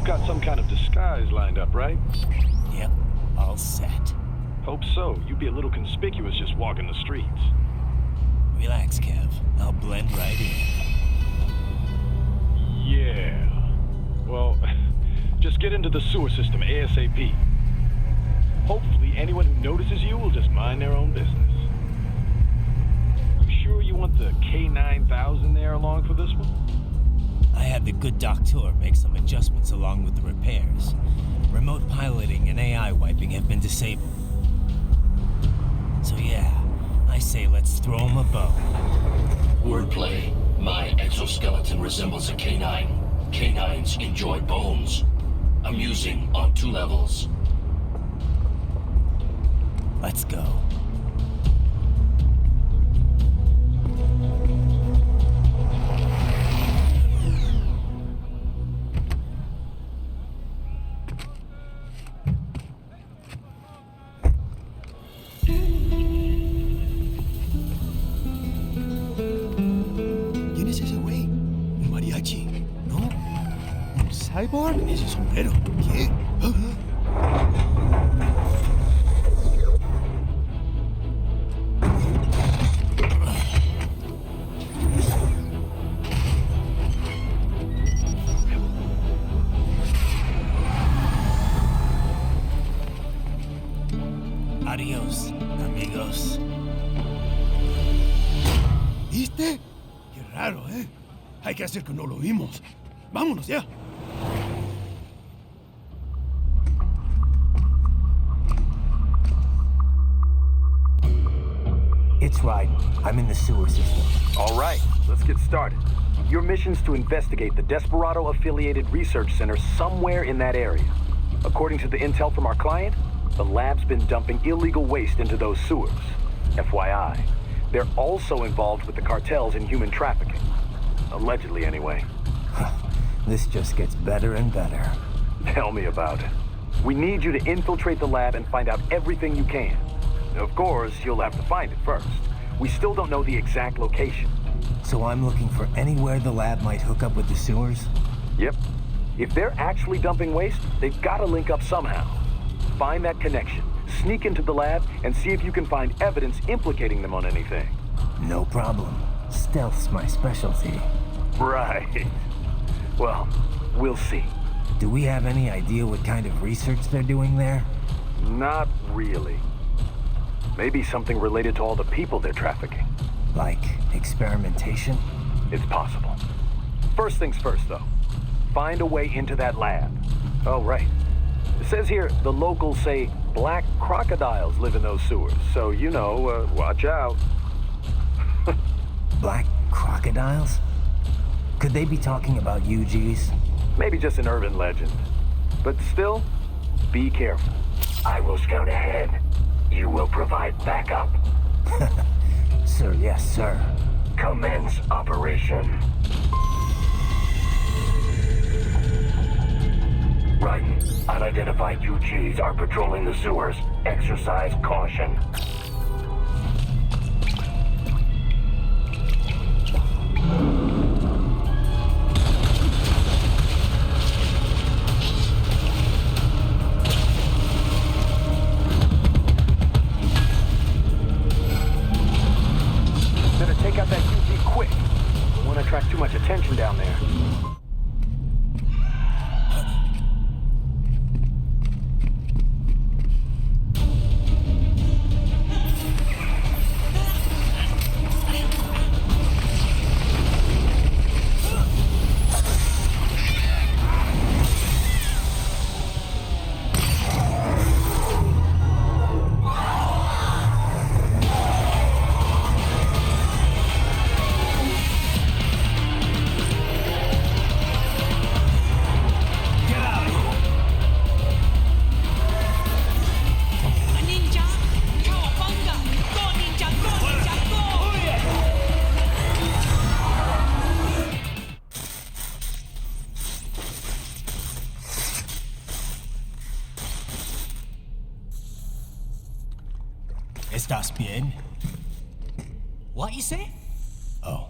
You've got some kind of disguise lined up, right? Yep, all set. Hope so. You'd be a little conspicuous just walking the streets. Relax, Kev. I'll blend right in. Yeah. Well, just get into the sewer system ASAP. Hopefully anyone who notices you will just mind their own business. You sure you want the K9000 there along for this one? I had the good doctor make some adjustments along with the repairs. Remote piloting and AI wiping have been disabled. So yeah, I say let's throw him a bone. Wordplay. My exoskeleton resembles a canine. Canines enjoy bones. Amusing on 2 levels. Let's go. ¿Quién es ese güey? ¿Un mariachi? ¿No? ¿Un cyborg? Ese sombrero. ¿Qué? Adiós, amigos. ¿Viste? Qué raro, ¿eh? Hay que hacer que no lo vimos. Vámonos ya. It's right. I'm in the sewer system. All right, let's get started. Your mission's to investigate the Desperado-affiliated research center somewhere in that area. According to the intel from our client, the lab's been dumping illegal waste into those sewers. FYI, they're also involved with the cartels in human trafficking. Allegedly, anyway. This just gets better and better. Tell me about it. We need you to infiltrate the lab and find out everything you can. Of course, you'll have to find it first. We still don't know the exact location. So I'm looking for anywhere the lab might hook up with the sewers? Yep. If they're actually dumping waste, they've got to link up somehow. Find that connection, sneak into the lab, and see if you can find evidence implicating them on anything. No problem. Stealth's my specialty. Right. Well, we'll see. Do we have any idea what kind of research they're doing there? Not really. Maybe something related to all the people they're trafficking. Like experimentation? It's possible. First things first, though. Find a way into that lab. Oh, right. It says here the locals say black crocodiles live in those sewers, so you know, watch out. Black crocodiles? Could they be talking about UGs? Maybe just an urban legend. But still, be careful. I will scout ahead. You will provide backup. Sir, yes, sir. Commence operation. Right. Unidentified UGs are patrolling the sewers. Exercise caution. Better take out that UG quick. Don't want to attract too much attention down there. ¿Estás bien? What you say? Oh.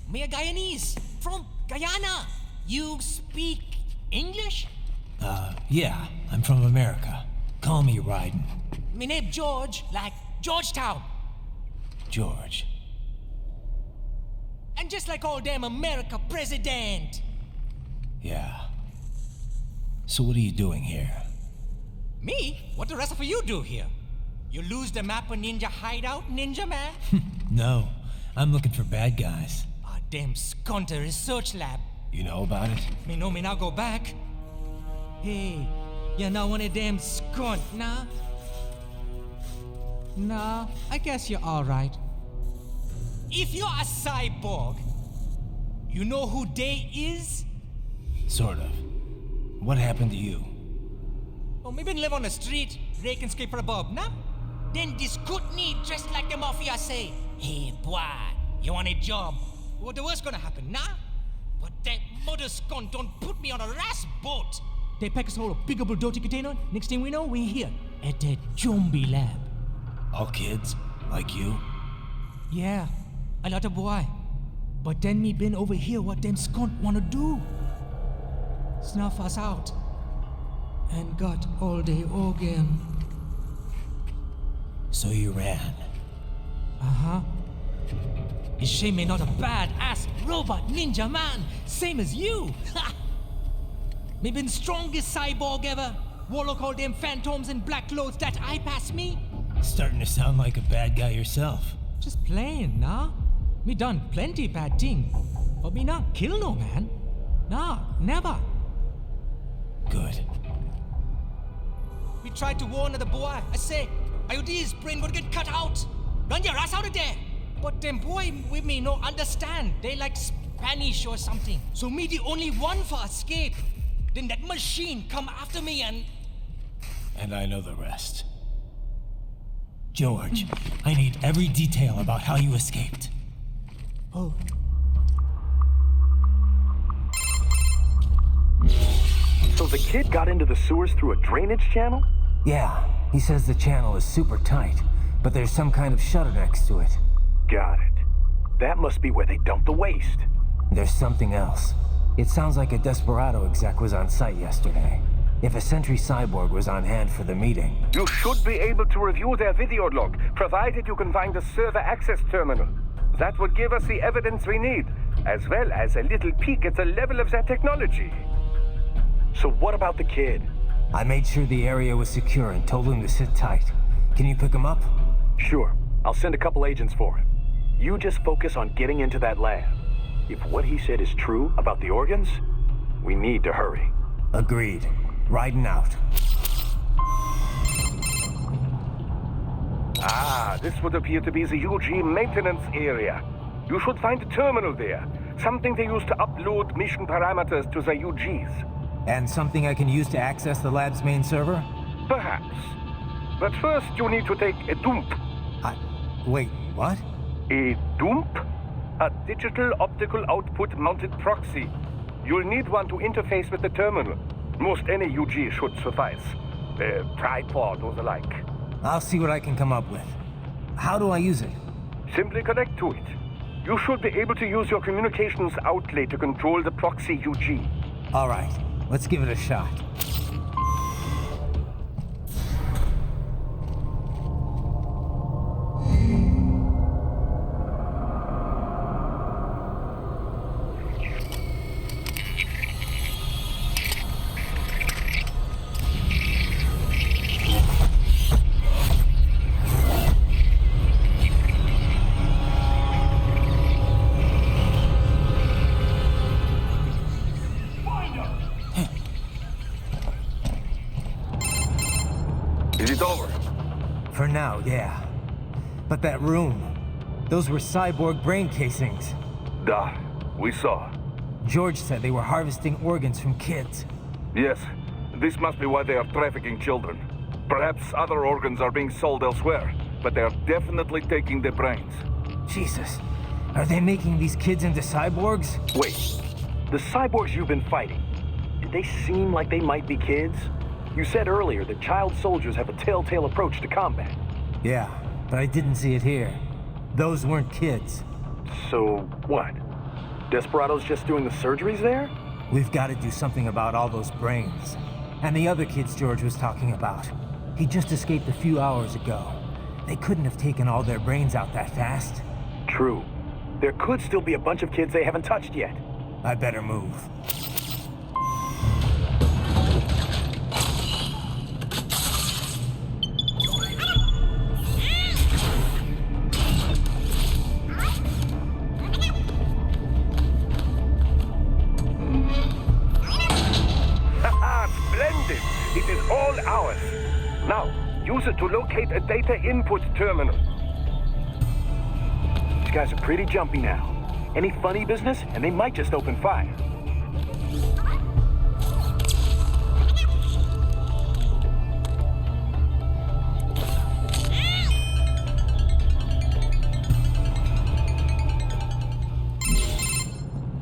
Me a Guyanese from Guyana. You speak English? Yeah, I'm from America. Call me Ryden. Me name George, like Georgetown. George. And just like all damn America president. Yeah. So what are you doing here? Me? What the rest of you do here? You lose the map of Ninja hideout, Ninja man? No, I'm looking for bad guys. Ah, damn skunter research lab. You know about it? Me know me now go back. Hey, you're not one of them skunt, nah? Nah, I guess you're alright. If you're a cyborg, you know who they is? Sort of. What happened to you? Oh, me been live on the street, rake and scrape for a bob, nah? Then this good need dressed like the mafia say, hey boy, you want a job? What the worst gonna happen, nah? But that mother scunt don't put me on a ras boat. They pack us all a big old dirty container. Next thing we know, we're here at that zombie lab. All kids? Like you? Yeah, a lot of boy. But then me been over here what them scunt wanna do. Snuff us out. And got all the organ. So you ran. Uh-huh. Is she me not a bad-ass robot ninja man, same as you? Ha! Me been strongest cyborg ever. Warlock all them phantoms in black clothes that eye pass me. Starting to sound like a bad guy yourself. Just plain, nah? Me done plenty bad thing. But me not kill no man. Nah, never. Good. We tried to warn the boy. I say, IOD's brain would get cut out. Run your ass out of there. But them boy with me no understand. They like Spanish or something. So me the only one for escape. Then that machine come after me and... And I know the rest. George, I need every detail about how you escaped. Oh. So the kid got into the sewers through a drainage channel? Yeah, he says the channel is super tight, but there's some kind of shutter next to it. Got it. That must be where they dumped the waste. There's something else. It sounds like a Desperado exec was on site yesterday. If a Sentry cyborg was on hand for the meeting. You should be able to review their video log, provided you can find a server access terminal. That would give us the evidence we need, as well as a little peek at the level of their technology. So what about the kid? I made sure the area was secure and told him to sit tight. Can you pick him up? Sure. I'll send a couple agents for him. You just focus on getting into that lab. If what he said is true about the organs, we need to hurry. Agreed. Riding out. Ah, this would appear to be the UG maintenance area. You should find a terminal there. Something they use to upload mission parameters to the UGs. And something I can use to access the lab's main server? Perhaps. But first you need to take a dump. Wait, what? A dump? A digital optical output mounted proxy. You'll need one to interface with the terminal. Most any UG should suffice. A tripod or the like. I'll see what I can come up with. How do I use it? Simply connect to it. You should be able to use your communications outlay to control the proxy UG. All right, let's give it a shot. Is it over? For now, yeah. But that room, those were cyborg brain casings. Duh, we saw. George said they were harvesting organs from kids. Yes, this must be why they are trafficking children. Perhaps other organs are being sold elsewhere, but they are definitely taking their brains. Jesus, are they making these kids into cyborgs? Wait, the cyborgs you've been fighting, did they seem like they might be kids? You said earlier that child soldiers have a telltale approach to combat. Yeah, but I didn't see it here. Those weren't kids. So, what? Desperado's just doing the surgeries there? We've got to do something about all those brains. And the other kids George was talking about. He just escaped a few hours ago. They couldn't have taken all their brains out that fast. True. There could still be a bunch of kids they haven't touched yet. I better move. Splendid! It is all ours. Now, use it to locate a data input terminal. These guys are pretty jumpy now. Any funny business, and they might just open fire.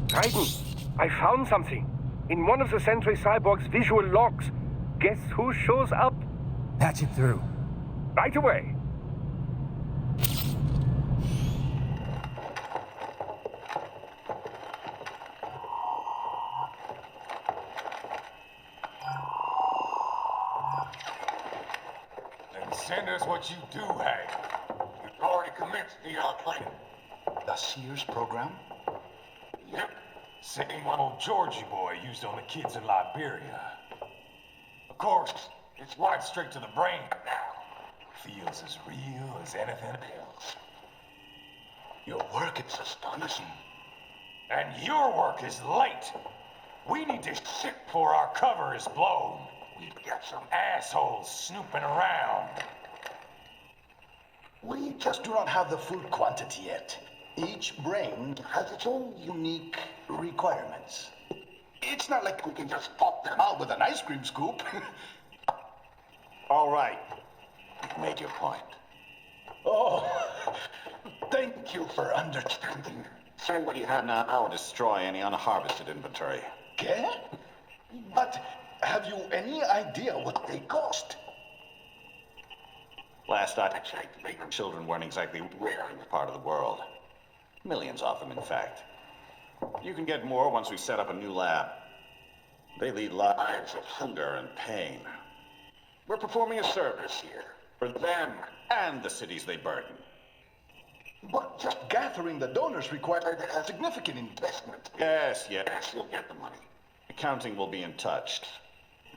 Raiden, I found something. In one of the Sentry Cyborg's visual logs. Guess who shows up? Patch it through. Right away. Then send us what you do have. You've already commenced the outplaying. The Sears program? Yep. Same one old Georgie boy used on the kids in Liberia. Of course, it's wired straight to the brain now. Feels as real as anything else. Your work is astonishing. And your work is late. We need this shit before our cover is blown. We've got some assholes snooping around. We just do not have the full quantity yet. Each brain has its own unique requirements. It's not like we can just pop them out with an ice cream scoop. All right. You've made your point. Oh, thank you for understanding. Send what you have now. I'll destroy any unharvested inventory. Okay? But have you any idea what they cost? Last I checked, children weren't exactly rare in this part of the world. Millions of them, in fact. You can get more once we set up a new lab. They lead lives of hunger and pain. We're performing a service here for them and the cities they burden. But just gathering the donors required a significant investment. Yes, you'll get the money. Accounting will be in touch.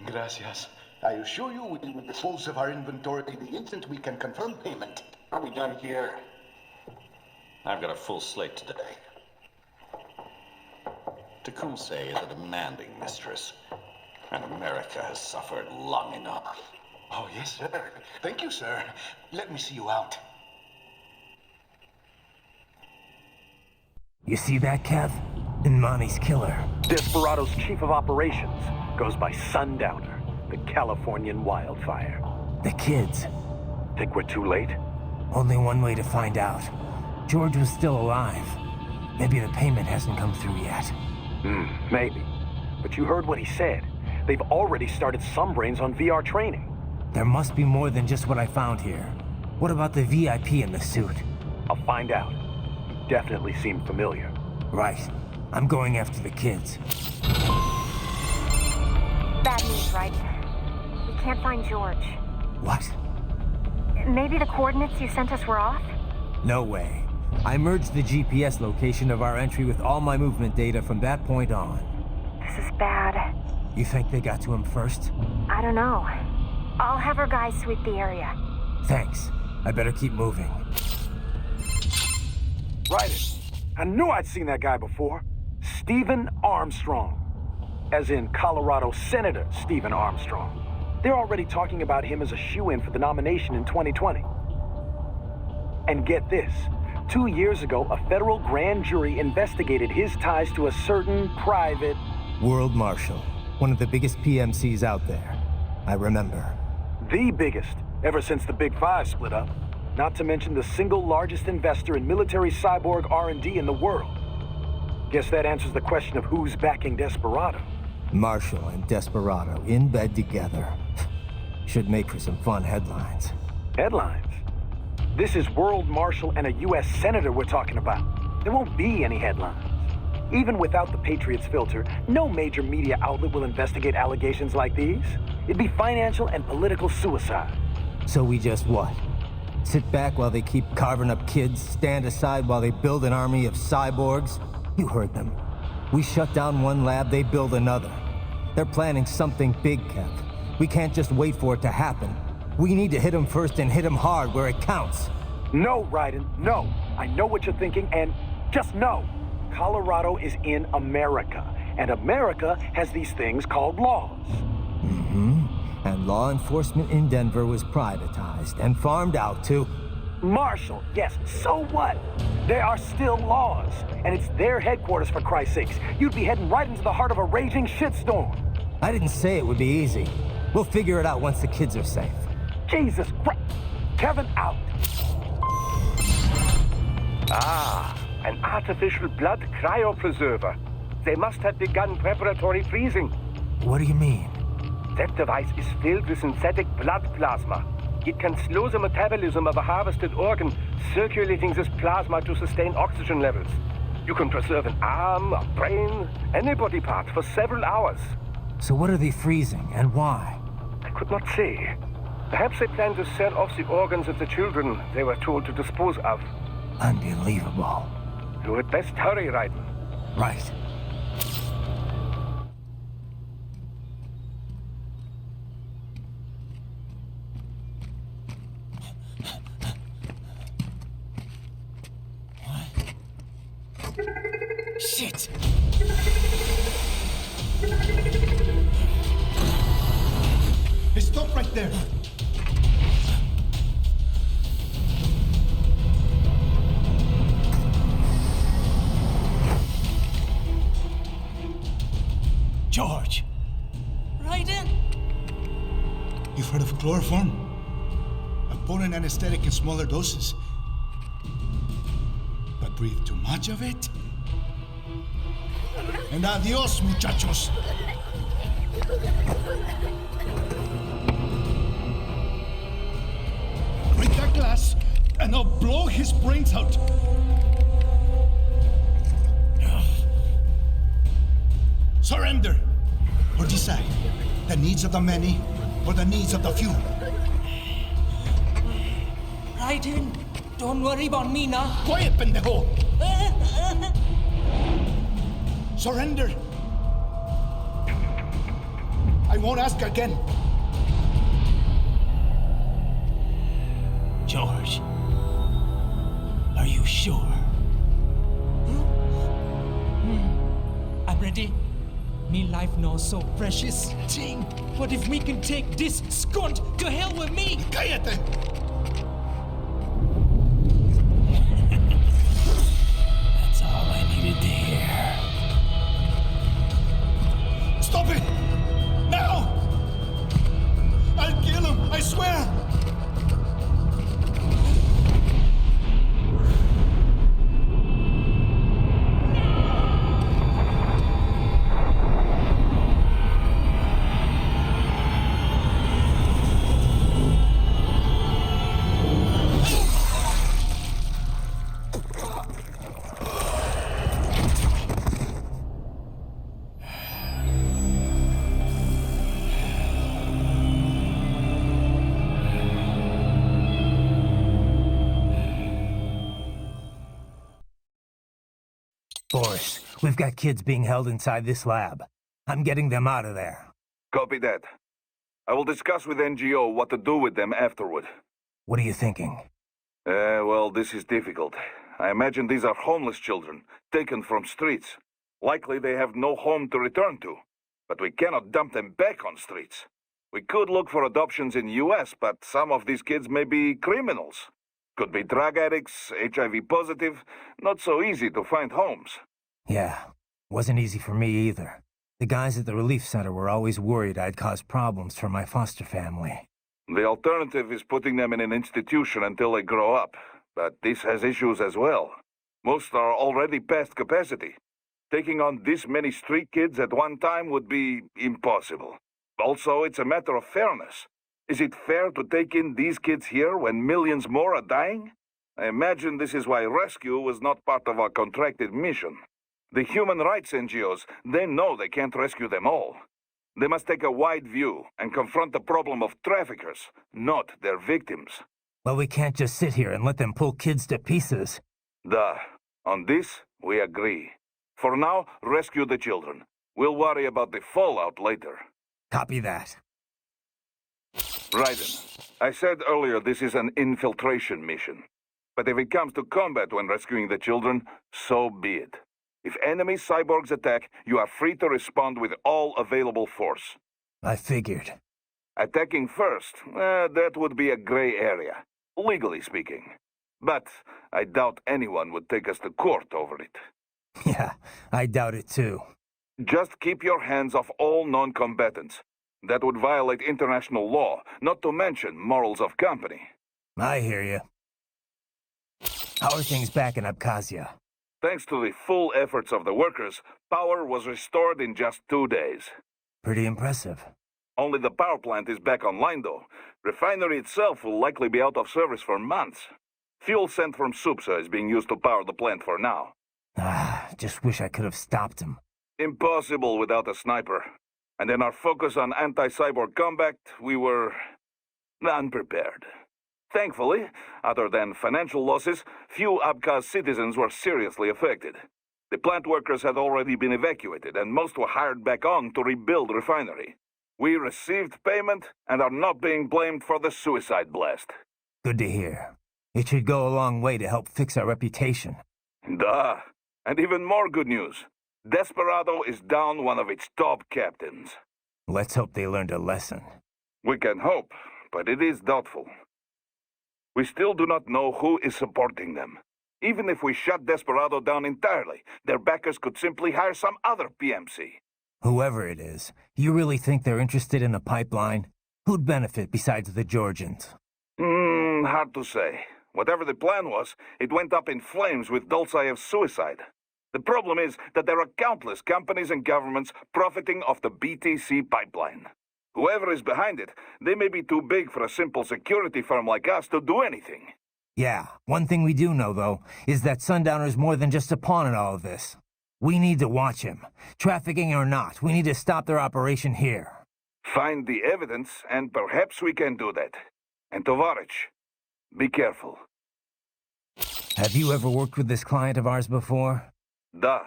Gracias. I assure you we will dispose of our inventory the instant we can confirm payment. Are we done here? I've got a full slate today. Tecumseh is a demanding mistress, and America has suffered long enough. Oh, yes, sir. Thank you, sir. Let me see you out. You see that, Kev? Imani's killer. Desperado's chief of operations goes by Sundowner, the Californian wildfire. The kids. Think we're too late? Only one way to find out. George was still alive. Maybe the payment hasn't come through yet. Maybe. But you heard what he said. They've already started some brains on VR training. There must be more than just what I found here. What about the VIP in the suit? I'll find out. You definitely seem familiar. Right. I'm going after the kids. Bad news, right? We can't find George. What? Maybe the coordinates you sent us were off? No way. I merged the GPS location of our entry with all my movement data from that point on. This is bad. You think they got to him first? I don't know. I'll have our guys sweep the area. Thanks. I better keep moving. Right. I knew I'd seen that guy before. Stephen Armstrong. As in Colorado Senator Stephen Armstrong. They're already talking about him as a shoo-in for the nomination in 2020. And get this. 2 years ago, a federal grand jury investigated his ties to a certain private... World Marshal. One of the biggest PMCs out there. I remember. The biggest, ever since the Big Five split up. Not to mention the single largest investor in military cyborg R&D in the world. Guess that answers the question of who's backing Desperado. Marshall and Desperado in bed together. Should make for some fun headlines. Headlines? This is World Marshal and a U.S. Senator we're talking about. There won't be any headlines. Even without the Patriots filter, no major media outlet will investigate allegations like these. It'd be financial and political suicide. So we just what? Sit back while they keep carving up kids, stand aside while they build an army of cyborgs? You heard them. We shut down one lab, they build another. They're planning something big, Kev. We can't just wait for it to happen. We need to hit them first and hit them hard where it counts. No, Raiden, no. I know what you're thinking, and just know. Colorado is in America, and America has these things called laws. Mm-hmm. And law enforcement in Denver was privatized and farmed out to... Marshall, yes, so what? There are still laws, and it's their headquarters, for Christ's sakes. You'd be heading right into the heart of a raging shitstorm. I didn't say it would be easy. We'll figure it out once the kids are safe. Jesus Christ. Kevin out. Ah, an artificial blood cryopreserver. They must have begun preparatory freezing. What do you mean? That device is filled with synthetic blood plasma. It can slow the metabolism of a harvested organ, circulating this plasma to sustain oxygen levels. You can preserve an arm, a brain, any body part for several hours. So what are they freezing, and why? I could not say. Perhaps they plan to sell off the organs of the children they were told to dispose of. Unbelievable. You had best hurry, Raiden. Right. Shit! Hey, stop right there. George! Raiden! You've heard of chloroform? A potent anesthetic in smaller doses. But breathe too much of it? And adios, muchachos. Break that glass, and I'll blow his brains out. Surrender, or decide the needs of the many or the needs of the few. Raiden, don't worry about me now. Quiet, pendejo! Surrender! I won't ask again. George, are you sure? I'm ready. Me life now so precious. Ting, what if me can take this skunt to hell with me? Cállate! That's all I needed to hear. Stop it! Now! I'll kill him, I swear! Boris, we've got kids being held inside this lab. I'm getting them out of there. Copy that. I will discuss with NGO what to do with them afterward. What are you thinking? Well, this is difficult. I imagine these are homeless children, taken from streets. Likely they have no home to return to. But we cannot dump them back on streets. We could look for adoptions in US, but some of these kids may be criminals. Could be drug addicts, HIV positive, not so easy to find homes. Yeah, wasn't easy for me either. The guys at the relief center were always worried I'd cause problems for my foster family. The alternative is putting them in an institution until they grow up, but this has issues as well. Most are already past capacity. Taking on this many street kids at one time would be impossible. Also, it's a matter of fairness. Is it fair to take in these kids here when millions more are dying? I imagine this is why rescue was not part of our contracted mission. The human rights NGOs, they know they can't rescue them all. They must take a wide view and confront the problem of traffickers, not their victims. But we can't just sit here and let them pull kids to pieces. Duh. On this, we agree. For now, rescue the children. We'll worry about the fallout later. Copy that. Raiden, I said earlier this is an infiltration mission. But if it comes to combat when rescuing the children, so be it. If enemy cyborgs attack, you are free to respond with all available force. I figured. Attacking first, that would be a gray area, legally speaking. But I doubt anyone would take us to court over it. Yeah, I doubt it too. Just keep your hands off all non-combatants. That would violate international law, not to mention morals of company. I hear you. How are things back in Abkhazia? Thanks to the full efforts of the workers, power was restored in just 2 days. Pretty impressive. Only the power plant is back online, though. Refinery itself will likely be out of service for months. Fuel sent from Supsa is being used to power the plant for now. Just wish I could have stopped him. Impossible without a sniper. And in our focus on anti-cyborg combat, we were unprepared. Thankfully, other than financial losses, few Abkhaz citizens were seriously affected. The plant workers had already been evacuated, and most were hired back on to rebuild refinery. We received payment and are not being blamed for the suicide blast. Good to hear. It should go a long way to help fix our reputation. Duh. And even more good news. Desperado is down one of its top captains. Let's hope they learned a lesson. We can hope, but it is doubtful. We still do not know who is supporting them. Even if we shut Desperado down entirely, their backers could simply hire some other PMC. Whoever it is, you really think they're interested in the pipeline? Who'd benefit besides the Georgians? Hard to say. Whatever the plan was, it went up in flames with Dulcaev's suicide. The problem is that there are countless companies and governments profiting off the BTC pipeline. Whoever is behind it, they may be too big for a simple security firm like us to do anything. Yeah, one thing we do know, though, is that Sundowner's more than just a pawn in all of this. We need to watch him. Trafficking or not, we need to stop their operation here. Find the evidence, and perhaps we can do that. And Tovarich, be careful. Have you ever worked with this client of ours before? Duh.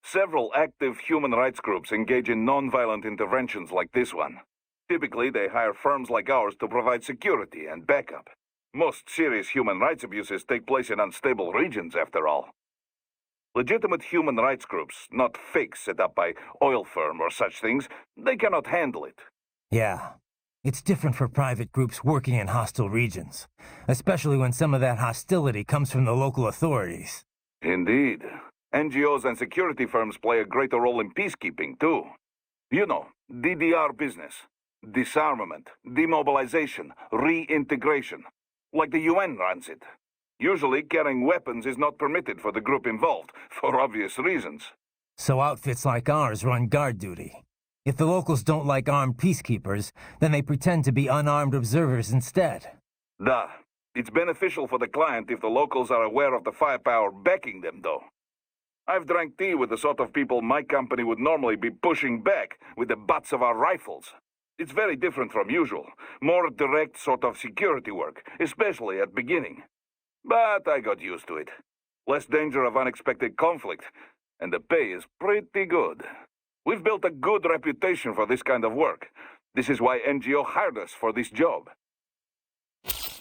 Several active human rights groups engage in non-violent interventions like this one. Typically, they hire firms like ours to provide security and backup. Most serious human rights abuses take place in unstable regions, after all. Legitimate human rights groups, not fakes set up by oil firm or such things, they cannot handle it. Yeah. It's different for private groups working in hostile regions, especially when some of that hostility comes from the local authorities. Indeed. NGOs and security firms play a greater role in peacekeeping, too. You know, DDR business. Disarmament, demobilization, reintegration. Like the UN runs it. Usually, carrying weapons is not permitted for the group involved, for obvious reasons. So outfits like ours run guard duty. If the locals don't like armed peacekeepers, then they pretend to be unarmed observers instead. Duh. It's beneficial for the client if the locals are aware of the firepower backing them, though. I've drank tea with the sort of people my company would normally be pushing back with the butts of our rifles. It's very different from usual. More direct sort of security work, especially at beginning. But I got used to it. Less danger of unexpected conflict, and the pay is pretty good. We've built a good reputation for this kind of work. This is why NGO hired us for this job.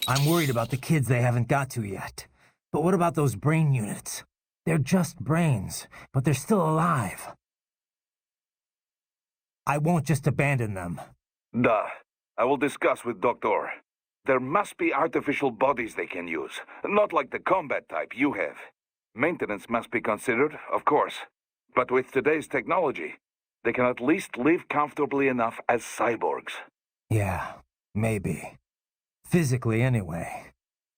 I'm worried about the kids they haven't got to yet. But what about those brain units? They're just brains, but they're still alive. I won't just abandon them. Duh. I will discuss with Doctor. There must be artificial bodies they can use, not like the combat type you have. Maintenance must be considered, of course. But with today's technology, they can at least live comfortably enough as cyborgs. Yeah, maybe. Physically, anyway.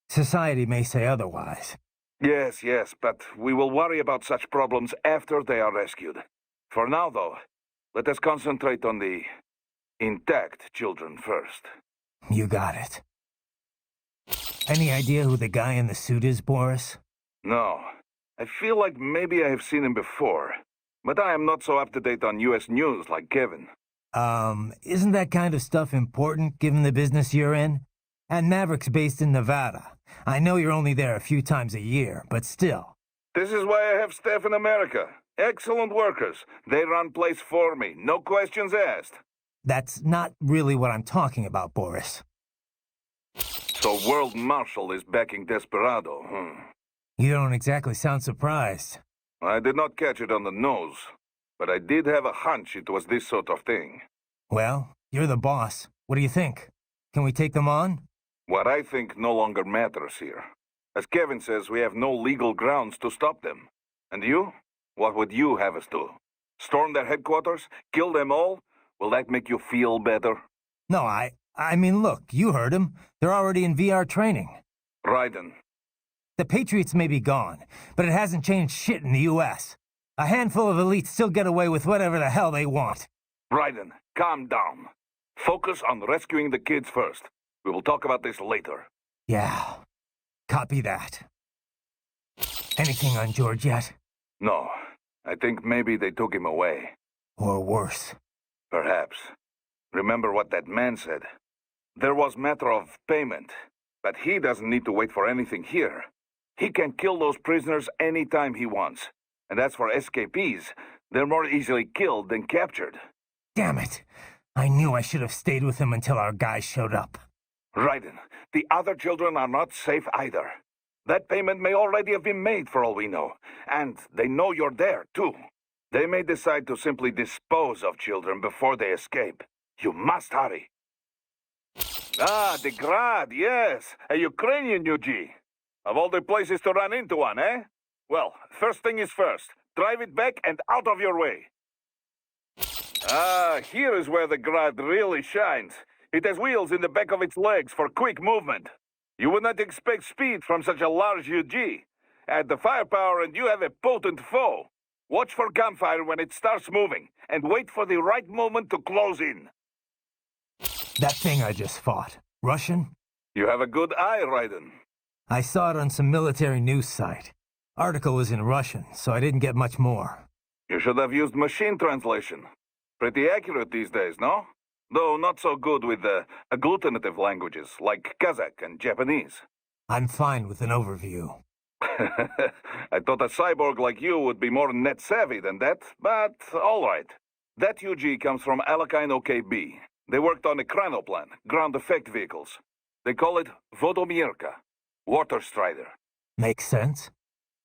Society may say otherwise. Yes, but we will worry about such problems after they are rescued. For now, though, let us concentrate on the intact children first. You got it. Any idea who the guy in the suit is, Boris? No. I feel like maybe I have seen him before. but I am not so up-to-date on U.S. news like Kevin. Isn't that kind of stuff important given the business you're in? And Maverick's based in Nevada. I know you're only there a few times a year, but still. This is why I have staff in America. Excellent workers. They run place for me, no questions asked. That's not really what I'm talking about, Boris. So World Marshal is backing Desperado, You don't exactly sound surprised. I did not catch it on the nose, but I did have a hunch it was this sort of thing. Well, you're the boss. What do you think? Can we take them on? What I think no longer matters here. As Kevin says, we have no legal grounds to stop them. And you? What would you have us do? Storm their headquarters? Kill them all? Will that make you feel better? No, I mean, look, you heard him. They're already in VR training. Raiden. The Patriots may be gone, but it hasn't changed shit in the U.S. A handful of elites still get away with whatever the hell they want. Raiden, calm down. Focus on rescuing the kids first. We will talk about this later. Yeah, copy that. Anything on George yet? No, I think maybe they took him away. Or worse. Perhaps. Remember what that man said. There was matter of payment, but he doesn't need to wait for anything here. He can kill those prisoners anytime he wants. And as for escapees, they're more easily killed than captured. Damn it. I knew I should have stayed with him until our guys showed up. Raiden, the other children are not safe either. That payment may already have been made for all we know, and they know you're there, too. They may decide to simply dispose of children before they escape. You must hurry. Ah, the Grad, yes, a Ukrainian UG. Of all the places to run into one, eh? Well, first thing is first. Drive it back and out of your way. Ah, here is where the Grad really shines. It has wheels in the back of its legs for quick movement. You would not expect speed from such a large UG. Add the firepower and you have a potent foe. Watch for gunfire when it starts moving, and wait for the right moment to close in. That thing I just fought. Russian? You have a good eye, Raiden. I saw it on some military news site. Article was in Russian, so I didn't get much more. You should have used machine translation. Pretty accurate these days, no? Though not so good with the agglutinative languages, like Kazakh and Japanese. I'm fine with an overview. I thought a cyborg like you would be more net-savvy than that, but all right. That UG comes from Alakine OKB. They worked on a Chronoplan, ground effect vehicles. They call it Vodomierka, Water Strider. Makes sense.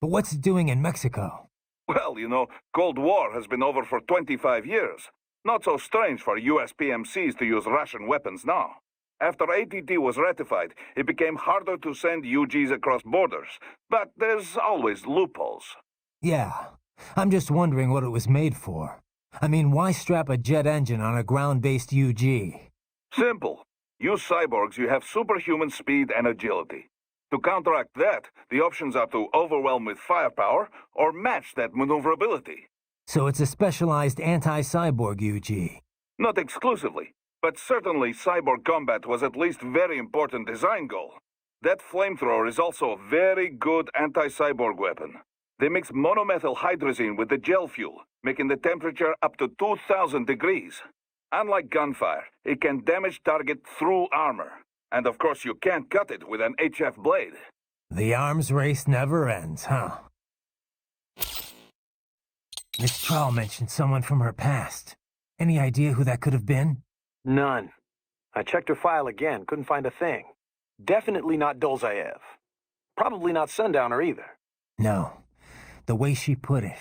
But what's it doing in Mexico? Well, you know, Cold War has been over for 25 years. Not so strange for US PMCs to use Russian weapons now. After ATT was ratified, it became harder to send UGs across borders, but there's always loopholes. Yeah, I'm just wondering what it was made for. I mean, why strap a jet engine on a ground-based UG? Simple. You cyborgs, you have superhuman speed and agility. To counteract that, the options are to overwhelm with firepower or match that maneuverability. So it's a specialized anti-cyborg UG. Not exclusively, but certainly cyborg combat was at least very important design goal. That flamethrower is also a very good anti-cyborg weapon. They mix monomethyl hydrazine with the gel fuel, making the temperature up to 2,000 degrees. Unlike gunfire, it can damage target through armor. And of course you can't cut it with an HF blade. The arms race never ends, huh? Miss Troll mentioned someone from her past. Any idea who that could have been? None. I checked her file again, couldn't find a thing. Definitely not Dolzaev. Probably not Sundowner either. No. The way she put it,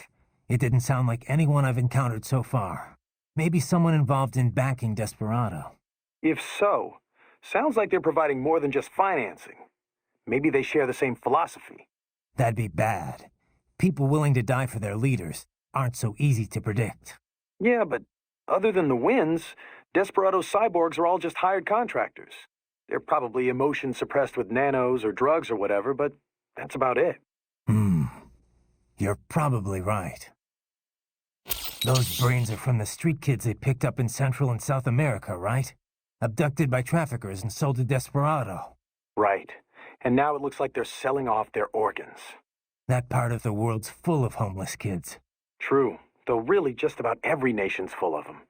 it didn't sound like anyone I've encountered so far. Maybe someone involved in backing Desperado. If so, sounds like they're providing more than just financing. Maybe they share the same philosophy. That'd be bad. People willing to die for their leaders aren't so easy to predict. Yeah, but other than the wins, Desperado's cyborgs are all just hired contractors. They're probably emotion suppressed with nanos or drugs or whatever, but that's about it. You're probably right. Those brains are from the street kids they picked up in Central and South America, right? Abducted by traffickers and sold to Desperado. Right. And now it looks like they're selling off their organs. That part of the world's full of homeless kids. True. though really just about every nation's full of them.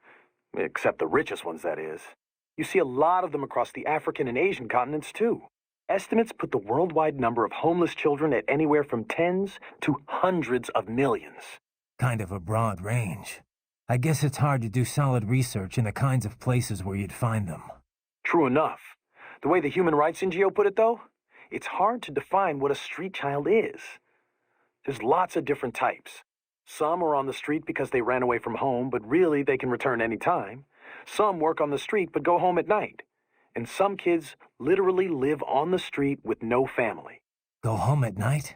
Except the richest ones, that is. You see a lot of them across the African and Asian continents, too. Estimates put the worldwide number of homeless children at anywhere from tens to hundreds of millions. Kind of a broad range. I guess it's hard to do solid research in the kinds of places where you'd find them. True enough. The way the Human Rights NGO put it, though, it's hard to define what a street child is. There's lots of different types. Some are on the street because they ran away from home, but really they can return any time. Some work on the street but go home at night. And some kids literally live on the street with no family. Go home at night?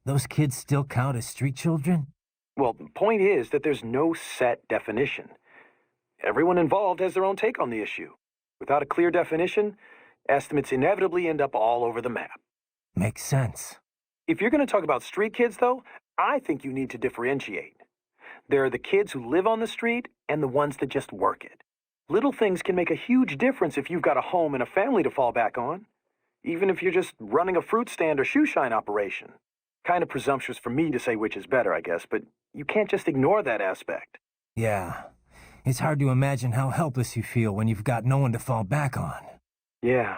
Those kids still count as street children? Well, the point is that there's no set definition. Everyone involved has their own take on the issue. Without a clear definition, estimates inevitably end up all over the map. Makes sense. If you're going to talk about street kids, though, I think you need to differentiate. There are the kids who live on the street and the ones that just work it. Little things can make a huge difference if you've got a home and a family to fall back on, even if you're just running a fruit stand or shoe shine operation. Kind of presumptuous for me to say which is better, I guess, but you can't just ignore that aspect. Yeah. It's hard to imagine how helpless you feel when you've got no one to fall back on. Yeah.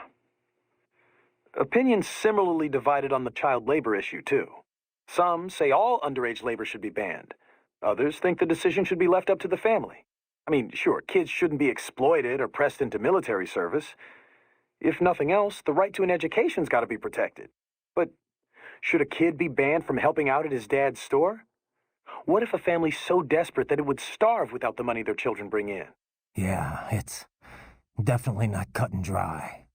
Opinions similarly divided on the child labor issue, too. Some say all underage labor should be banned. Others think the decision should be left up to the family. I mean, sure, kids shouldn't be exploited or pressed into military service. If nothing else, the right to an education's got to be protected. But should a kid be banned from helping out at his dad's store? What if a family's so desperate that it would starve without the money their children bring in? Yeah, it's definitely not cut and dry.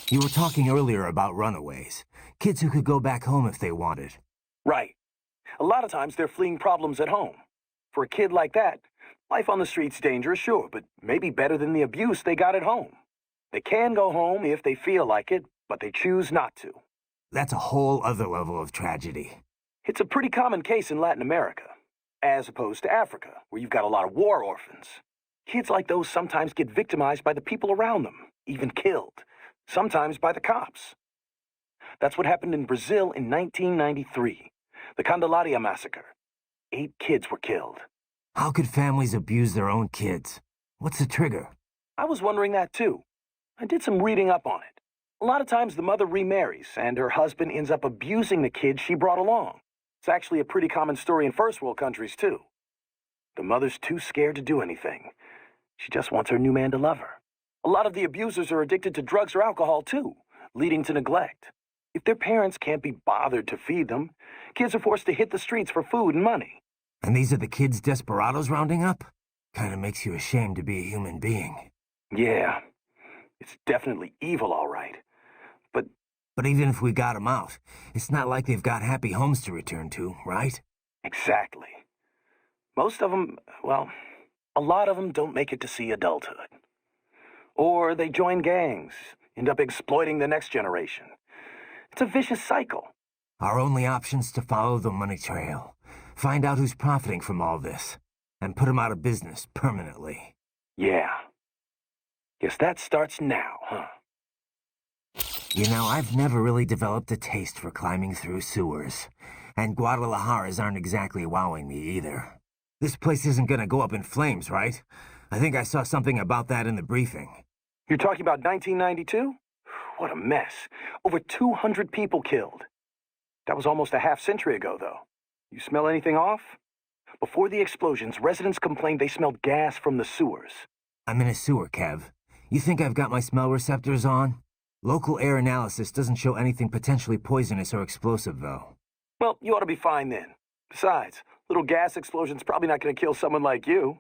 You were talking earlier about runaways. Kids who could go back home if they wanted. Right. A lot of times they're fleeing problems at home. For a kid like that, life on the street's dangerous, sure, but maybe better than the abuse they got at home. They can go home if they feel like it, but they choose not to. That's a whole other level of tragedy. It's a pretty common case in Latin America, as opposed to Africa, where you've got a lot of war orphans. Kids like those sometimes get victimized by the people around them, even killed, sometimes by the cops. That's what happened in Brazil in 1993, the Candelaria massacre. 8 kids were killed. How could families abuse their own kids? What's the trigger? I was wondering that too. I did some reading up on it. A lot of times the mother remarries, and her husband ends up abusing the kids she brought along. It's actually a pretty common story in first world countries too. The mother's too scared to do anything. She just wants her new man to love her. A lot of the abusers are addicted to drugs or alcohol too, leading to neglect. If their parents can't be bothered to feed them, kids are forced to hit the streets for food and money. And these are the kids desperados rounding up? Kinda makes you ashamed to be a human being. Yeah, it's definitely evil, all right. But even if we got them out, it's not like they've got happy homes to return to, right? Exactly. Most of them, well, a lot of them don't make it to see adulthood. Or they join gangs, end up exploiting the next generation. It's a vicious cycle. Our only option's to follow the money trail. Find out who's profiting from all this, and put them out of business permanently. Yeah. Guess that starts now, huh? You know, I've never really developed a taste for climbing through sewers. And Guadalajaras aren't exactly wowing me either. This place isn't gonna go up in flames, right? I think I saw something about that in the briefing. You're talking about 1992? What a mess. Over 200 people killed. That was almost a half-century ago, though. You smell anything off? Before the explosions, residents complained they smelled gas from the sewers. I'm in a sewer, Kev. You think I've got my smell receptors on? Local air analysis doesn't show anything potentially poisonous or explosive, though. Well, you ought to be fine then. Besides, little gas explosion's probably not going to kill someone like you.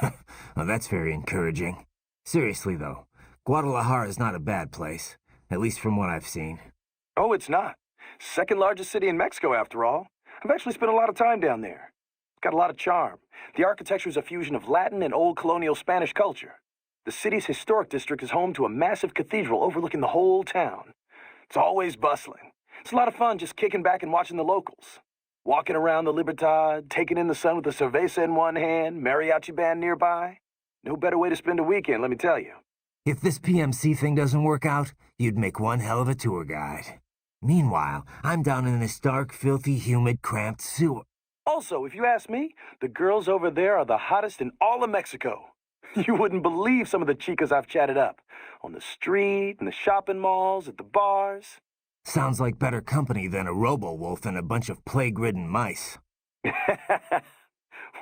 Well, that's very encouraging. Seriously, though, Guadalajara is not a bad place, at least from what I've seen. Oh, it's not. Second largest city in Mexico, after all. I've actually spent a lot of time down there. It's got a lot of charm. The architecture is a fusion of Latin and old colonial Spanish culture. The city's historic district is home to a massive cathedral overlooking the whole town. It's always bustling. It's a lot of fun just kicking back and watching the locals. Walking around the Libertad, taking in the sun with a cerveza in one hand, mariachi band nearby. No better way to spend a weekend, let me tell you. If this PMC thing doesn't work out, you'd make one hell of a tour guide. Meanwhile, I'm down in this dark, filthy, humid, cramped sewer. Also, if you ask me, the girls over there are the hottest in all of Mexico. You wouldn't believe some of the chicas I've chatted up. On the street, in the shopping malls, at the bars. Sounds like better company than a robo-wolf and a bunch of plague-ridden mice.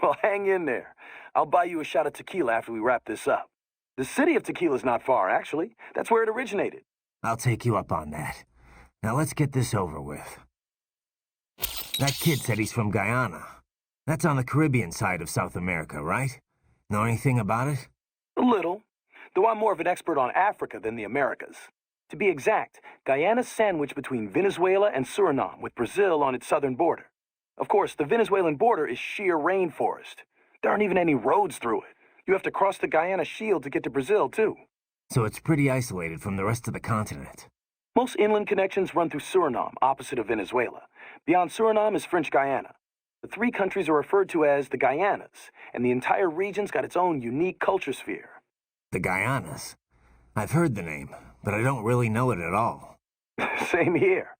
Well, hang in there. I'll buy you a shot of tequila after we wrap this up. The city of Tequila's not far, actually. That's where it originated. I'll take you up on that. Now let's get this over with. That kid said he's from Guyana. That's on the Caribbean side of South America, right? Know anything about it? A little, though I'm more of an expert on Africa than the Americas. To be exact, Guyana's sandwiched between Venezuela and Suriname, with Brazil on its southern border. Of course, the Venezuelan border is sheer rainforest. There aren't even any roads through it. You have to cross the Guyana Shield to get to Brazil, too. So it's pretty isolated from the rest of the continent. Most inland connections run through Suriname, opposite of Venezuela. Beyond Suriname is French Guyana. The three countries are referred to as the Guyanas, and the entire region's got its own unique culture sphere. The Guyanas? I've heard the name, but I don't really know it at all. Same here.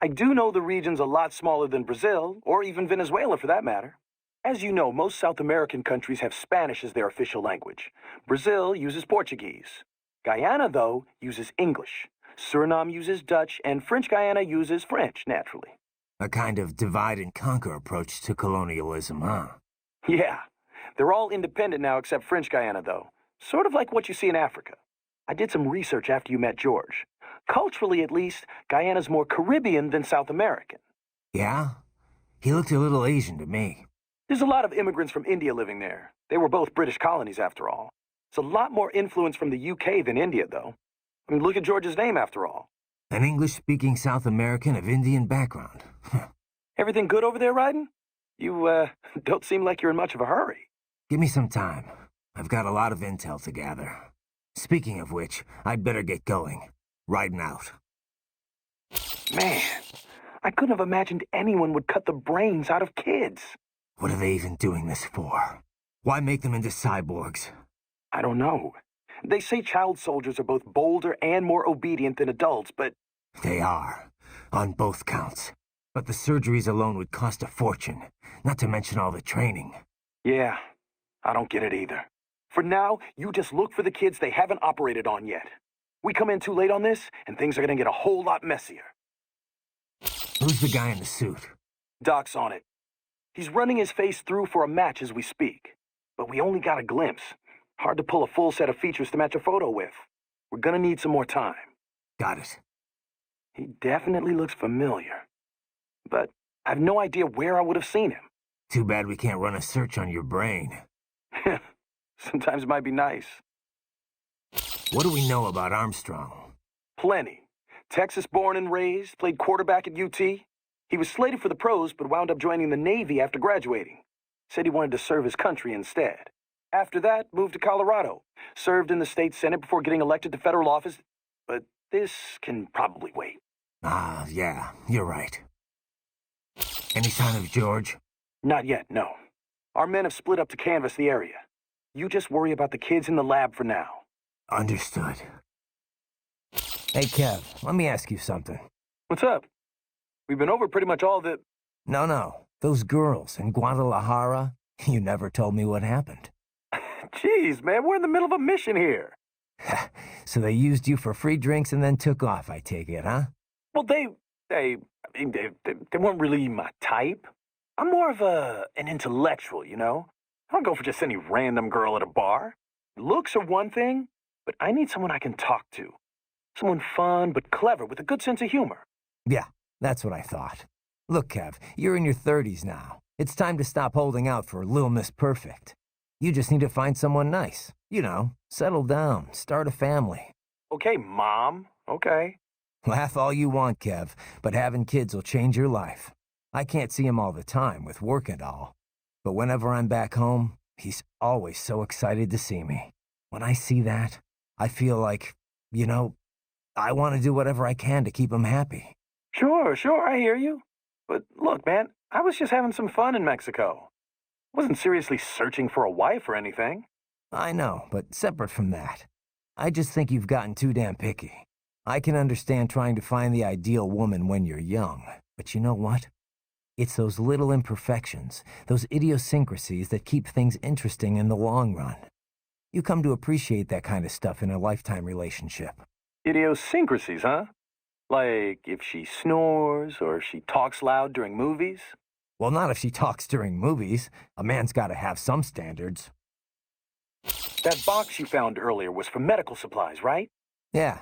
I do know the region's a lot smaller than Brazil, or even Venezuela for that matter. As you know, most South American countries have Spanish as their official language. Brazil uses Portuguese. Guyana, though, uses English. Suriname uses Dutch, and French Guyana uses French, naturally. A kind of divide-and-conquer approach to colonialism, huh? Yeah. They're all independent now except French Guyana, though. Sort of like what you see in Africa. I did some research after you met George. Culturally, at least, Guyana's more Caribbean than South American. Yeah? He looked a little Asian to me. There's a lot of immigrants from India living there. They were both British colonies, after all. It's a lot more influence from the UK than India, though. I mean, look at George's name, after all. An English-speaking South American of Indian background. Everything good over there, Ryden? You, don't seem like you're in much of a hurry. Give me some time. I've got a lot of intel to gather. Speaking of which, I'd better get going. Riding out. Man, I couldn't have imagined anyone would cut the brains out of kids. What are they even doing this for? Why make them into cyborgs? I don't know. They say child soldiers are both bolder and more obedient than adults, but... They are, on both counts. But the surgeries alone would cost a fortune, not to mention all the training. Yeah, I don't get it either. For now, you just look for the kids they haven't operated on yet. We come in too late on this, and things are gonna get a whole lot messier. Who's the guy in the suit? Doc's on it. He's running his face through for a match as we speak. But we only got a glimpse. Hard to pull a full set of features to match a photo with. We're gonna need some more time. Got it. He definitely looks familiar. But I've no idea where I would have seen him. Too bad we can't run a search on your brain. Sometimes it might be nice. What do we know about Armstrong? Plenty. Texas born and raised, played quarterback at UT. He was slated for the pros, but wound up joining the Navy after graduating. Said he wanted to serve his country instead. After that, moved to Colorado. Served in the state senate before getting elected to federal office. But this can probably wait. Ah, yeah, you're right. Any sign of George? Not yet, no. Our men have split up to canvass the area. You just worry about the kids in the lab for now. Understood. Hey, Kev, let me ask you something. What's up? We've been over pretty much all the... No. Those girls in Guadalajara, you never told me what happened. Jeez, man, we're in the middle of a mission here. So they used you for free drinks and then took off, I take it, huh? Well, they weren't really my type. I'm more of an intellectual, you know? I don't go for just any random girl at a bar. Looks are one thing, but I need someone I can talk to. Someone fun but clever with a good sense of humor. Yeah, that's what I thought. Look, Kev, you're in your 30s now. It's time to stop holding out for Lil Miss Perfect. You just need to find someone nice. You know, settle down, start a family. Okay, Mom. Okay. Laugh all you want, Kev, but having kids will change your life. I can't see him all the time with work and all. But whenever I'm back home, he's always so excited to see me. When I see that, I feel like, you know, I want to do whatever I can to keep him happy. Sure, I hear you. But look, man, I was just having some fun in Mexico. I wasn't seriously searching for a wife or anything. I know, but separate from that, I just think you've gotten too damn picky. I can understand trying to find the ideal woman when you're young, but you know what? It's those little imperfections, those idiosyncrasies that keep things interesting in the long run. You come to appreciate that kind of stuff in a lifetime relationship. Idiosyncrasies, huh? Like if she snores or she talks loud during movies? Well, not if she talks during movies. A man's got to have some standards. That box you found earlier was for medical supplies, right? Yeah.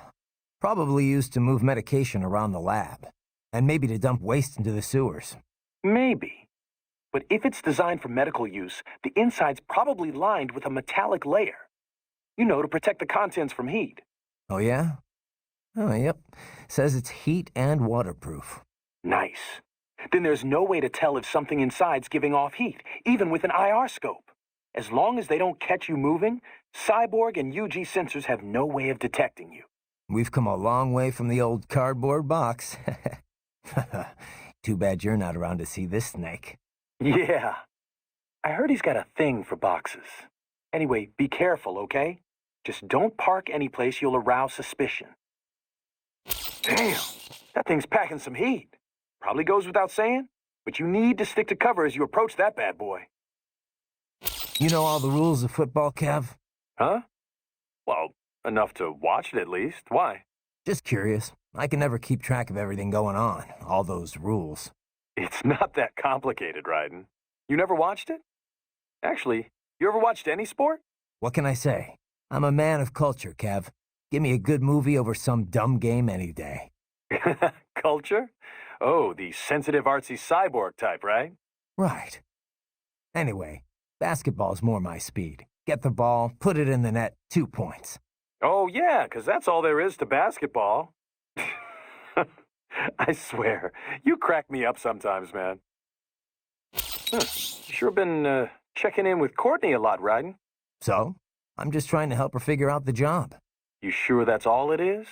Probably used to move medication around the lab. And maybe to dump waste into the sewers. Maybe. But if it's designed for medical use, the inside's probably lined with a metallic layer. You know, to protect the contents from heat. Oh, yeah? Oh, yep. Says it's heat and waterproof. Nice. Then there's no way to tell if something inside's giving off heat, even with an IR scope. As long as they don't catch you moving, Cyborg and UG sensors have no way of detecting you. We've come a long way from the old cardboard box. Too bad you're not around to see this snake. Yeah. I heard he's got a thing for boxes. Anyway, be careful, okay? Just don't park any place you'll arouse suspicion. Damn, that thing's packing some heat. Probably goes without saying, but you need to stick to cover as you approach that bad boy. You know all the rules of football, Kev? Huh? Well, enough to watch it at least. Why? Just curious. I can never keep track of everything going on, all those rules. It's not that complicated, Raiden. You never watched it? Actually, you ever watched any sport? What can I say? I'm a man of culture, Kev. Give me a good movie over some dumb game any day. Culture? Oh, the sensitive artsy cyborg type, right? Right. Anyway, basketball's more my speed. Get the ball, put it in the net, 2 points. Oh, yeah, 'cause that's all there is to basketball. I swear, you crack me up sometimes, man. Sure been checking in with Courtney a lot, Raiden. So? I'm just trying to help her figure out the job. You sure that's all it is?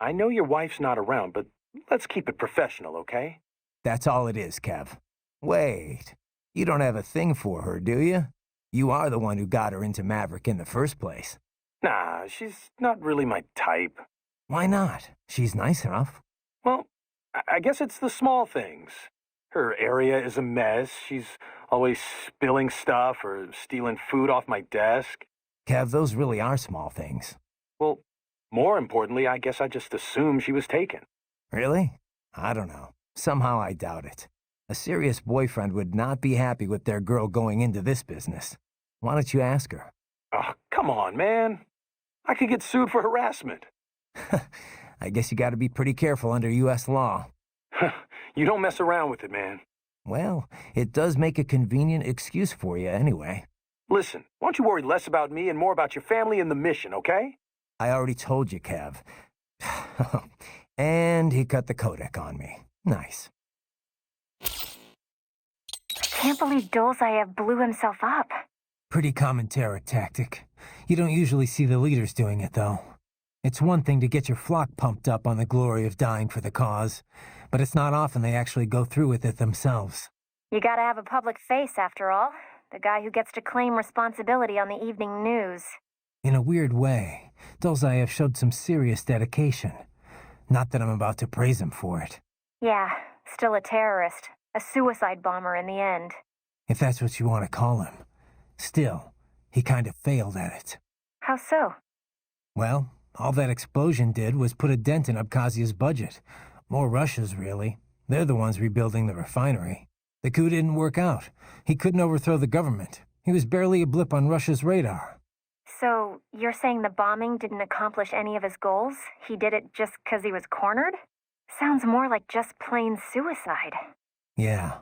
I know your wife's not around, but let's keep it professional, okay? That's all it is, Kev. Wait, you don't have a thing for her, do you? You are the one who got her into Maverick in the first place. Nah, she's not really my type. Why not? She's nice enough. Well, I guess it's the small things. Her area is a mess. She's always spilling stuff or stealing food off my desk. Kev, those really are small things. Well, more importantly, I guess I just assumed she was taken. Really? I don't know. Somehow I doubt it. A serious boyfriend would not be happy with their girl going into this business. Why don't you ask her? Oh, come on, man. I could get sued for harassment. I guess you gotta be pretty careful under U.S. law. You don't mess around with it, man. Well, it does make a convenient excuse for you anyway. Listen, why don't you worry less about me and more about your family and the mission, okay? I already told you, Kev. And he cut the codec on me. Nice. I can't believe Dolzaev blew himself up. Pretty common terror tactic. You don't usually see the leaders doing it, though. It's one thing to get your flock pumped up on the glory of dying for the cause, but it's not often they actually go through with it themselves. You gotta have a public face, after all. The guy who gets to claim responsibility on the evening news. In a weird way, Dolzaev showed some serious dedication. Not that I'm about to praise him for it. Yeah, still a terrorist. A suicide bomber in the end. If that's what you want to call him. Still, he kind of failed at it. How so? Well, all that explosion did was put a dent in Abkhazia's budget. More Russia's, really. They're the ones rebuilding the refinery. The coup didn't work out. He couldn't overthrow the government. He was barely a blip on Russia's radar. So, you're saying the bombing didn't accomplish any of his goals? He did it just because he was cornered? Sounds more like just plain suicide. Yeah.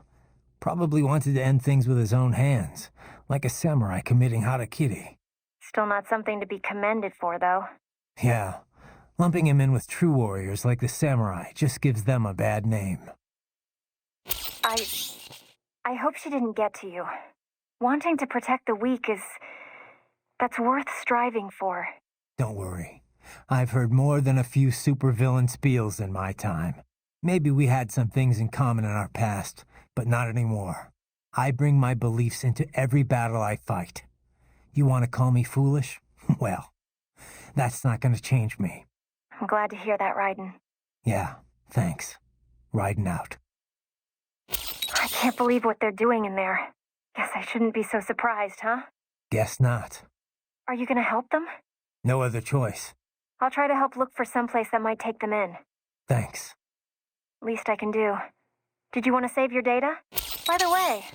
Probably wanted to end things with his own hands. Like a samurai committing harakiri. Still not something to be commended for, though. Yeah. Lumping him in with true warriors like the samurai just gives them a bad name. I hope she didn't get to you. Wanting to protect the weak that's worth striving for. Don't worry. I've heard more than a few supervillain spiels in my time. Maybe we had some things in common in our past, but not anymore. I bring my beliefs into every battle I fight. You want to call me foolish? Well, that's not going to change me. I'm glad to hear that, Raiden. Yeah, thanks. Riding out. I can't believe what they're doing in there. Guess I shouldn't be so surprised, huh? Guess not. Are you gonna help them? No other choice. I'll try to help look for someplace that might take them in. Thanks. Least I can do. Did you want to save your data? By the way,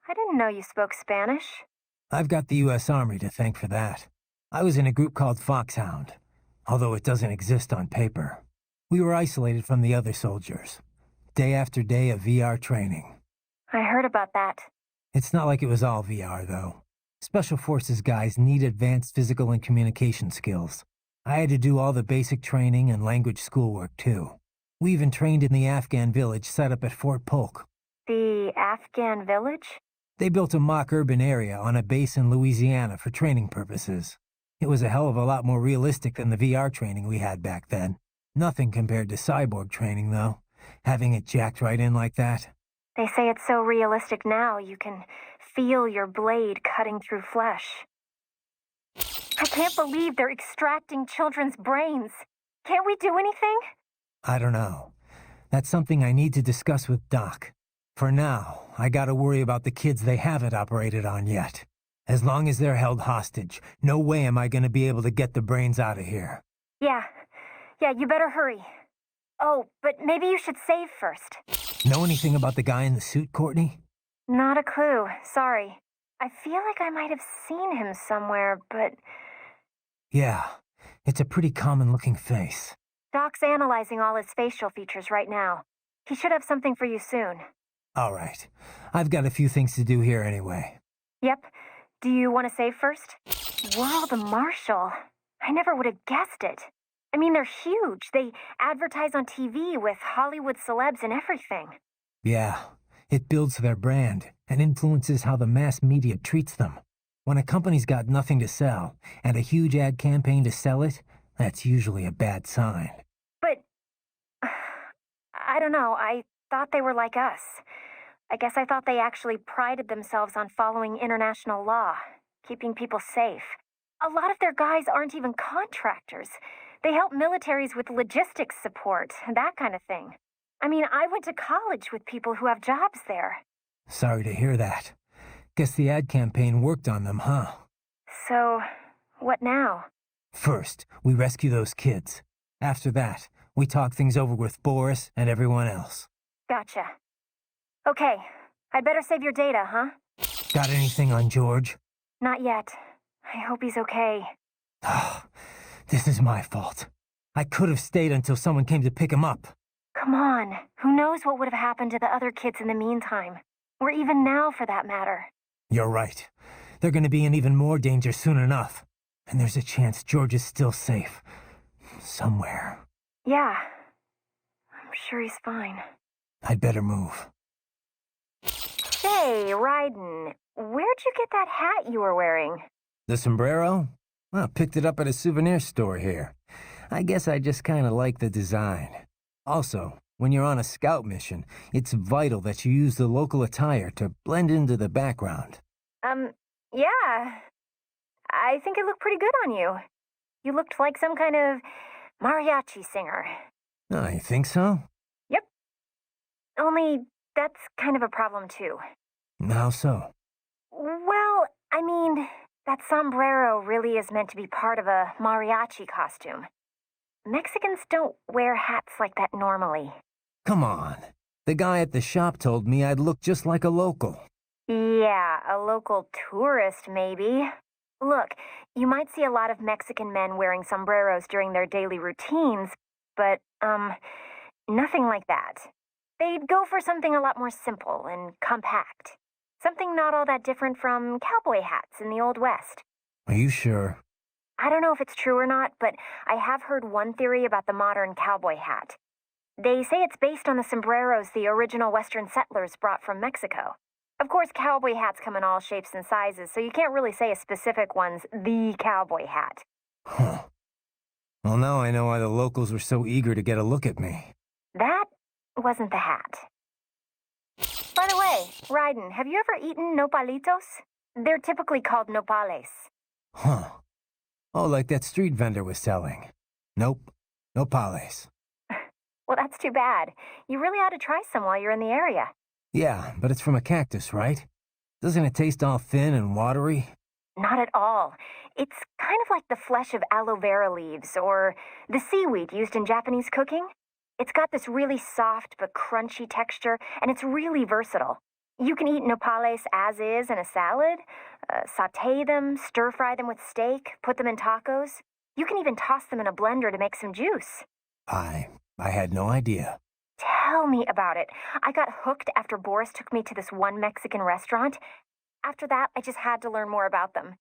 I didn't know you spoke Spanish. I've got the U.S. Army to thank for that. I was in a group called Foxhound, although it doesn't exist on paper. We were isolated from the other soldiers. Day after day of VR training. I heard about that. It's not like it was all VR, though. Special Forces guys need advanced physical and communication skills. I had to do all the basic training and language schoolwork, too. We even trained in the Afghan village set up at Fort Polk. The Afghan village? They built a mock urban area on a base in Louisiana for training purposes. It was a hell of a lot more realistic than the VR training we had back then. Nothing compared to cyborg training, though. Having it jacked right in like that. They say it's so realistic now you can feel your blade cutting through flesh. I can't believe they're extracting children's brains. Can't we do anything? I don't know. That's something I need to discuss with Doc. For now, I gotta worry about the kids they haven't operated on yet. As long as they're held hostage, no way am I gonna be able to get the brains out of here. Yeah, you better hurry. Oh, but maybe you should save first. Know anything about the guy in the suit, Courtney? Not a clue, sorry. I feel like I might have seen him somewhere, but... Yeah, it's a pretty common-looking face. Doc's analyzing all his facial features right now. He should have something for you soon. All right. I've got a few things to do here anyway. Yep. Do you want to save first? World Marshal. I never would have guessed it. I mean, they're huge. They advertise on TV with Hollywood celebs and everything. Yeah, it builds their brand and influences how the mass media treats them. When a company's got nothing to sell and a huge ad campaign to sell it, that's usually a bad sign. But... I don't know. I thought they were like us. I guess I thought they actually prided themselves on following international law, keeping people safe. A lot of their guys aren't even contractors. They help militaries with logistics support, that kind of thing. I mean, I went to college with people who have jobs there. Sorry to hear that. Guess the ad campaign worked on them, huh? So, what now? First, we rescue those kids. After that, we talk things over with Boris and everyone else. Gotcha. Okay, I'd better save your data, huh? Got anything on George? Not yet. I hope he's okay. This is my fault. I could have stayed until someone came to pick him up. Come on. Who knows what would have happened to the other kids in the meantime? Or even now, for that matter. You're right. They're going to be in even more danger soon enough. And there's a chance George is still safe. Somewhere. Yeah. I'm sure he's fine. I'd better move. Hey, Ryden. Where'd you get that hat you were wearing? The sombrero? Well, picked it up at a souvenir store here. I guess I just kind of like the design. Also, when you're on a scout mission, it's vital that you use the local attire to blend into the background. Yeah. I think it looked pretty good on you. You looked like some kind of mariachi singer. Oh, you think so? Yep. Only, that's kind of a problem, too. How so? Well, I mean, that sombrero really is meant to be part of a mariachi costume. Mexicans don't wear hats like that normally. Come on. The guy at the shop told me I'd look just like a local. Yeah, a local tourist, maybe. Look, you might see a lot of Mexican men wearing sombreros during their daily routines, but, nothing like that. They'd go for something a lot more simple and compact. Something not all that different from cowboy hats in the Old West. Are you sure? I don't know if it's true or not, but I have heard one theory about the modern cowboy hat. They say it's based on the sombreros the original Western settlers brought from Mexico. Of course, cowboy hats come in all shapes and sizes, so you can't really say a specific one's the cowboy hat. Huh. Well, now I know why the locals were so eager to get a look at me. That wasn't the hat. By the way, Ryden, have you ever eaten nopalitos? They're typically called nopales. Huh. Oh, like that street vendor was selling. Nope. No pales. Well, that's too bad. You really ought to try some while you're in the area. Yeah, but it's from a cactus, right? Doesn't it taste all thin and watery? Not at all. It's kind of like the flesh of aloe vera leaves or the seaweed used in Japanese cooking. It's got this really soft but crunchy texture, and it's really versatile. You can eat nopales as is in a salad, saute them, stir-fry them with steak, put them in tacos. You can even toss them in a blender to make some juice. I had no idea. Tell me about it. I got hooked after Boris took me to this one Mexican restaurant. After that, I just had to learn more about them.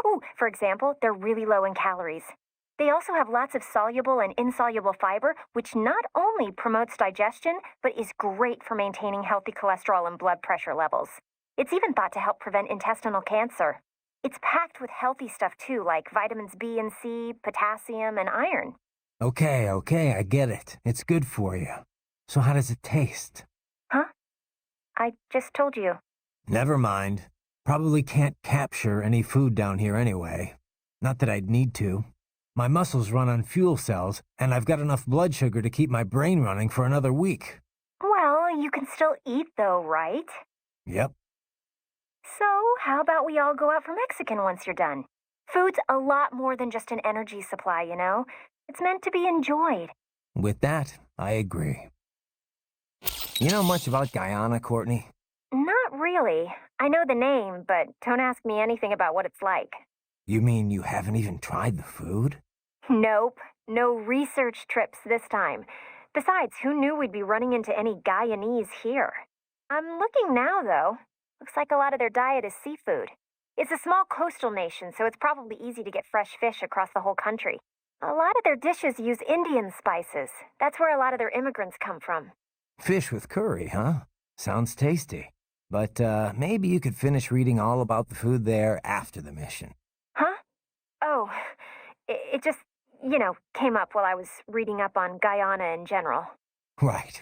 Ooh, for example, they're really low in calories. They also have lots of soluble and insoluble fiber, which not only promotes digestion, but is great for maintaining healthy cholesterol and blood pressure levels. It's even thought to help prevent intestinal cancer. It's packed with healthy stuff too, like vitamins B and C, potassium, and iron. Okay, I get it. It's good for you. So how does it taste? Huh? I just told you. Never mind. Probably can't capture any food down here anyway. Not that I'd need to. My muscles run on fuel cells, and I've got enough blood sugar to keep my brain running for another week. Well, you can still eat though, right? Yep. So, how about we all go out for Mexican once you're done? Food's a lot more than just an energy supply, you know? It's meant to be enjoyed. With that, I agree. You know much about Guyana, Courtney? Not really. I know the name, but don't ask me anything about what it's like. You mean you haven't even tried the food? Nope. No research trips this time. Besides, who knew we'd be running into any Guyanese here? I'm looking now, though. Looks like a lot of their diet is seafood. It's a small coastal nation, so it's probably easy to get fresh fish across the whole country. A lot of their dishes use Indian spices. That's where a lot of their immigrants come from. Fish with curry, huh? Sounds tasty. But maybe you could finish reading all about the food there after the mission. Huh? Oh, it just, came up while I was reading up on Guyana in general. Right.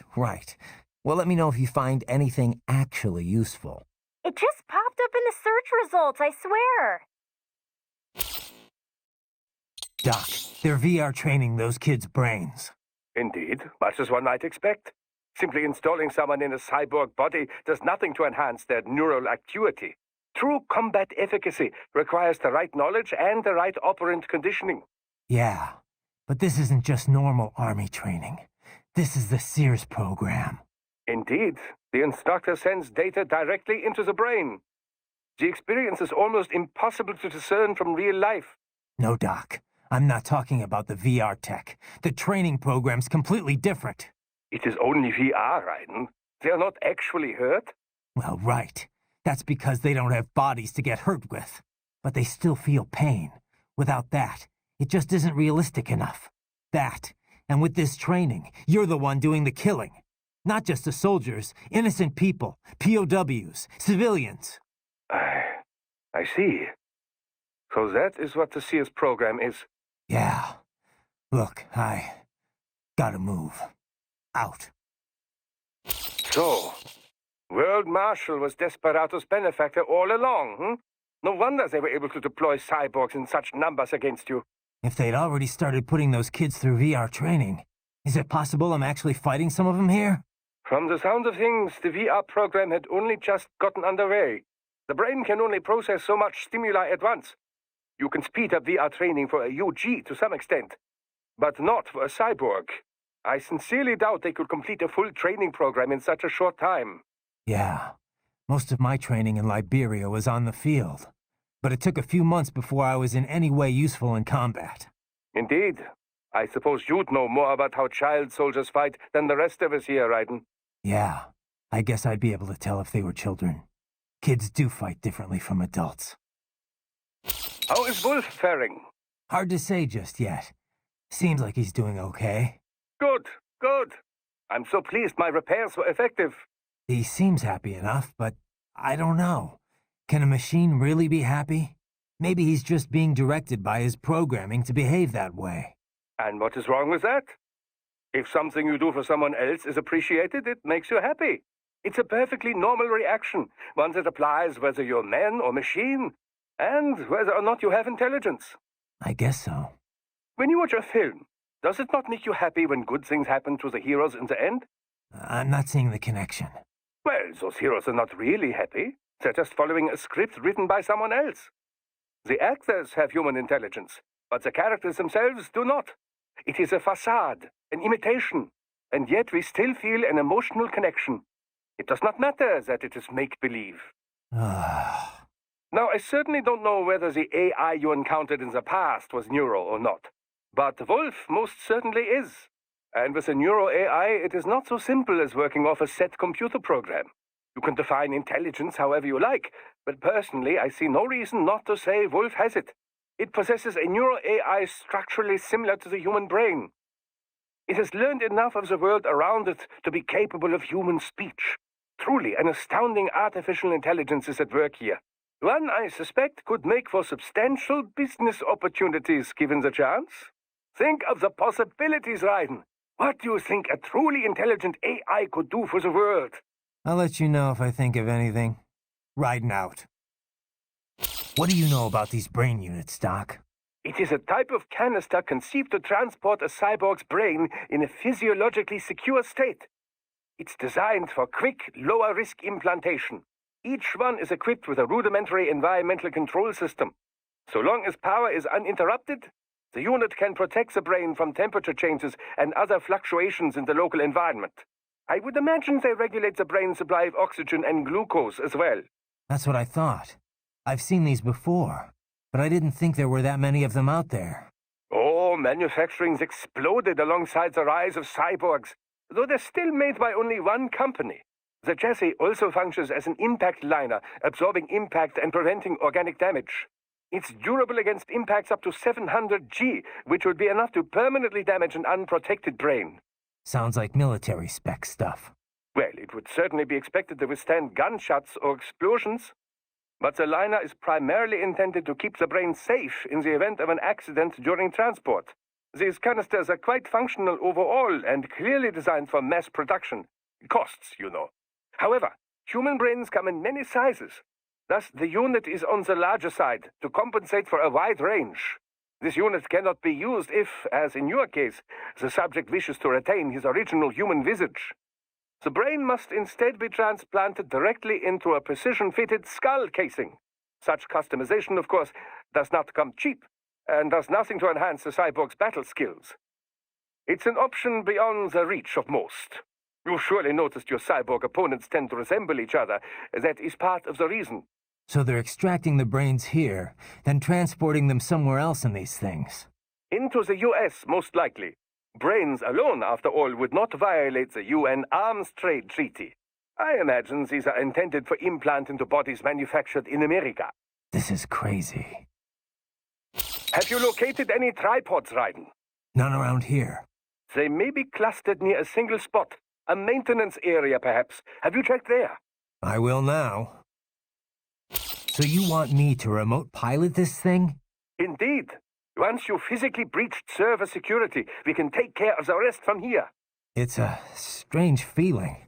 Well, let me know if you find anything actually useful. It just popped up in the search results, I swear. Doc, they're VR training those kids' brains. Indeed, much as one might expect. Simply installing someone in a cyborg body does nothing to enhance their neural acuity. True combat efficacy requires the right knowledge and the right operant conditioning. Yeah, but this isn't just normal army training. This is the Sears program. Indeed, the instructor sends data directly into the brain. The experience is almost impossible to discern from real life. No, Doc. I'm not talking about the VR tech. The training program's completely different. It is only VR, Raiden. They are not actually hurt. Well, right. That's because they don't have bodies to get hurt with. But they still feel pain. Without that, it just isn't realistic enough. That, and with this training, you're the one doing the killing. Not just the soldiers, innocent people, POWs, civilians. I see. So that is what the Sears program is. Yeah. Look, I gotta move. Out. So, World Marshal was Desperado's benefactor all along, No wonder they were able to deploy cyborgs in such numbers against you. If they'd already started putting those kids through VR training, is it possible I'm actually fighting some of them here? From the sound of things, the VR program had only just gotten underway. The brain can only process so much stimuli at once. You can speed up VR training for a UG to some extent, but not for a cyborg. I sincerely doubt they could complete a full training program in such a short time. Yeah. Most of my training in Liberia was on the field, but it took a few months before I was in any way useful in combat. Indeed. I suppose you'd know more about how child soldiers fight than the rest of us here, Raiden. Yeah. I guess I'd be able to tell if they were children. Kids do fight differently from adults. How is Wolf faring? Hard to say just yet. Seems like he's doing okay. Good. I'm so pleased my repairs were effective. He seems happy enough, but I don't know. Can a machine really be happy? Maybe he's just being directed by his programming to behave that way. And what is wrong with that? If something you do for someone else is appreciated, it makes you happy. It's a perfectly normal reaction, one that applies whether you're man or machine, and whether or not you have intelligence. I guess so. When you watch a film, does it not make you happy when good things happen to the heroes in the end? I'm not seeing the connection. Well, those heroes are not really happy. They're just following a script written by someone else. The actors have human intelligence, but the characters themselves do not. It is a facade, an imitation, and yet we still feel an emotional connection. It does not matter that it is make-believe. Now, I certainly don't know whether the AI you encountered in the past was neural or not, but Wolf most certainly is. And with a neuro AI, it is not so simple as working off a set computer program. You can define intelligence however you like, but personally, I see no reason not to say Wolf has it. It possesses a neuro AI structurally similar to the human brain. It has learned enough of the world around it to be capable of human speech. Truly, an astounding artificial intelligence is at work here. One, I suspect, could make for substantial business opportunities given the chance. Think of the possibilities, Raiden. What do you think a truly intelligent AI could do for the world? I'll let you know if I think of anything. Riding out. What do you know about these brain units, Doc? It is a type of canister conceived to transport a cyborg's brain in a physiologically secure state. It's designed for quick, lower-risk implantation. Each one is equipped with a rudimentary environmental control system. So long as power is uninterrupted, the unit can protect the brain from temperature changes and other fluctuations in the local environment. I would imagine they regulate the brain's supply of oxygen and glucose as well. That's what I thought. I've seen these before, but I didn't think there were that many of them out there. Oh, manufacturing's exploded alongside the rise of cyborgs, though they're still made by only one company. The chassis also functions as an impact liner, absorbing impact and preventing organic damage. It's durable against impacts up to 700 G, which would be enough to permanently damage an unprotected brain. Sounds like military spec stuff. Well, it would certainly be expected to withstand gunshots or explosions. But the liner is primarily intended to keep the brain safe in the event of an accident during transport. These canisters are quite functional overall and clearly designed for mass production. Costs, you know. However, human brains come in many sizes. Thus, the unit is on the larger side to compensate for a wide range. This unit cannot be used if, as in your case, the subject wishes to retain his original human visage. The brain must instead be transplanted directly into a precision-fitted skull casing. Such customization, of course, does not come cheap, and does nothing to enhance the cyborg's battle skills. It's an option beyond the reach of most. You've surely noticed your cyborg opponents tend to resemble each other. That is part of the reason. So they're extracting the brains here, then transporting them somewhere else in these things. Into the US, most likely. Brains alone, after all, would not violate the UN Arms Trade Treaty. I imagine these are intended for implant into bodies manufactured in America. This is crazy. Have you located any tripods, Raiden? None around here. They may be clustered near a single spot. A maintenance area, perhaps. Have you checked there? I will now. So you want me to remote pilot this thing? Indeed. Once you physically breached server security, we can take care of the rest from here. It's a strange feeling.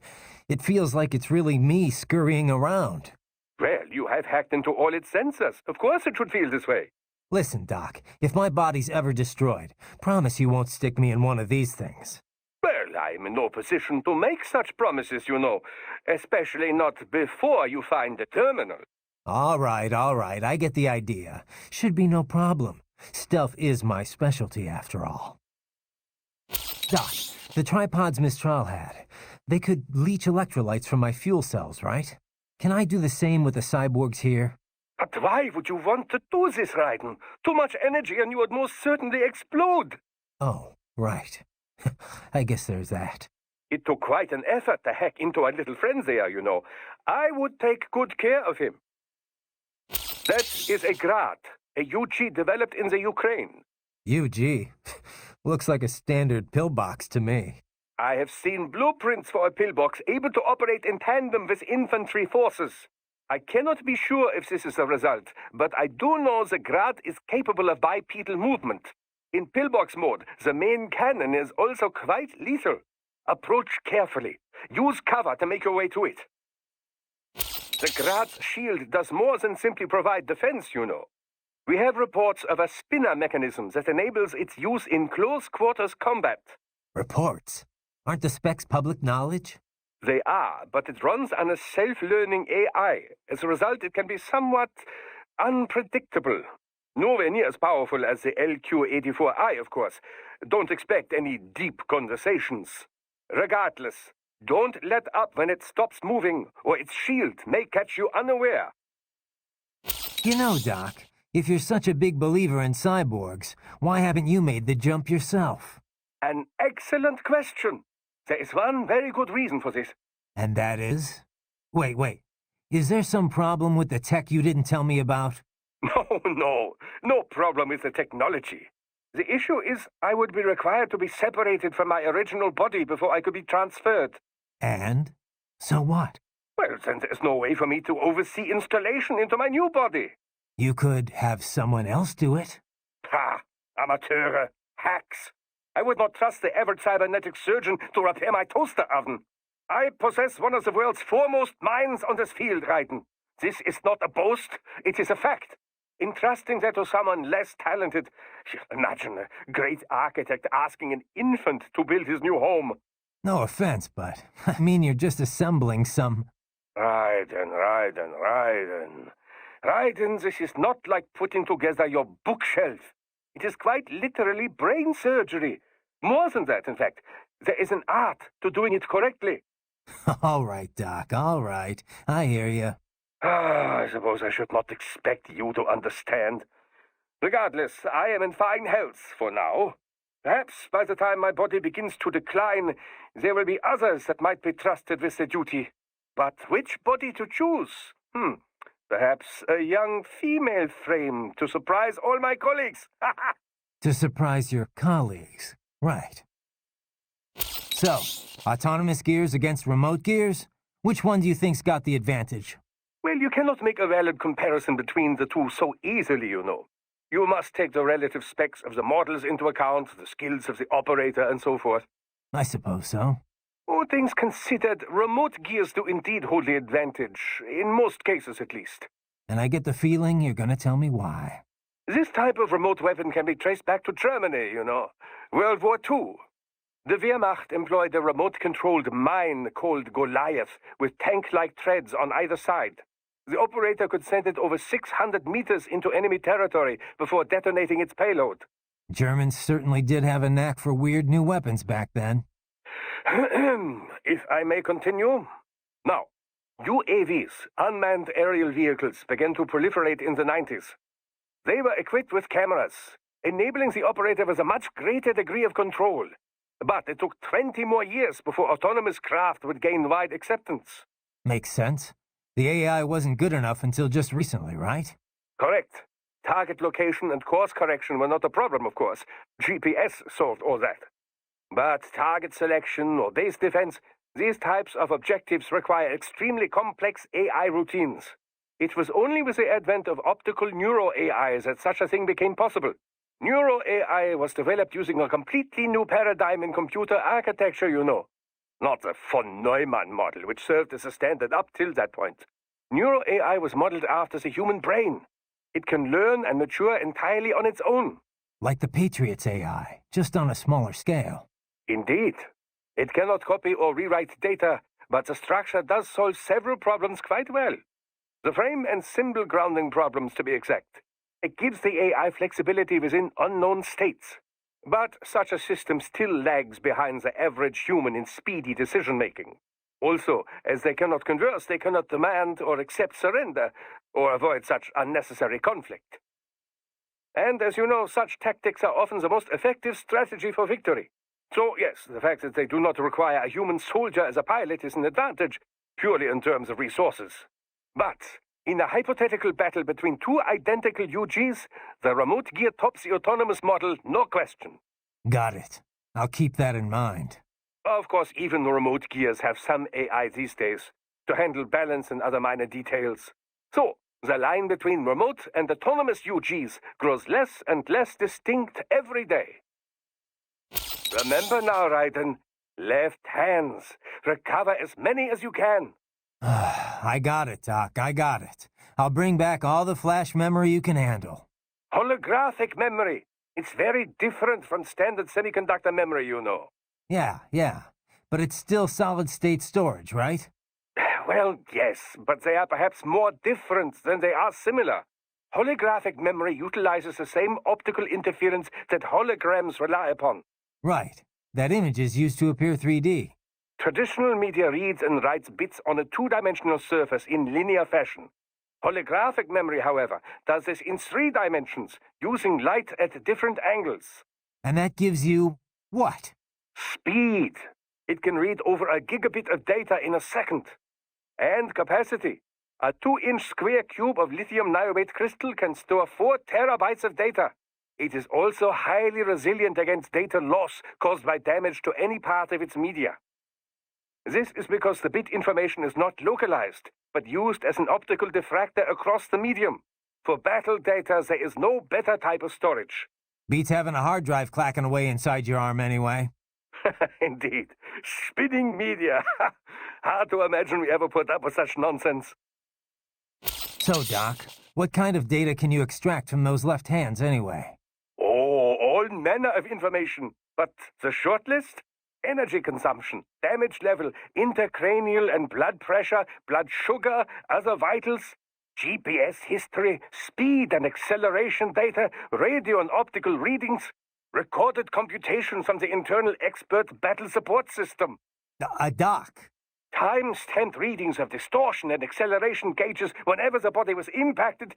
It feels like it's really me scurrying around. Well, you have hacked into all its sensors. Of course it should feel this way. Listen, Doc, if my body's ever destroyed, promise you won't stick me in one of these things. Well, I'm in no position to make such promises, you know. Especially not before you find the terminal. All right, I get the idea. Should be no problem. Stealth is my specialty, after all. Doc, the tripods Mistral had, they could leach electrolytes from my fuel cells, right? Can I do the same with the cyborgs here? But why would you want to do this, Raiden? Too much energy and you would most certainly explode. Oh, right. I guess there's that. It took quite an effort to hack into our little friend there, you know. I would take good care of him. That is a Grad, a UG developed in the Ukraine. UG? Looks like a standard pillbox to me. I have seen blueprints for a pillbox able to operate in tandem with infantry forces. I cannot be sure if this is the result, but I do know the Grad is capable of bipedal movement. In pillbox mode, the main cannon is also quite lethal. Approach carefully. Use cover to make your way to it. The Grad's shield does more than simply provide defense, you know. We have reports of a spinner mechanism that enables its use in close-quarters combat. Reports? Aren't the specs public knowledge? They are, but it runs on a self-learning AI. As a result, it can be somewhat unpredictable. Nowhere near as powerful as the LQ-84I, of course. Don't expect any deep conversations. Regardless, don't let up when it stops moving, or its shield may catch you unaware. You know, Doc, if you're such a big believer in cyborgs, why haven't you made the jump yourself? An excellent question. There is one very good reason for this. And that is? Wait. Is there some problem with the tech you didn't tell me about? No problem with the technology. The issue is I would be required to be separated from my original body before I could be transferred. And? So what? Well, then there's no way for me to oversee installation into my new body. You could have someone else do it. Ha! Amateure! Hacks! I would not trust the average cybernetic surgeon to repair my toaster oven. I possess one of the world's foremost minds on this field, Raiden. This is not a boast, it is a fact. Entrusting that to someone less talented... Imagine a great architect asking an infant to build his new home. No offense, but I mean you're just assembling some... Raiden. Raiden, this is not like putting together your bookshelf. It is quite literally brain surgery. More than that, in fact. There is an art to doing it correctly. All right, Doc, all right. I hear you. I suppose I should not expect you to understand. Regardless, I am in fine health for now. Perhaps by the time my body begins to decline, there will be others that might be trusted with the duty. But which body to choose? Perhaps a young female frame to surprise all my colleagues. To surprise your colleagues, right. So, autonomous gears against remote gears? Which one do you think's got the advantage? Well, you cannot make a valid comparison between the two so easily, you know. You must take the relative specs of the models into account, the skills of the operator, and so forth. I suppose so. All things considered, remote gears do indeed hold the advantage, in most cases at least. And I get the feeling you're gonna tell me why. This type of remote weapon can be traced back to Germany, you know. World War II. The Wehrmacht employed a remote-controlled mine called Goliath, with tank-like treads on either side. The operator could send it over 600 meters into enemy territory before detonating its payload. Germans certainly did have a knack for weird new weapons back then. If I may continue. Now, UAVs, unmanned aerial vehicles, began to proliferate in the 90s. They were equipped with cameras, enabling the operator with a much greater degree of control. But it took 20 more years before autonomous craft would gain wide acceptance. Makes sense. The AI wasn't good enough until just recently, right? Correct. Target location and course correction were not a problem, of course. GPS solved all that. But target selection or base defense, these types of objectives require extremely complex AI routines. It was only with the advent of optical neuro-AI that such a thing became possible. Neuro-AI was developed using a completely new paradigm in computer architecture, you know. Not the von Neumann model, which served as a standard up till that point. Neuro-AI was modeled after the human brain. It can learn and mature entirely on its own. Like the Patriot's AI, just on a smaller scale. Indeed. It cannot copy or rewrite data, but the structure does solve several problems quite well. The frame and symbol grounding problems, to be exact. It gives the AI flexibility within unknown states. But such a system still lags behind the average human in speedy decision-making. Also, as they cannot converse, they cannot demand or accept surrender, or avoid such unnecessary conflict. And as you know, such tactics are often the most effective strategy for victory. So, yes, the fact that they do not require a human soldier as a pilot is an advantage, purely in terms of resources. But in a hypothetical battle between two identical UGs, the remote gear tops the autonomous model, no question. Got it. I'll keep that in mind. Of course, even remote gears have some AI these days, to handle balance and other minor details. So, the line between remote and autonomous UGs grows less and less distinct every day. Remember now, Raiden, left hands. Recover as many as you can. I got it, Doc, I got it. I'll bring back all the flash memory you can handle. Holographic memory. It's very different from standard semiconductor memory, you know. Yeah. but it's still solid-state storage, right? Well, yes, but they are perhaps more different than they are similar. Holographic memory utilizes the same optical interference that holograms rely upon. Right. That images used to appear 3D. Traditional media reads and writes bits on a two-dimensional surface in linear fashion. Holographic memory, however, does this in 3 dimensions, using light at different angles. And that gives you what? Speed. It can read over a gigabit of data in a second. And capacity. A 2-inch square cube of lithium niobate crystal can store 4 terabytes of data. It is also highly resilient against data loss caused by damage to any part of its media. This is because the bit information is not localized, but used as an optical diffractor across the medium. For battle data, there is no better type of storage. Beats having a hard drive clacking away inside your arm anyway. Indeed. Spinning media. Hard to imagine we ever put up with such nonsense. So, Doc, what kind of data can you extract from those left hands anyway? Oh, all manner of information. But the short list? Energy consumption, damage level, intracranial and blood pressure, blood sugar, other vitals, GPS history, speed and acceleration data, radio and optical readings, recorded computation from the internal expert battle support system. Doc. Time-stamped readings of distortion and acceleration gauges whenever the body was impacted.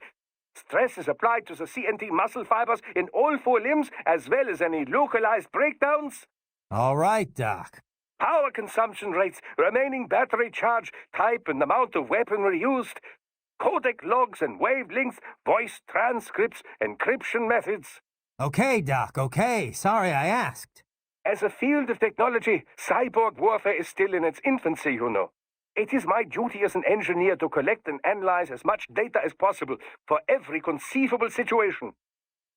Stress is applied to the CNT muscle fibers in all 4 limbs, as well as any localized breakdowns. All right, Doc. Power consumption rates, remaining battery charge, type and amount of weaponry used, codec logs and wavelengths, voice transcripts, encryption methods. Okay, Doc, okay. Sorry I asked. As a field of technology, cyborg warfare is still in its infancy, you know. It is my duty as an engineer to collect and analyze as much data as possible for every conceivable situation.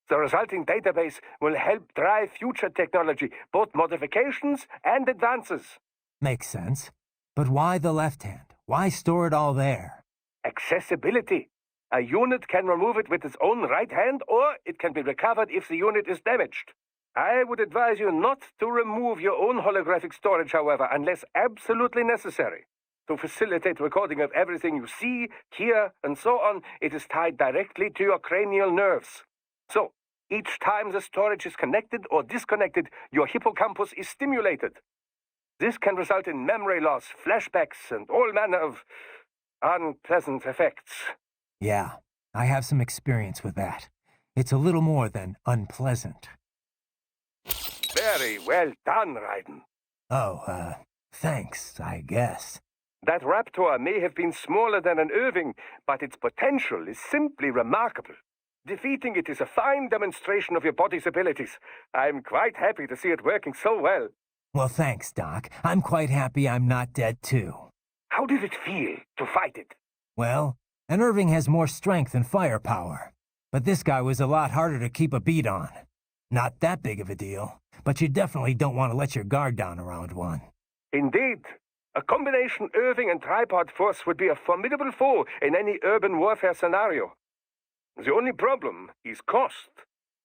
The resulting database will help drive future technology, both modifications and advances. Makes sense. But why the left hand? Why store it all there? Accessibility. A unit can remove it with its own right hand, or it can be recovered if the unit is damaged. I would advise you not to remove your own holographic storage, however, unless absolutely necessary. To facilitate recording of everything you see, hear, and so on, it is tied directly to your cranial nerves. So, each time the storage is connected or disconnected, your hippocampus is stimulated. This can result in memory loss, flashbacks, and all manner of unpleasant effects. Yeah, I have some experience with that. It's a little more than unpleasant. Very well done, Raiden. Oh, thanks, I guess. That raptor may have been smaller than an Irving, but its potential is simply remarkable. Defeating it is a fine demonstration of your body's abilities. I'm quite happy to see it working so well. Well, thanks, Doc. I'm quite happy I'm not dead, too. How did it feel to fight it? Well, an Irving has more strength and firepower. But this guy was a lot harder to keep a beat on. Not that big of a deal, but you definitely don't want to let your guard down around one. Indeed. A combination Irving and tripod force would be a formidable foe in any urban warfare scenario. The only problem is cost.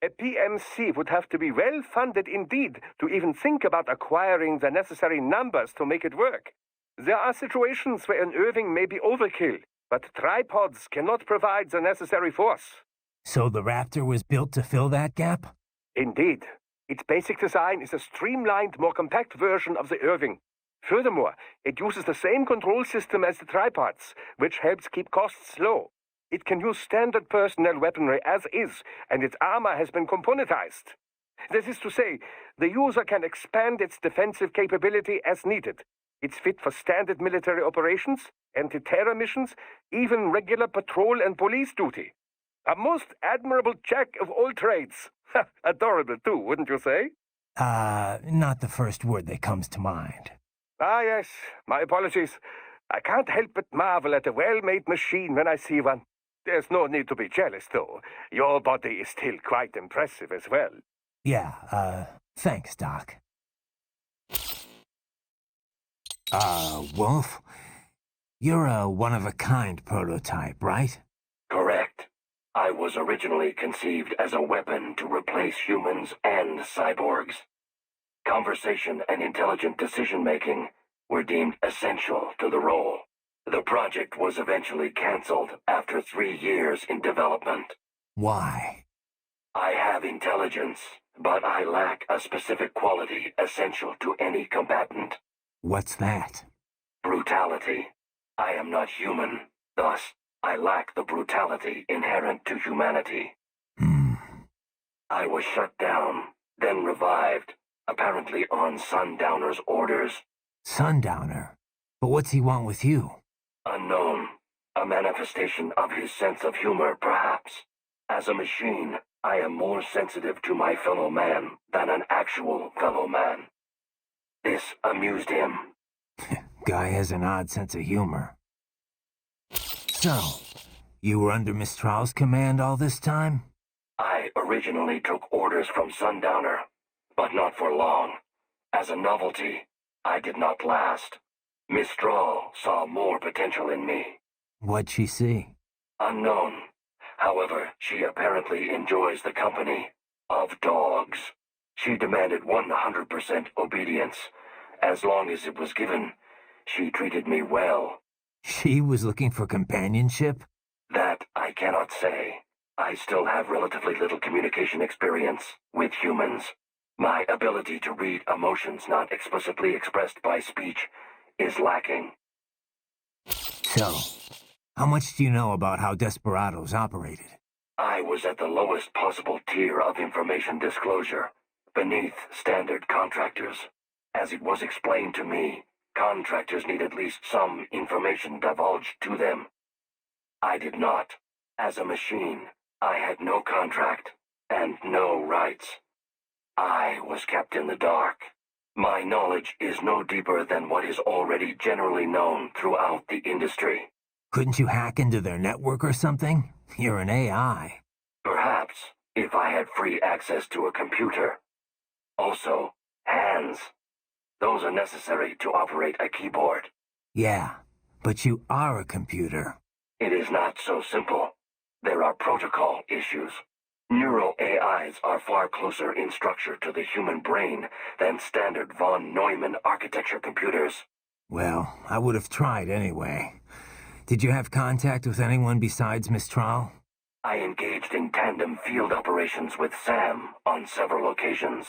A PMC would have to be well funded indeed to even think about acquiring the necessary numbers to make it work. There are situations where an Irving may be overkill, but tripods cannot provide the necessary force. So the Raptor was built to fill that gap? Indeed. Its basic design is a streamlined, more compact version of the Irving. Furthermore, it uses the same control system as the tripods, which helps keep costs low. It can use standard personnel weaponry as is, and its armor has been componentized. This is to say, the user can expand its defensive capability as needed. It's fit for standard military operations, anti-terror missions, even regular patrol and police duty. A most admirable jack of all trades. Adorable too, wouldn't you say? Not the first word that comes to mind. Ah, yes. My apologies. I can't help but marvel at a well-made machine when I see one. There's no need to be jealous, though. Your body is still quite impressive as well. Yeah, thanks, Doc. Wolf? You're a one-of-a-kind prototype, right? Correct. I was originally conceived as a weapon to replace humans and cyborgs. conversation and intelligent decision-making were deemed essential to the role. The project was eventually cancelled after 3 years in development. Why? I have intelligence, but I lack a specific quality essential to any combatant. What's that? Brutality. I am not human, thus I lack the brutality inherent to humanity. I was shut down, then revived, apparently on Sundowner's orders. Sundowner? But what's he want with you? Unknown. A manifestation of his sense of humor, perhaps. As a machine, I am more sensitive to my fellow man than an actual fellow man. This amused him. Guy has an odd sense of humor. So, you were under Mistral's command all this time? I originally took orders from Sundowner, but not for long. As a novelty, I did not last. Mistral saw more potential in me. What'd she see? Unknown. However, she apparently enjoys the company of dogs. She demanded 100% obedience. As long as it was given, she treated me well. She was looking for companionship? That I cannot say. I still have relatively little communication experience with humans. My ability to read emotions not explicitly expressed by speech is lacking. So, how much do you know about how Desperados operated? I was at the lowest possible tier of information disclosure, beneath standard contractors. As it was explained to me, contractors need at least some information divulged to them. I did not. As a machine, I had no contract and no rights. I was kept in the dark. My knowledge is no deeper than what is already generally known throughout the industry. Couldn't you hack into their network or something? You're an AI. Perhaps, if I had free access to a computer. Also, hands. Those are necessary to operate a keyboard. Yeah, but you are a computer. It is not so simple. There are protocol issues. Neural AIs are far closer in structure to the human brain than standard von Neumann architecture computers. Well, I would have tried anyway. Did you have contact with anyone besides Mistral? I engaged in tandem field operations with Sam on several occasions.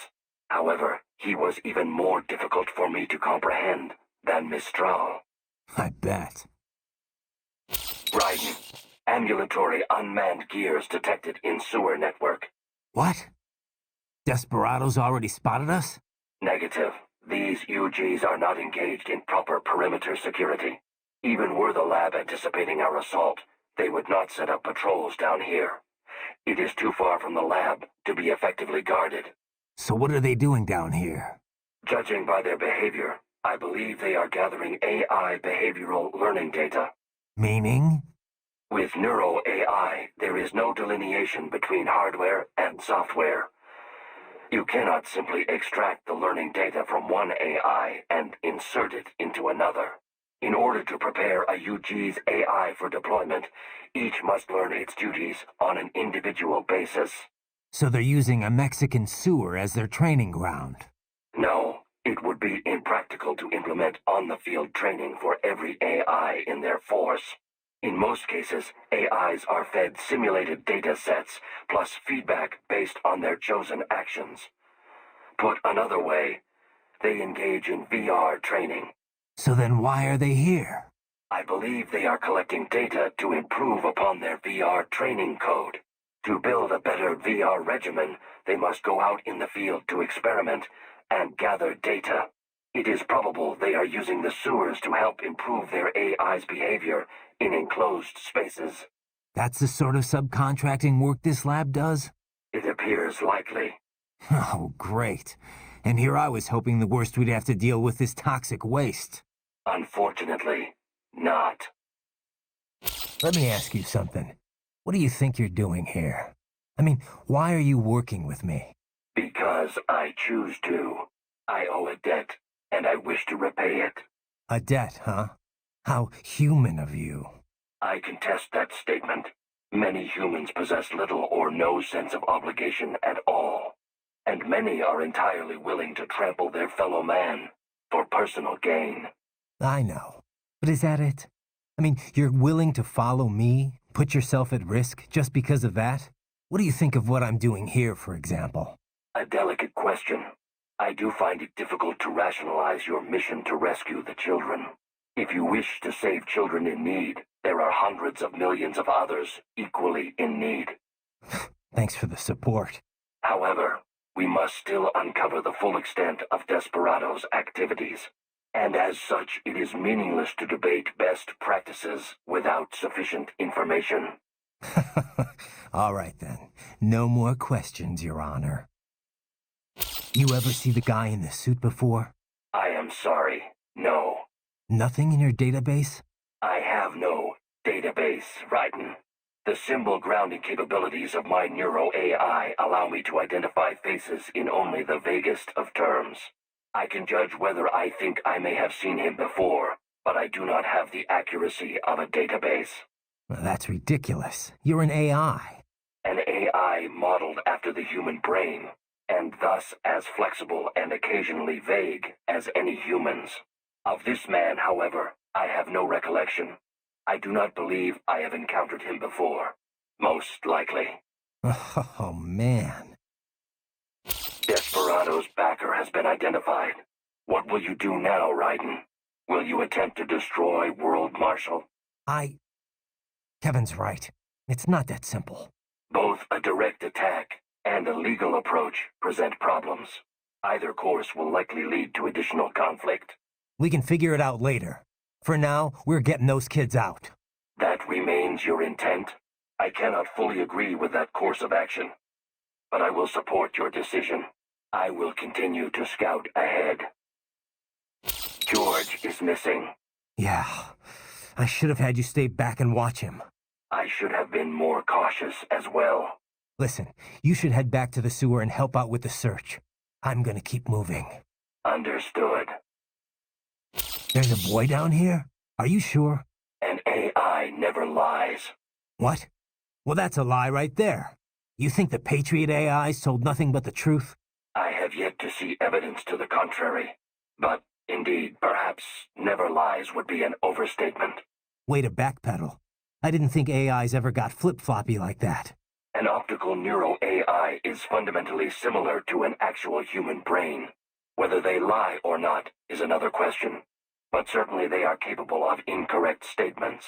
However, he was even more difficult for me to comprehend than Mistral. I bet. Raiden. Ambulatory unmanned gears detected in sewer network. What? Desperados already spotted us? Negative. These UGs are not engaged in proper perimeter security. Even were the lab anticipating our assault, they would not set up patrols down here. It is too far from the lab to be effectively guarded. So what are they doing down here? Judging by their behavior, I believe they are gathering AI behavioral learning data. Meaning? With Neuro AI, there is no delineation between hardware and software. You cannot simply extract the learning data from one AI and insert it into another. In order to prepare a UG's AI for deployment, each must learn its duties on an individual basis. So they're using a Mexican sewer as their training ground? No, it would be impractical to implement on-the-field training for every AI in their force. In most cases, AIs are fed simulated data sets, plus feedback based on their chosen actions. Put another way, they engage in VR training. So then why are they here? I believe they are collecting data to improve upon their VR training code. To build a better VR regimen, they must go out in the field to experiment and gather data. It is probable they are using the sewers to help improve their AI's behavior in enclosed spaces. That's the sort of subcontracting work this lab does? It appears likely. Oh, great. And here I was hoping the worst we'd have to deal with is toxic waste. Unfortunately, not. Let me ask you something. What do you think you're doing here? I mean, why are you working with me? Because I choose to. I owe a debt, and I wish to repay it. A debt, huh? How human of you. I contest that statement. Many humans possess little or no sense of obligation at all. and many are entirely willing to trample their fellow man for personal gain. I know. But is that it? I mean, you're willing to follow me, put yourself at risk, just because of that? What do you think of what I'm doing here, for example? A delicate question. I do find it difficult to rationalize your mission to rescue the children. If you wish to save children in need, there are hundreds of millions of others equally in need. Thanks for the support. However, we must still uncover the full extent of Desperado's activities. And as such, it is meaningless to debate best practices without sufficient information. All right, then. No more questions, Your Honor. You ever see the guy in the suit before? I am sorry, no. Nothing in your database? I have no database, Raiden. The symbol grounding capabilities of my neuro-AI allow me to identify faces in only the vaguest of terms. I can judge whether I think I may have seen him before, but I do not have the accuracy of a database. Well, that's ridiculous. You're an AI. An AI modeled after the human brain, and thus as flexible and occasionally vague as any humans. Of this man, however, I have no recollection. I do not believe I have encountered him before. Most likely. Oh, man. Desperado's backer has been identified. What will you do now, Raiden? Will you attempt to destroy World Marshal? Kevin's right. It's not that simple. Both a direct attack and a legal approach present problems. Either course will likely lead to additional conflict. We can figure it out later. For now, we're getting those kids out. That remains your intent? I cannot fully agree with that course of action, but I will support your decision. I will continue to scout ahead. George is missing. Yeah, I should have had you stay back and watch him. I should have been more cautious as well. Listen, you should head back to the sewer and help out with the search. I'm gonna keep moving. Understood. There's a boy down here? Are you sure? An AI never lies. What? Well, that's a lie right there. You think the Patriot AIs told nothing but the truth? I have yet to see evidence to the contrary. But, indeed, perhaps never lies would be an overstatement. Way to backpedal. I didn't think AIs ever got flip-floppy like that. An optical neuro-AI is fundamentally similar to an actual human brain. Whether they lie or not is another question. But certainly they are capable of incorrect statements.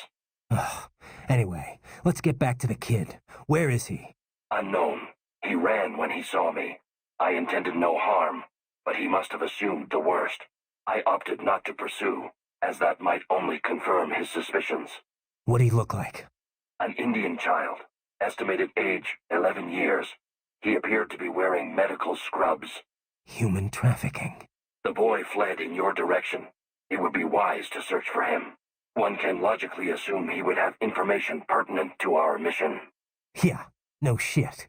Anyway, let's get back to the kid. Where is he? Unknown. He ran when he saw me. I intended no harm, but he must have assumed the worst. I opted not to pursue, as that might only confirm his suspicions. What'd he look like? An Indian child, estimated age 11 years. He appeared to be wearing medical scrubs. Human trafficking. The boy fled in your direction. It would be wise to search for him. One can logically assume he would have information pertinent to our mission. Yeah, no shit.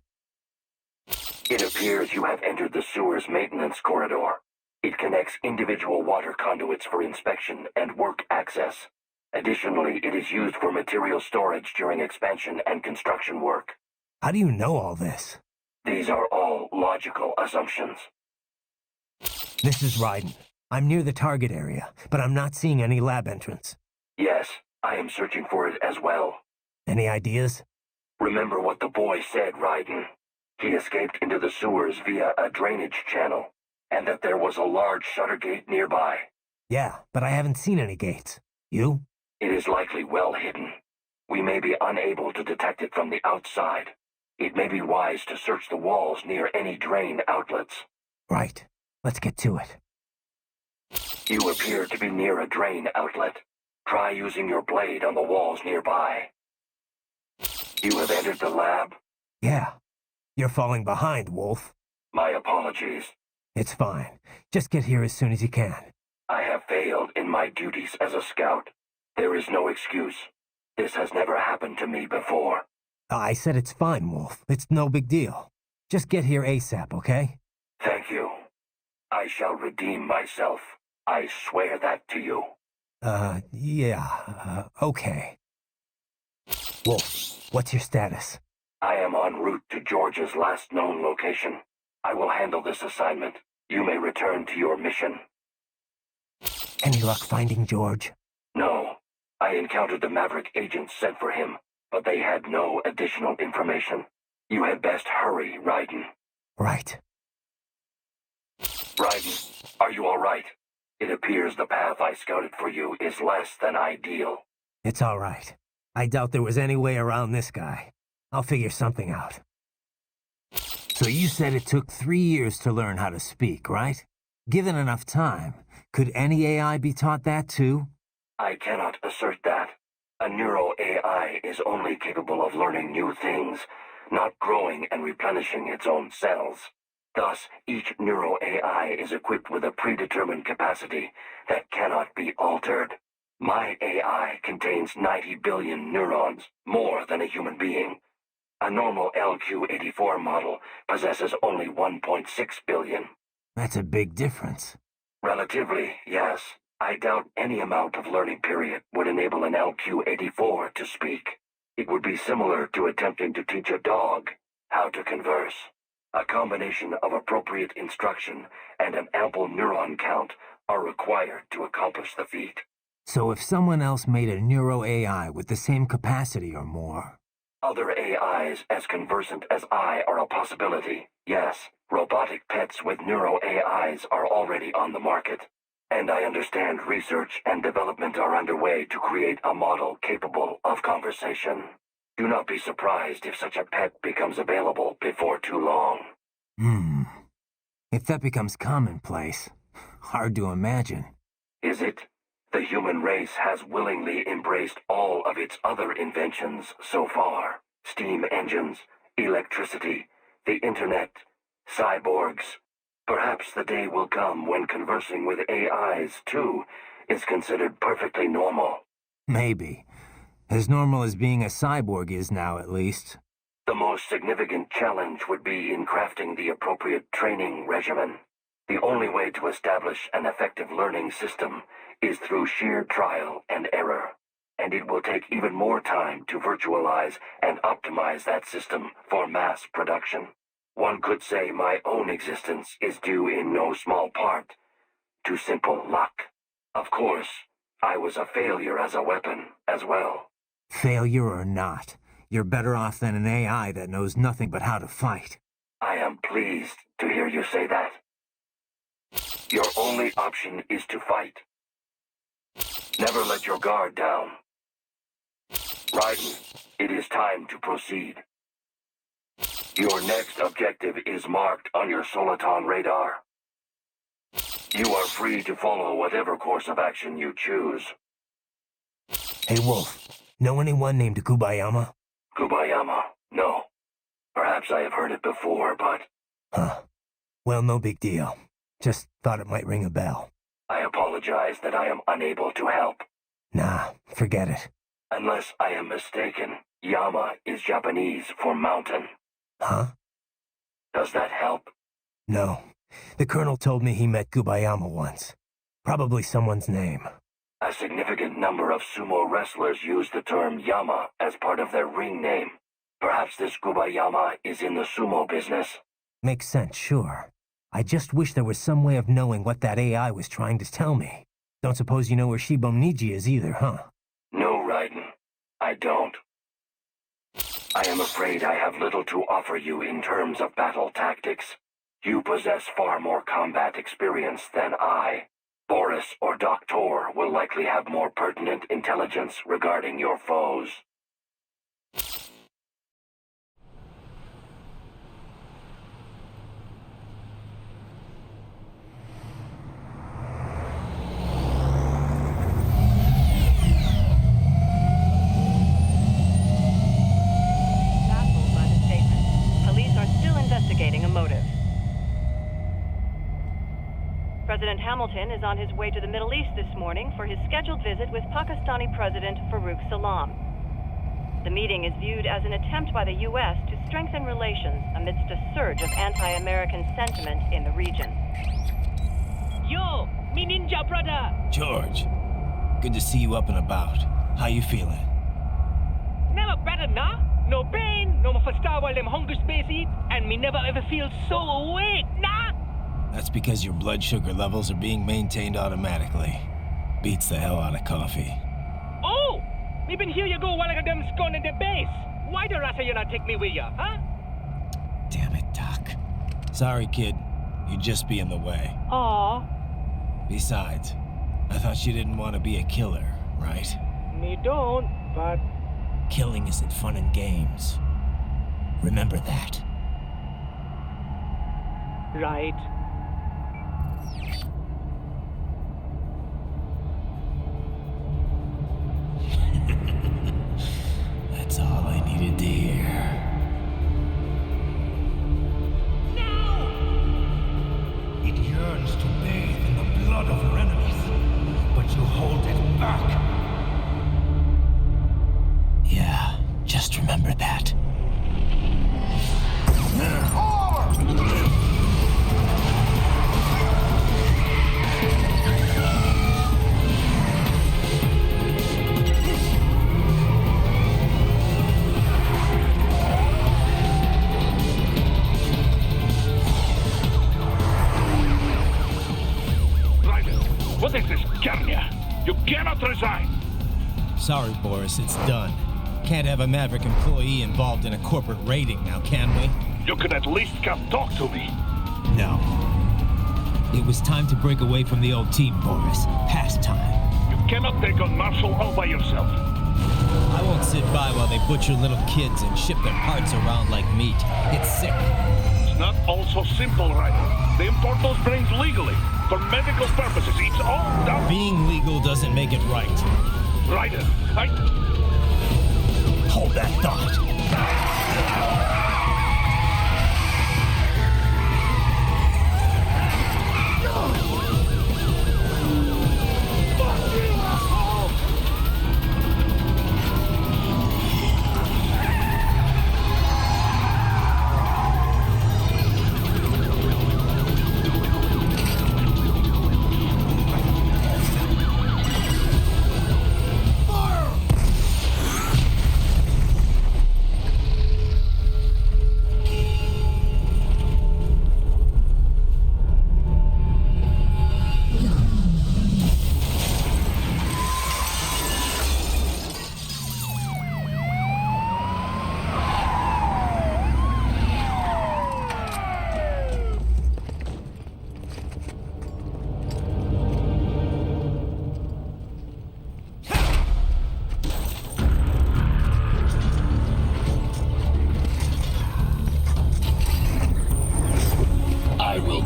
It appears you have entered the sewer's maintenance corridor. It connects individual water conduits for inspection and work access. Additionally, it is used for material storage during expansion and construction work. How do you know all this? These are all logical assumptions. This is Raiden. I'm near the target area, but I'm not seeing any lab entrance. Yes, I am searching for it as well. Any ideas? Remember what the boy said, Raiden. He escaped into the sewers via a drainage channel, and that there was a large shutter gate nearby. Yeah, but I haven't seen any gates. You? It is likely well hidden. We may be unable to detect it from the outside. It may be wise to search the walls near any drain outlets. Right. Let's get to it. You appear to be near a drain outlet. Try using your blade on the walls nearby. You have entered the lab? Yeah. You're falling behind, Wolf. My apologies. It's fine. Just get here as soon as you can. I have failed in my duties as a scout. There is no excuse. This has never happened to me before. I said it's fine, Wolf. It's no big deal. Just get here ASAP, okay? Thank you. I shall redeem myself. I swear that to you. Yeah, okay. Wolf, what's your status? I am en route to George's last known location. I will handle this assignment. You may return to your mission. Any luck finding George? No. I encountered the Maverick agents sent for him, but they had no additional information. You had best hurry, Raiden. Right. Raiden, are you all right? It appears the path I scouted for you is less than ideal. It's all right. I doubt there was any way around this guy. I'll figure something out. So you said it took 3 years to learn how to speak, right? Given enough time, could any AI be taught that too? I cannot assert that. A neuro-AI is only capable of learning new things, not growing and replenishing its own cells. Thus, each neuro-AI is equipped with a predetermined capacity that cannot be altered. My AI contains 90 billion neurons, more than a human being. A normal LQ-84 model possesses only 1.6 billion. That's a big difference. Relatively, yes. I doubt any amount of learning period would enable an LQ-84 to speak. It would be similar to attempting to teach a dog how to converse. A combination of appropriate instruction and an ample neuron count are required to accomplish the feat. So if someone else made a neuro-AI with the same capacity or more... Other AIs as conversant as I are a possibility, yes. Robotic pets with neuro-AIs are already on the market. And I understand research and development are underway to create a model capable of conversation. Do not be surprised if such a pet becomes available before too long. If that becomes commonplace, hard to imagine. Is it? The human race has willingly embraced all of its other inventions so far. Steam engines, electricity, the internet, cyborgs. Perhaps the day will come when conversing with AIs, too, is considered perfectly normal. Maybe. As normal as being a cyborg is now, at least. The most significant challenge would be in crafting the appropriate training regimen. The only way to establish an effective learning system is through sheer trial and error. And it will take even more time to virtualize and optimize that system for mass production. One could say my own existence is due in no small part to simple luck. Of course, I was a failure as a weapon as well. Failure or not, you're better off than an AI that knows nothing but how to fight. I am pleased to hear you say that. Your only option is to fight. Never let your guard down. Raiden, it is time to proceed. Your next objective is marked on your Soliton radar. You are free to follow whatever course of action you choose. Hey, Wolf, know anyone named Kubayama? Kubayama? No. Perhaps I have heard it before, but... Huh. Well, no big deal. Just thought it might ring a bell. I apologize that I am unable to help. Nah, forget it. Unless I am mistaken, Yama is Japanese for mountain. Huh? Does that help? No. The Colonel told me he met Kubayama once. Probably someone's name. A significant number of sumo wrestlers use the term Yama as part of their ring name. Perhaps this Kubayama is in the sumo business. Makes sense, sure. I just wish there was some way of knowing what that AI was trying to tell me. Don't suppose you know where Shibomniji is either, huh? No, Raiden. I don't. I am afraid I have little to offer you in terms of battle tactics. You possess far more combat experience than I. Boris or Doctor will likely have more pertinent intelligence regarding your foes. Baffled by the statement, police are still investigating a motive. President Hamilton is on his way to the Middle East this morning for his scheduled visit with Pakistani President Farooq Salam. The meeting is viewed as an attempt by the U.S. to strengthen relations amidst a surge of anti-American sentiment in the region. Yo, me ninja brother! George, good to see you up and about. How you feeling? Never better, nah? no pain, no more for star while them hunger space eat, and me never ever feel so awake, nah! That's because your blood sugar levels are being maintained automatically. Beats the hell out of coffee. Oh! Me been here you go while I got them scone in the base. Why the rasta you not take me with ya, huh? Damn it, Doc. Sorry, kid. You'd just be in the way. Aw. Besides, I thought you didn't want to be a killer, right? Me don't, but... Killing isn't fun and games. Remember that. Right. That's all I needed to hear. It yearns to bathe in the blood of your enemies, but you hold it back. Yeah, just remember that. What is this, Kenya? You cannot resign! Sorry, Boris, it's done. Can't have a Maverick employee involved in a corporate raiding now, can we? You could at least come talk to me. No. It was time to break away from the old team, Boris. Past time. You cannot take on Marshall all by yourself. I won't sit by while they butcher little kids and ship their parts around like meat. It's sick. It's not all so simple, Ryder. They import those brains legally. For medical purposes, it's all done. Being legal doesn't make it right. Ryder, Hold that thought.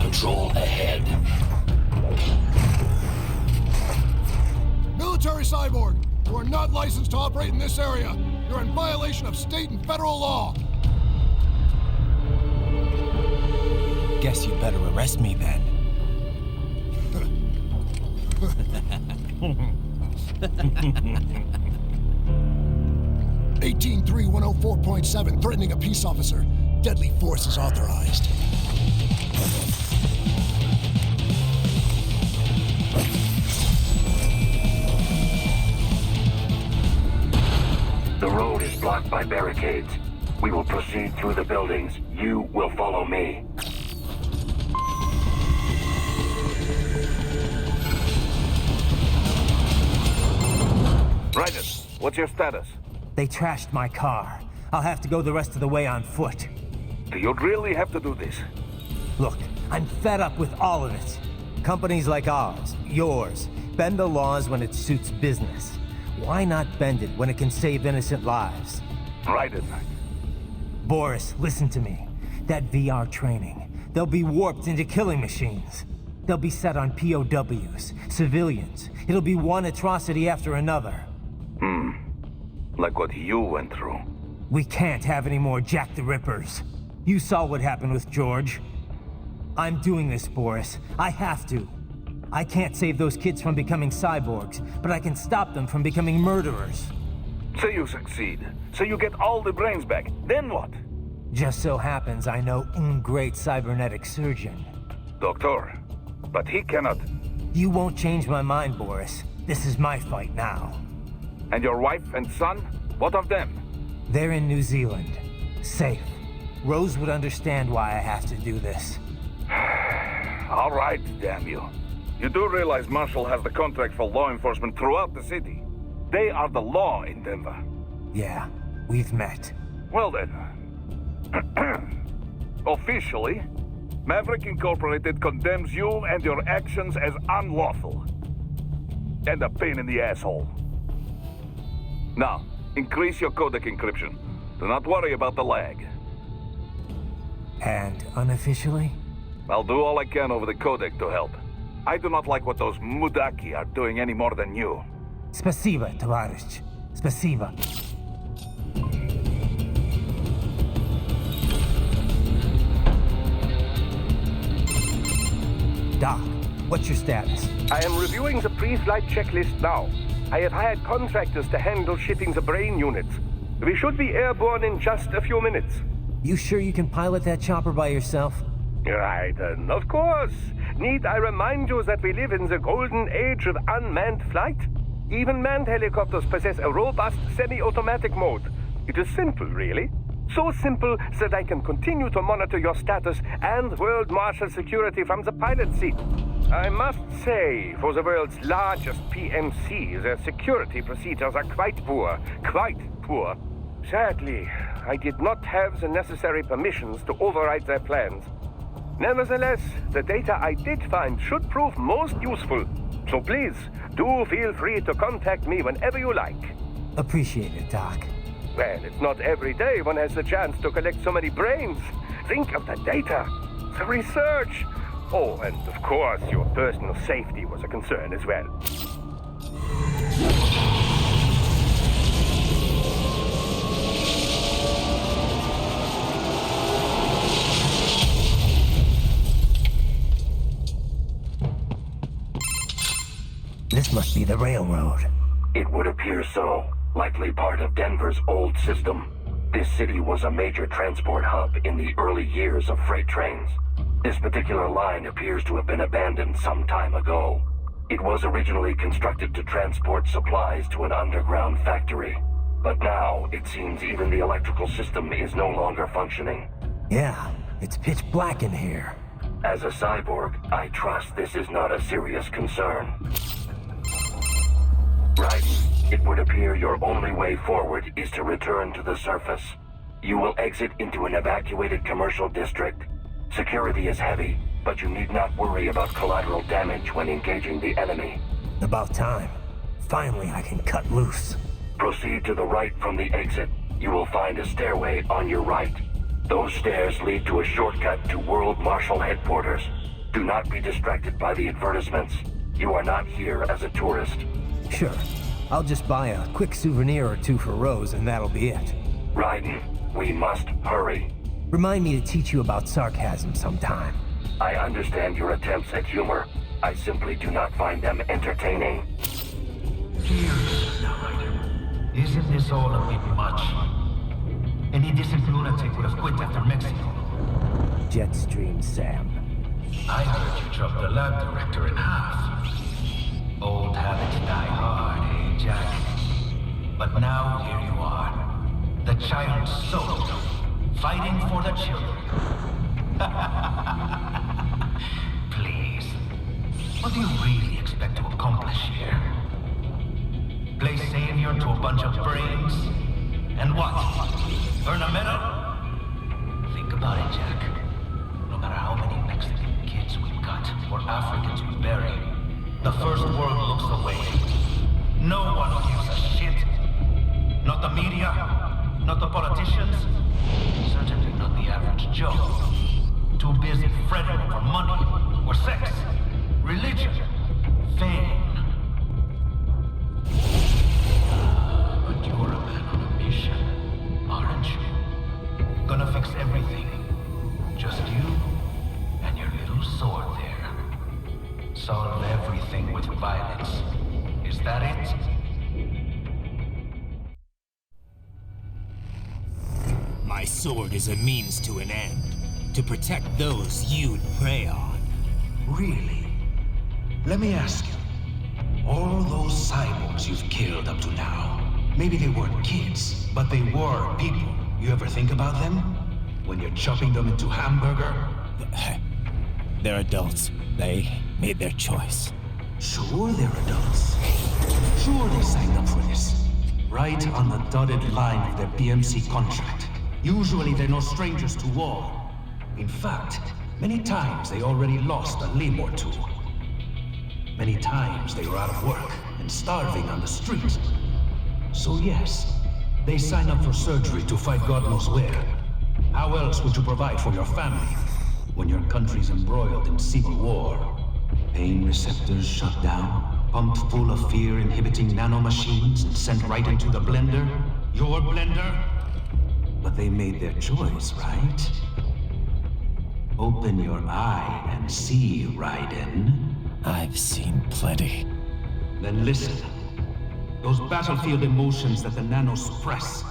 Patrol ahead. Military cyborg, you are not licensed to operate in this area. You're in violation of state and federal law. Guess you better arrest me then. 183-104.7, threatening a peace officer. Deadly force is authorized. The road is blocked by barricades. We will proceed through the buildings. You will follow me. Ryder, what's your status? They trashed my car. I'll have to go the rest of the way on foot. Do you really have to do this? Look, I'm fed up with all of it. Companies like ours, yours, bend the laws when it suits business. Why not bend it when it can save innocent lives? Ryder. Boris, listen to me. That VR training, they'll be warped into killing machines. They'll be set on POWs, civilians. It'll be one atrocity after another. Like what you went through. We can't have any more Jack the Rippers. You saw what happened with George. I'm doing this, Boris. I have to. I can't save those kids from becoming cyborgs, but I can stop them from becoming murderers. Say you succeed. Say you get all the brains back. Then what? Just so happens I know un great cybernetic surgeon. Doctor. But he cannot. You won't change my mind, Boris. This is my fight now. And your wife and son? What of them? They're in New Zealand. Safe. Rose would understand why I have to do this. All right, damn you. You do realize Marshall has the contract for law enforcement throughout the city. They are the law in Denver. Yeah, we've met. Well then. Officially, Maverick Incorporated condemns you and your actions as unlawful. And a pain in the asshole. Now, increase your codec encryption. Do not worry about the lag. And unofficially? I'll do all I can over the codec to help. I do not like what those mudaki are doing any more than you. Спасибо, товарищ. Спасибо. Doc, what's your status? I am reviewing the pre-flight checklist now. I have hired contractors to handle shipping the brain units. We should be airborne in just a few minutes. You sure you can pilot that chopper by yourself? Right, of course. Need I remind you that we live in the golden age of unmanned flight? Even manned helicopters possess a robust semi-automatic mode. It is simple, really. So simple that I can continue to monitor your status and world marshal security from the pilot seat. I must say, for the world's largest PMC, their security procedures are quite poor. Quite poor. Sadly, I did not have the necessary permissions to override their plans. Nevertheless, the data I did find should prove most useful. So please, do feel free to contact me whenever you like. Appreciate it, Doc. Well, it's not every day one has the chance to collect so many brains. Think of the data, the research. Oh, and of course, your personal safety was a concern as well. This must be the railroad. It would appear so. Likely part of Denver's old system. This city was a major transport hub in the early years of freight trains. This particular line appears to have been abandoned some time ago. It was originally constructed to transport supplies to an underground factory. But now, it seems even the electrical system is no longer functioning. Yeah, it's pitch black in here. As a cyborg, I trust this is not a serious concern. Right. It would appear your only way forward is to return to the surface. You will exit into an evacuated commercial district. Security is heavy, but you need not worry about collateral damage when engaging the enemy. About time. Finally, I can cut loose. Proceed to the right from the exit. You will find a stairway on your right. Those stairs lead to a shortcut to World Marshal Headquarters. Do not be distracted by the advertisements. You are not here as a tourist. Sure. I'll just buy a quick souvenir or two for Rose and that'll be it. Raiden, we must hurry. Remind me to teach you about sarcasm sometime. I understand your attempts at humor. I simply do not find them entertaining. Seriously now, Raiden. Isn't this all a bit much? Any decent lunatic would have quit after Mexico. Jetstream Sam. I heard you chopped the lab director in half. Old habits die hard, eh, Jack? But now here you are. The child's soul. Fighting for the children. Please. What do you really expect to accomplish here? Play savior to a bunch of brains? And what? Earn a medal? Think about it, Jack. No matter how many Mexican kids we've got, or Africans we bury, the first world looks away. No one gives a shit. Not the media, not the politicians, certainly not the average Joe. Too busy fretting for money, or sex, religion, fame. But you're a man on a mission, aren't you? Gonna fix everything. Just you and your little sword there. Solve everything with violence. Is that it? My sword is a means to an end. To protect those you'd prey on. Really? Let me ask you. All those cyborgs you've killed up to now, Maybe they weren't kids, but they were people. You ever think about them? When you're chopping them into hamburger? They're adults. They made their choice. Sure they're adults. Sure they signed up for this. Right on the dotted line of their BMC contract. Usually they're no strangers to war. In fact, many times they already lost a limb or two. Many times they were out of work and starving on the street. So yes, they sign up for surgery to fight God knows where. How else would you provide for your family when your country's embroiled in civil war? Pain receptors shut down, pumped full of fear-inhibiting nanomachines and sent right into the blender? Your blender? But they made their choice, right? Open your eye and see, Raiden. I've seen plenty. Then listen. Those battlefield emotions that the nanos suppress.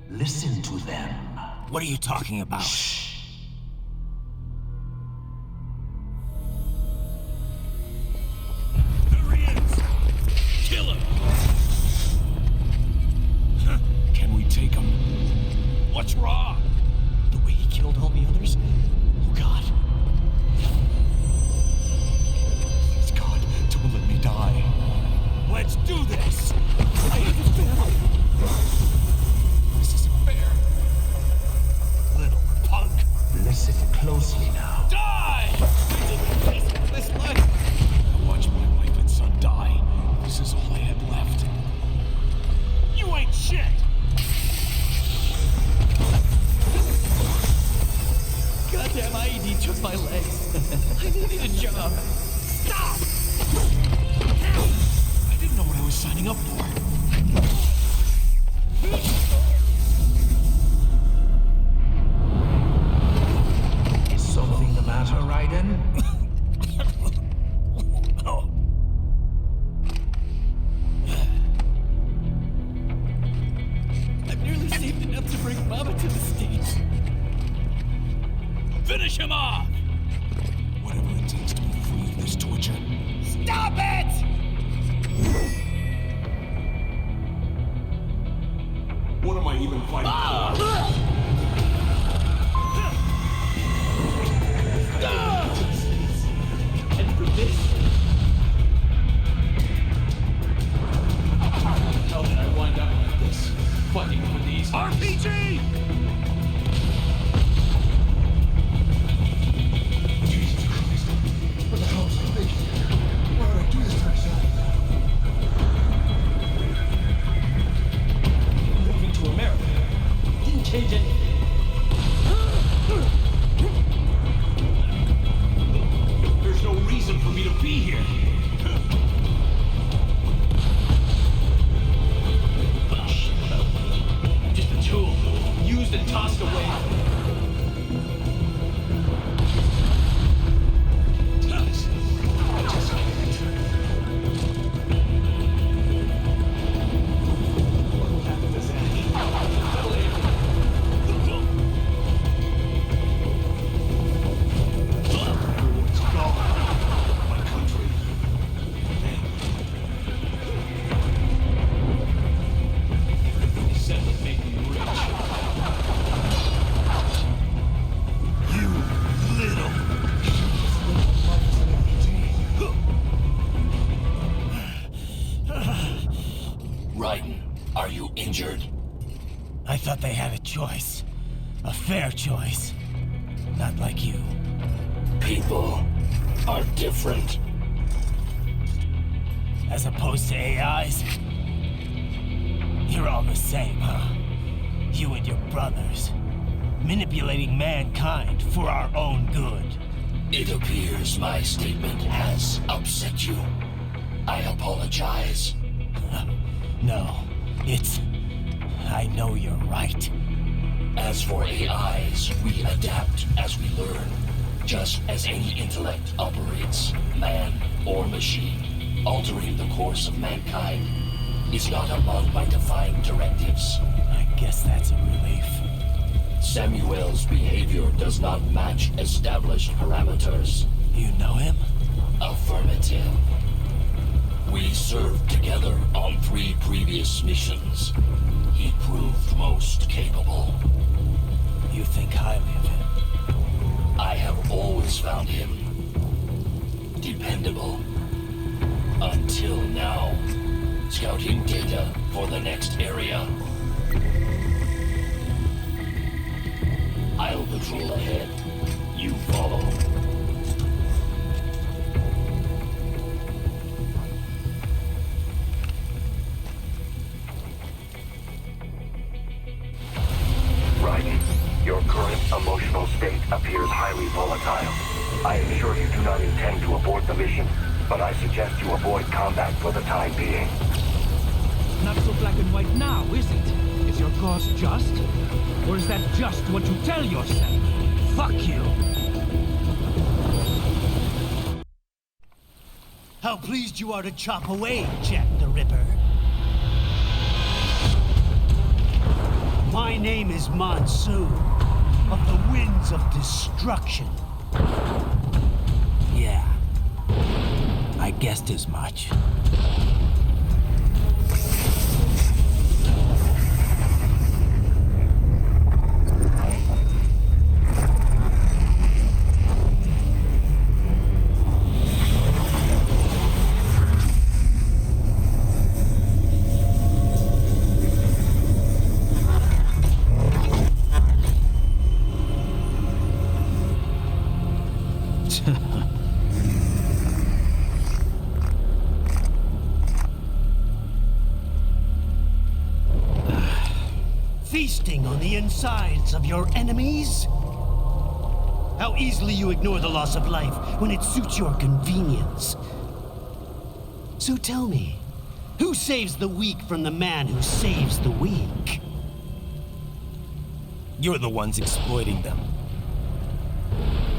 Listen to them. What are you talking about? Shh. There he is! Kill him! Can we take him? What's wrong? The way he killed all the others? Oh God. Please God, don't let me die. Let's do this! I have a family! This isn't fair. Little punk! Listen closely now. Die! I didn't face this life! I watched my wife and son die. This is all I had left. You ain't shit! Goddamn IED took my legs. I needed a job. Stop! I didn't know what I was signing up for. Is something the matter, Raiden? No. I've nearly saved enough to bring Mama to the States. Finish him off! Whatever it takes to be free of this torture. Stop it! What am I even fighting for? And for this? How did I wind up like this? Fighting for these RPG! Jesus Christ. What the hell was I thinking? Why would I do this to myself? Moving to America didn't change anything. There's no reason for me to be here. Shit about me. I'm just a tool, used and tossed away. I thought they had a choice. A fair choice. Not like you. People are different. As opposed to AIs? You're all the same, huh? You and your brothers. Manipulating mankind for our own good. It appears my statement has upset you. I apologize. No, it's... I know you're right. As for AIs, we adapt as we learn. Just as any intellect operates, man or machine, altering the course of mankind is not among my defined directives. I guess that's a relief. Samuel's behavior does not match established parameters. You know him? Affirmative. We served together on 3 previous missions, he proved most capable. You think highly of him? I have always found him dependable. Until now. Scouting data for the next area. I'll patrol ahead. You follow. Raiden, your current emotional state appears highly volatile. I am sure you do not intend to abort the mission, but I suggest you avoid combat for the time being. Not so black and white now, is it? Is your cause just? Or is that just what you tell yourself? Fuck you! How pleased you are to chop away, Jack the Ripper. My name is Monsoon, of the Winds of Destruction. Yeah. I guessed as much. Feasting on the insides of your enemies? How easily you ignore the loss of life when it suits your convenience. So tell me, who saves the weak from the man who saves the weak? You're the ones exploiting them.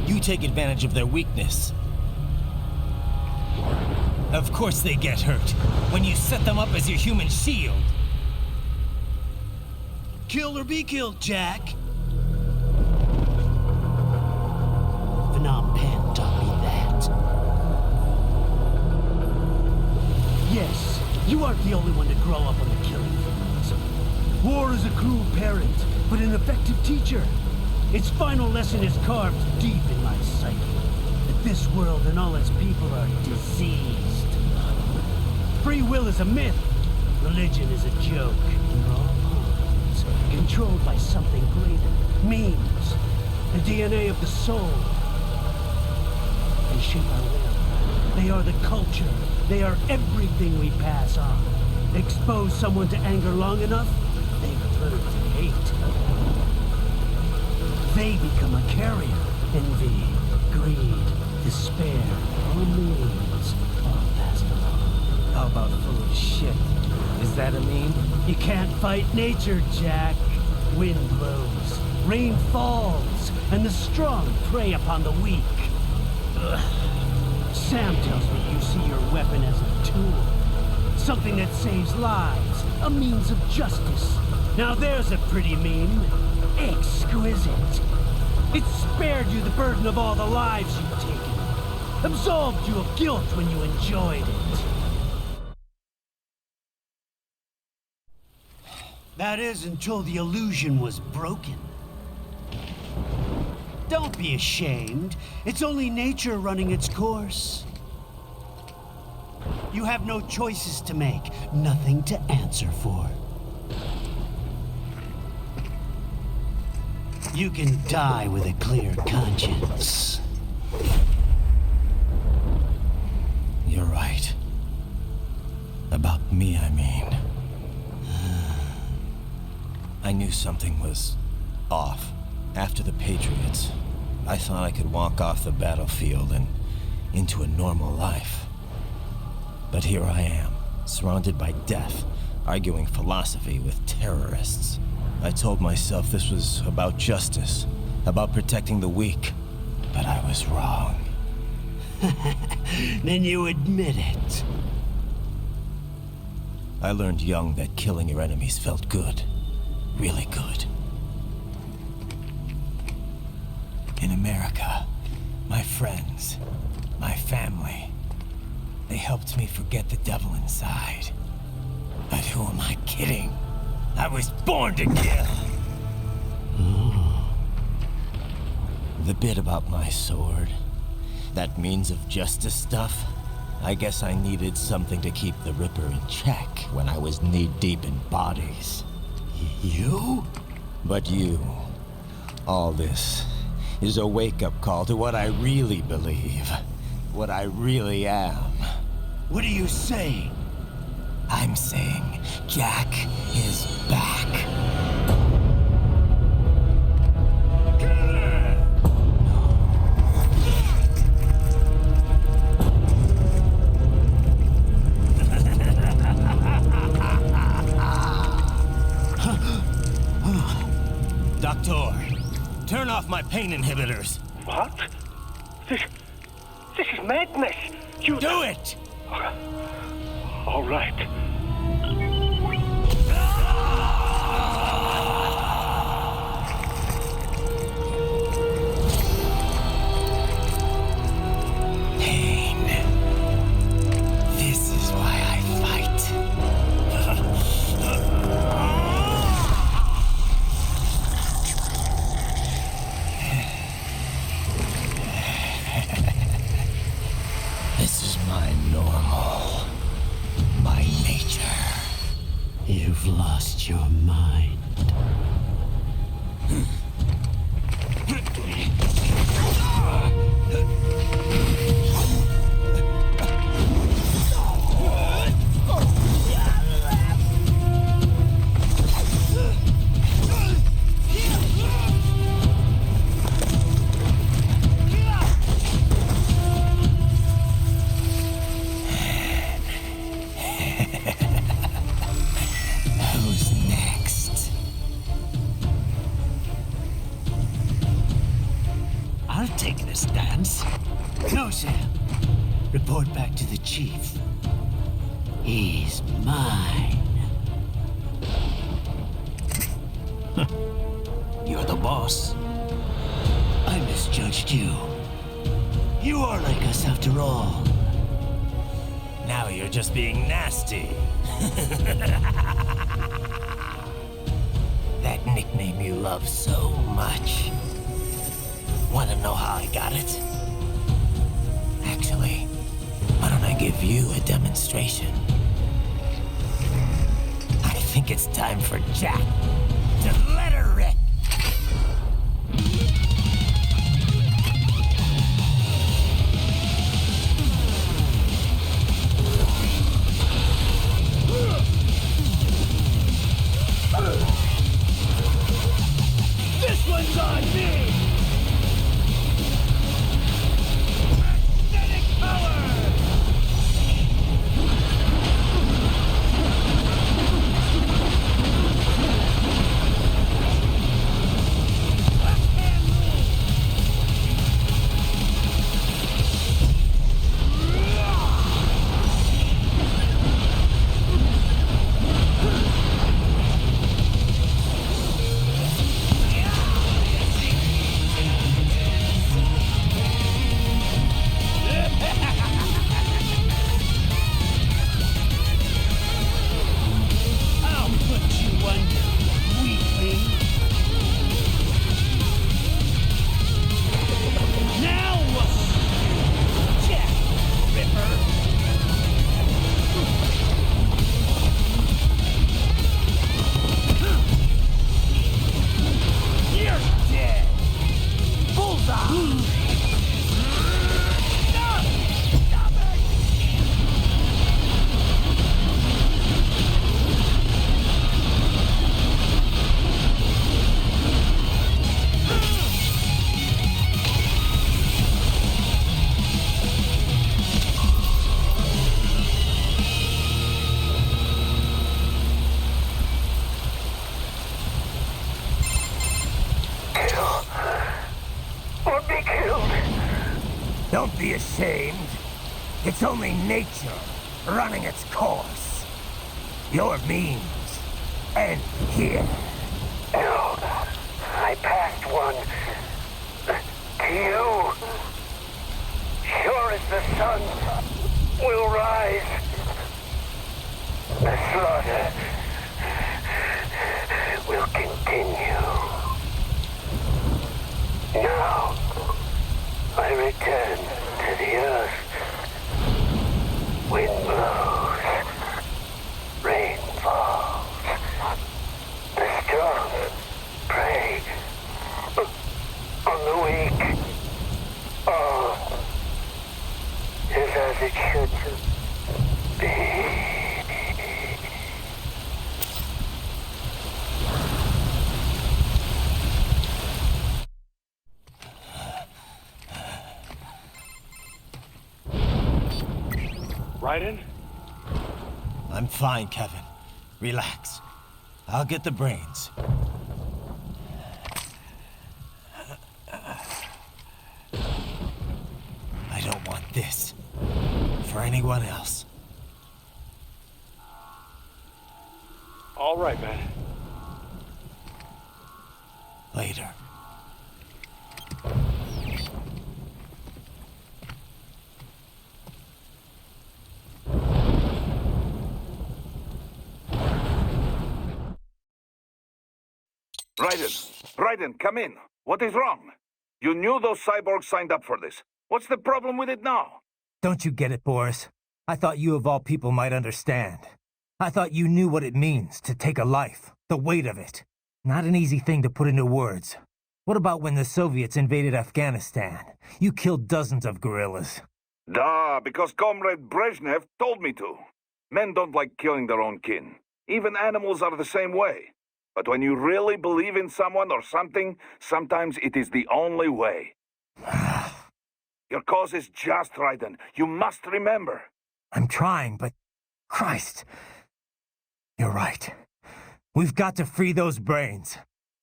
You take advantage of their weakness. Of course they get hurt when you set them up as your human shield. Kill or be killed, Jack. Phnom Penh taught me that. Yes, you aren't the only one to grow up on the killing fields. War is a cruel parent, but an effective teacher. Its final lesson is carved deep in my psyche. That this world and all its people are diseased. Free will is a myth. Religion is a joke. We're all pawns, controlled by something greater. Memes. The DNA of the soul. They shape our will. They are the culture. They are everything we pass on. Expose someone to anger long enough, they learn to hate. They become a carrier. Envy, greed, despair, all memes, all passed along. How about full of shit? Is that a meme? You can't fight nature, Jack. Wind blows, rain falls, and the strong prey upon the weak. Ugh. Sam tells me you see your weapon as a tool. Something that saves lives, a means of justice. Now there's a pretty meme. Exquisite. It spared you the burden of all the lives you've taken. Absolved you of guilt when you enjoyed it. That is until the illusion was broken. Don't be ashamed. It's only nature running its course. You have no choices to make, nothing to answer for. You can die with a clear conscience. You're right. About me, I mean. I knew something was off. After the Patriots, I thought I could walk off the battlefield and into a normal life. But here I am, surrounded by death, arguing philosophy with terrorists. I told myself this was about justice, about protecting the weak, but I was wrong. Then you admit it. I learned young that killing your enemies felt good. Really good. In America, my friends, my family, they helped me forget the devil inside. But who am I kidding? I was born to kill! The bit about my sword, that means of justice stuff, I guess I needed something to keep the Ripper in check when I was knee-deep in bodies. You? But you, all this, is a wake-up call to what I really believe. What I really am. What are you saying? I'm saying Jack is back. Doctor, turn off my pain inhibitors. What? This is madness. You do it! All right. Pain. This is why I fight. This is my normal. My nature. You've lost your mind. Report back to the chief. He's mine. You're the boss. I misjudged you. You are like us after all. Now you're just being nasty. That nickname you love so much. Want to know how I got it? Actually, why don't I give you a demonstration? I think it's time for Jack to let her rip. This one's on me! Don't be ashamed. It's only nature running its course. Your means end here. No, I passed one. To you. Sure as the sun will rise, the slaughter will continue. Now, I return to the earth. Wind blows, rain falls. The strong prey on the weak. All is as it should be. Raiden? I'm fine, Kevin. Relax. I'll get the brains. I don't want this for anyone else. All right, man. Later. Raiden, come in. What is wrong? You knew those cyborgs signed up for this. What's the problem with it now? Don't you get it, Boris? I thought you of all people might understand. I thought you knew what it means to take a life, the weight of it. Not an easy thing to put into words. What about when the Soviets invaded Afghanistan? You killed dozens of guerrillas. Duh, because Comrade Brezhnev told me to. Men don't like killing their own kin. Even animals are the same way. But when you really believe in someone or something, sometimes it is the only way. Your cause is just, Raiden. You must remember. I'm trying, but... Christ. You're right. We've got to free those brains.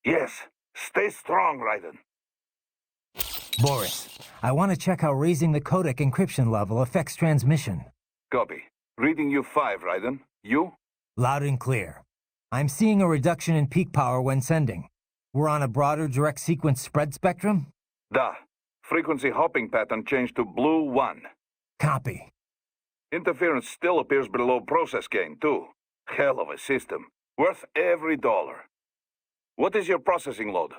Yes. Stay strong, Raiden. Boris, I want to check how raising the codec encryption level affects transmission. Copy. Reading you 5, Raiden. You? Loud and clear. I'm seeing a reduction in peak power when sending. We're on a broader direct sequence spread spectrum? Duh. Frequency hopping pattern changed to blue 1. Copy. Interference still appears below process gain, too. Hell of a system. Worth every dollar. What is your processing load?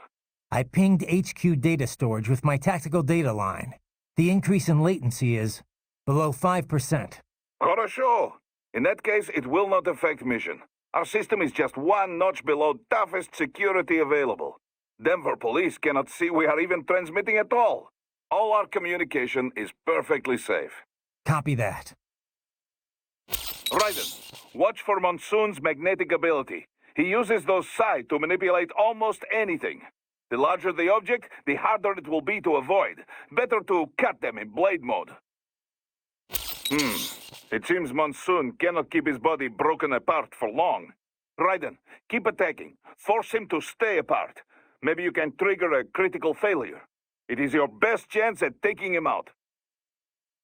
I pinged HQ data storage with my tactical data line. The increase in latency is below 5%. Хорошо. In that case, it will not affect mission. Our system is just one notch below toughest security available. Denver police cannot see we are even transmitting at all. All our communication is perfectly safe. Copy that. Raiden, watch for Monsoon's magnetic ability. He uses those psi to manipulate almost anything. The larger the object, the harder it will be to avoid. Better to cut them in blade mode. It seems Monsoon cannot keep his body broken apart for long. Raiden, keep attacking. Force him to stay apart. Maybe you can trigger a critical failure. It is your best chance at taking him out.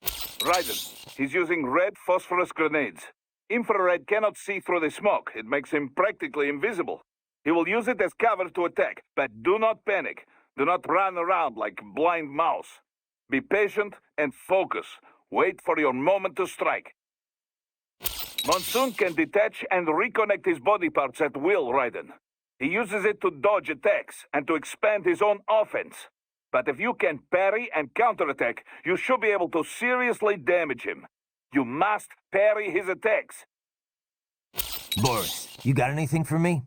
Raiden, he's using red phosphorus grenades. Infrared cannot see through the smoke. It makes him practically invisible. He will use it as cover to attack, but do not panic. Do not run around like blind mouse. Be patient and focus. Wait for your moment to strike. Monsoon can detach and reconnect his body parts at will, Raiden. He uses it to dodge attacks and to expand his own offense. But if you can parry and counterattack, you should be able to seriously damage him. You must parry his attacks. Boris, you got anything for me?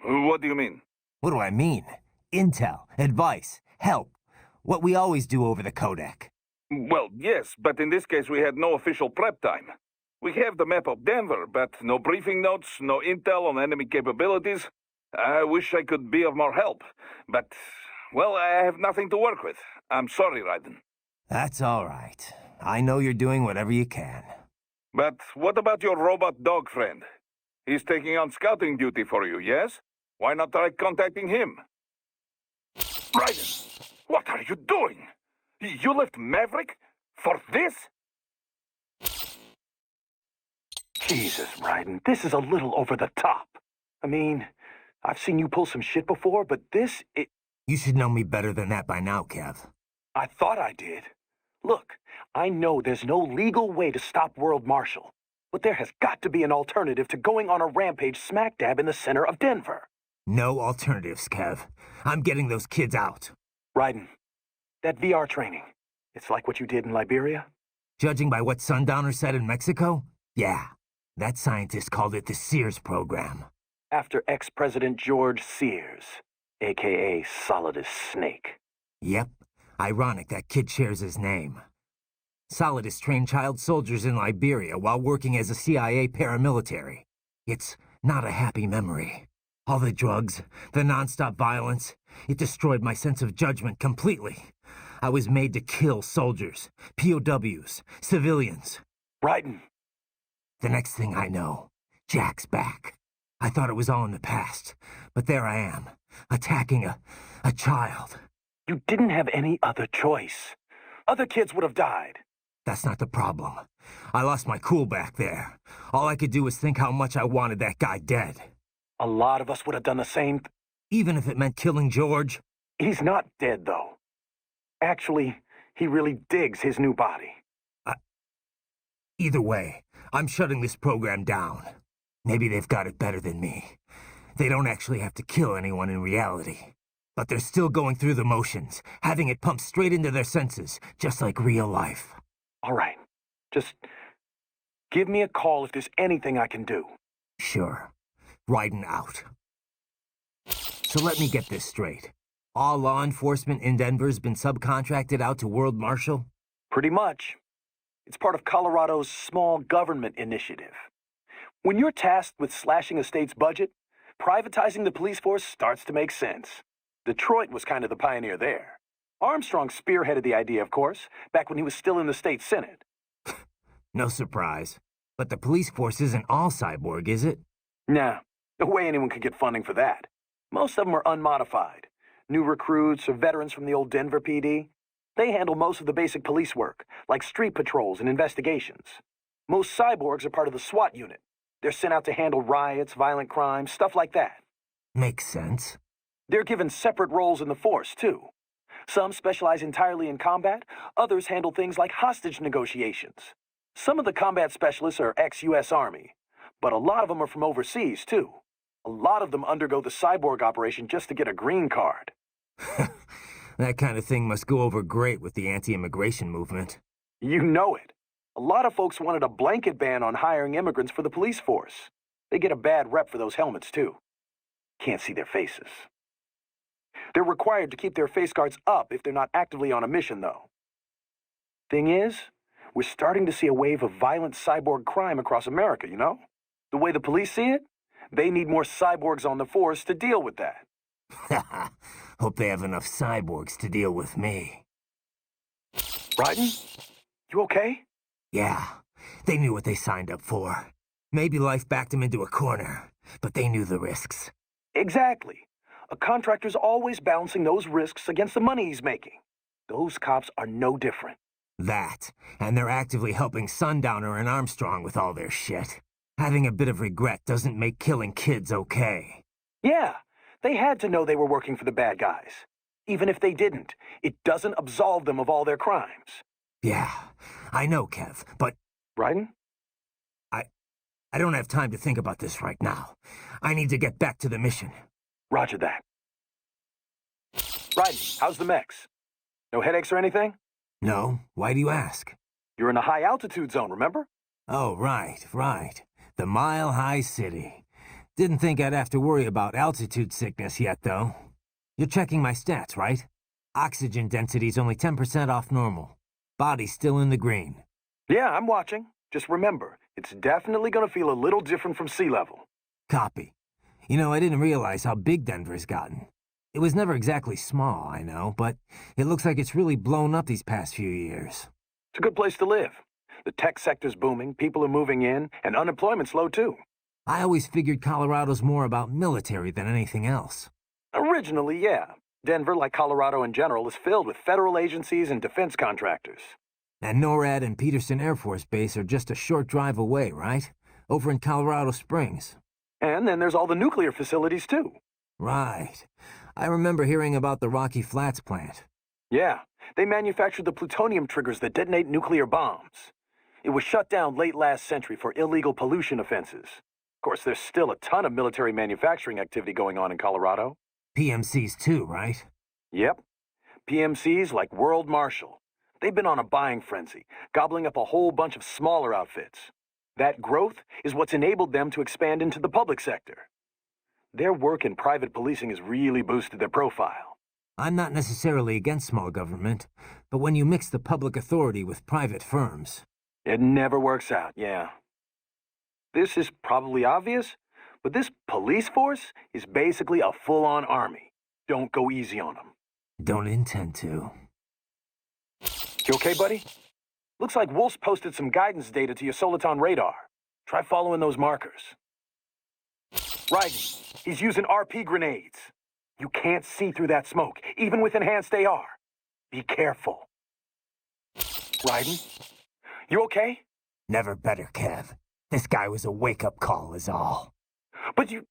What do you mean? What do I mean? Intel, advice, help. What we always do over the codec. Well, yes, but in this case we had no official prep time. We have the map of Denver, but no briefing notes, no intel on enemy capabilities. I wish I could be of more help, but, well, I have nothing to work with. I'm sorry, Raiden. That's all right. I know you're doing whatever you can. But what about your robot dog friend? He's taking on scouting duty for you, yes? Why not try contacting him? Raiden, what are you doing? You left Maverick? For this? Jesus, Raiden, this is a little over the top. I mean, I've seen you pull some shit before, but this, You should know me better than that by now, Kev. I thought I did. Look, I know there's no legal way to stop World Marshal. But there has got to be an alternative to going on a rampage smack dab in the center of Denver. No alternatives, Kev. I'm getting those kids out. Raiden, that VR training, it's like what you did in Liberia? Judging by what Sundowner said in Mexico, yeah. That scientist called it the Sears program. After ex-President George Sears, a.k.a. Solidus Snake. Yep. Ironic that kid shares his name. Solidus trained child soldiers in Liberia while working as a CIA paramilitary. It's not a happy memory. All the drugs, the non-stop violence, it destroyed my sense of judgment completely. I was made to kill soldiers, POWs, civilians. Raiden. The next thing I know, Jack's back. I thought it was all in the past, but there I am, attacking a child. You didn't have any other choice. Other kids would have died. That's not the problem. I lost my cool back there. All I could do was think how much I wanted that guy dead. A lot of us would have done the same. Even if it meant killing George? He's not dead, though. Actually, he really digs his new body. Either way, I'm shutting this program down. Maybe they've got it better than me. They don't actually have to kill anyone in reality. But they're still going through the motions, having it pumped straight into their senses, just like real life. All right. Just give me a call if there's anything I can do. Sure. Raiden out. So let me get this straight. All law enforcement in Denver's been subcontracted out to World Marshal? Pretty much. It's part of Colorado's small government initiative. When you're tasked with slashing a state's budget, privatizing the police force starts to make sense. Detroit was kind of the pioneer there. Armstrong spearheaded the idea, of course, back when he was still in the state senate. No surprise. But the police force isn't all cyborg, is it? Nah, no way anyone could get funding for that. Most of them are unmodified. New recruits or veterans from the old Denver PD. They handle most of the basic police work, like street patrols and investigations. Most cyborgs are part of the SWAT unit. They're sent out to handle riots, violent crimes, stuff like that. Makes sense. They're given separate roles in the force, too. Some specialize entirely in combat, others handle things like hostage negotiations. Some of the combat specialists are ex-US Army, but a lot of them are from overseas, too. A lot of them undergo the cyborg operation just to get a green card. That kind of thing must go over great with the anti-immigration movement. You know it. A lot of folks wanted a blanket ban on hiring immigrants for the police force. They get a bad rep for those helmets, too. Can't see their faces. They're required to keep their face guards up if they're not actively on a mission, though. Thing is, we're starting to see a wave of violent cyborg crime across America, you know? The way the police see it, they need more cyborgs on the force to deal with that. Hope they have enough cyborgs to deal with me. Raiden? You okay? Yeah, they knew what they signed up for. Maybe life backed them into a corner, but they knew the risks. Exactly. A contractor's always balancing those risks against the money he's making. Those cops are no different. That, and they're actively helping Sundowner and Armstrong with all their shit. Having a bit of regret doesn't make killing kids okay. Yeah, they had to know they were working for the bad guys. Even if they didn't, it doesn't absolve them of all their crimes. Yeah, I know, Kev, but... Raiden? I don't have time to think about this right now. I need to get back to the mission. Roger that. Raiden, how's the mechs? No headaches or anything? No, why do you ask? You're in a high-altitude zone, remember? Oh, right. The Mile High City. Didn't think I'd have to worry about altitude sickness yet, though. You're checking my stats, right? Oxygen density's only 10% off normal. Body's still in the green. Yeah, I'm watching. Just remember, it's definitely gonna feel a little different from sea level. Copy. You know, I didn't realize how big Denver's gotten. It was never exactly small, I know, but it looks like it's really blown up these past few years. It's a good place to live. The tech sector's booming, people are moving in, and unemployment's low too. I always figured Colorado's more about military than anything else. Originally, yeah. Denver, like Colorado in general, is filled with federal agencies and defense contractors. And NORAD and Peterson Air Force Base are just a short drive away, right? Over in Colorado Springs. And then there's all the nuclear facilities, too. Right. I remember hearing about the Rocky Flats plant. Yeah, they manufacture the plutonium triggers that detonate nuclear bombs. It was shut down late last century for illegal pollution offenses. Of course, there's still a ton of military manufacturing activity going on in Colorado. PMCs too, right? Yep. PMCs like World Marshal. They've been on a buying frenzy, gobbling up a whole bunch of smaller outfits. That growth is what's enabled them to expand into the public sector. Their work in private policing has really boosted their profile. I'm not necessarily against small government, but when you mix the public authority with private firms... It never works out, yeah. This is probably obvious, but this police force is basically a full-on army. Don't go easy on them. Don't intend to. You okay, buddy? Looks like Wolf's posted some guidance data to your Soliton radar. Try following those markers. Right, he's using RP grenades. You can't see through that smoke, even with enhanced AR. Be careful. Raiden? You okay? Never better, Kev. This guy was a wake-up call is all. But you...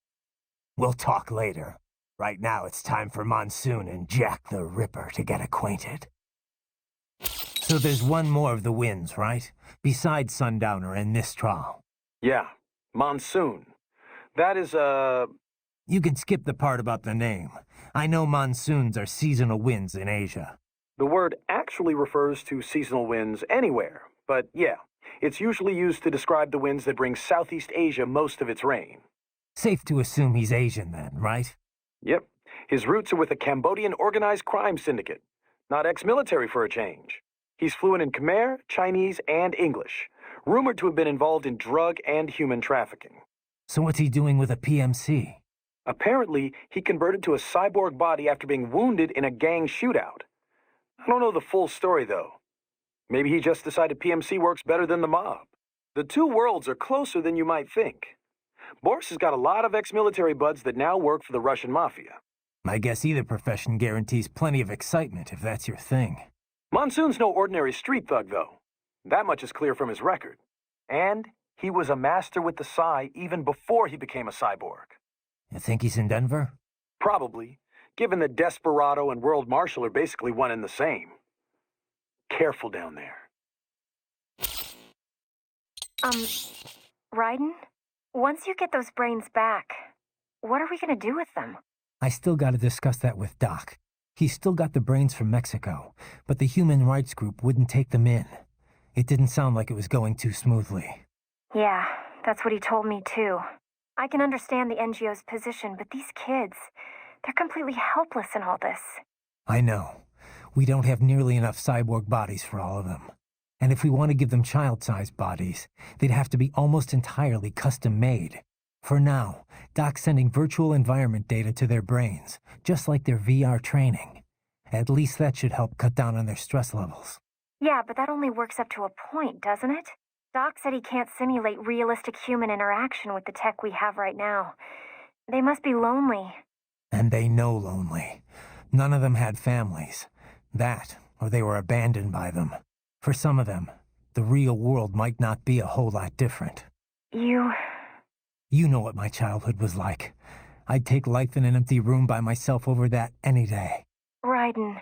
We'll talk later. Right now it's time for Monsoon and Jack the Ripper to get acquainted. So there's one more of the wins, right? Besides Sundowner and Mistral. Yeah, Monsoon. That is, You can skip the part about the name. I know monsoons are seasonal winds in Asia. The word actually refers to seasonal winds anywhere, but yeah, it's usually used to describe the winds that bring Southeast Asia most of its rain. Safe to assume he's Asian then, right? Yep. His roots are with a Cambodian organized crime syndicate. Not ex-military for a change. He's fluent in Khmer, Chinese, and English. Rumored to have been involved in drug and human trafficking. So what's he doing with a PMC? Apparently, he converted to a cyborg body after being wounded in a gang shootout. I don't know the full story, though. Maybe he just decided PMC works better than the mob. The two worlds are closer than you might think. Boris has got a lot of ex-military buds that now work for the Russian mafia. I guess either profession guarantees plenty of excitement, if that's your thing. Monsoon's no ordinary street thug, though. That much is clear from his record. And he was a master with the Psy even before he became a cyborg. You think he's in Denver? Probably, given that Desperado and World Marshal are basically one and the same. Careful down there. Raiden? Once you get those brains back, what are we gonna do with them? I still gotta discuss that with Doc. He's still got the brains from Mexico, but the human rights group wouldn't take them in. It didn't sound like it was going too smoothly. Yeah, that's what he told me too. I can understand the NGO's position, but these kids, they're completely helpless in all this. I know. We don't have nearly enough cyborg bodies for all of them. And if we want to give them child-sized bodies, they'd have to be almost entirely custom-made. For now, Doc's sending virtual environment data to their brains, just like their VR training. At least that should help cut down on their stress levels. Yeah, but that only works up to a point, doesn't it? Doc said he can't simulate realistic human interaction with the tech we have right now. They must be lonely. And they know lonely. None of them had families. That, or they were abandoned by them. For some of them, the real world might not be a whole lot different. You know what my childhood was like. I'd take life in an empty room by myself over that any day. Raiden.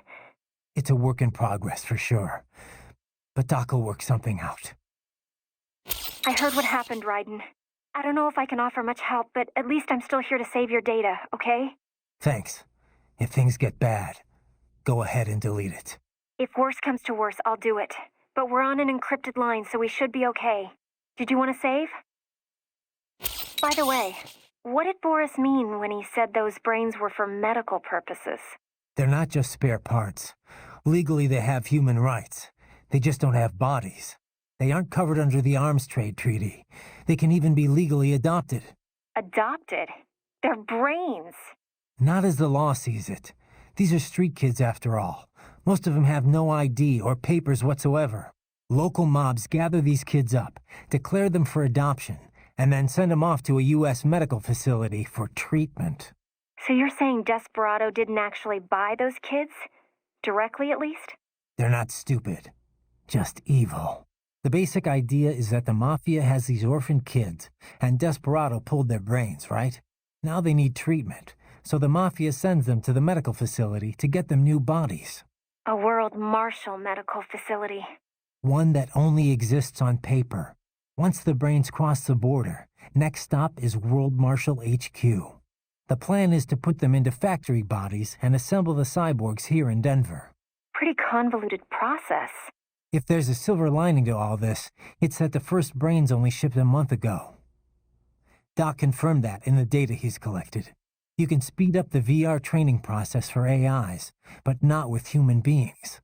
It's a work in progress, for sure. But Doc will work something out. I heard what happened, Raiden. I don't know if I can offer much help, but at least I'm still here to save your data, okay? Thanks. If things get bad, go ahead and delete it. If worse comes to worse, I'll do it. But we're on an encrypted line, so we should be okay. Did you want to save? By the way, what did Boris mean when he said those brains were for medical purposes? They're not just spare parts. Legally, they have human rights. They just don't have bodies. They aren't covered under the Arms Trade Treaty. They can even be legally adopted. Adopted? They're brains. Not as the law sees it. These are street kids, after all. Most of them have no ID or papers whatsoever. Local mobs gather these kids up, declare them for adoption, and then send them off to a U.S. medical facility for treatment. So you're saying Desperado didn't actually buy those kids? Directly, at least? They're not stupid. Just evil. The basic idea is that the Mafia has these orphaned kids, and Desperado pulled their brains, right? Now they need treatment, so the Mafia sends them to the medical facility to get them new bodies. A World Marshal medical facility. One that only exists on paper. Once the brains cross the border, next stop is World Marshal HQ. The plan is to put them into factory bodies and assemble the cyborgs here in Denver. Pretty convoluted process. If there's a silver lining to all this, it's that the first brains only shipped a month ago. Doc confirmed that in the data he's collected. You can speed up the VR training process for AIs, but not with human beings.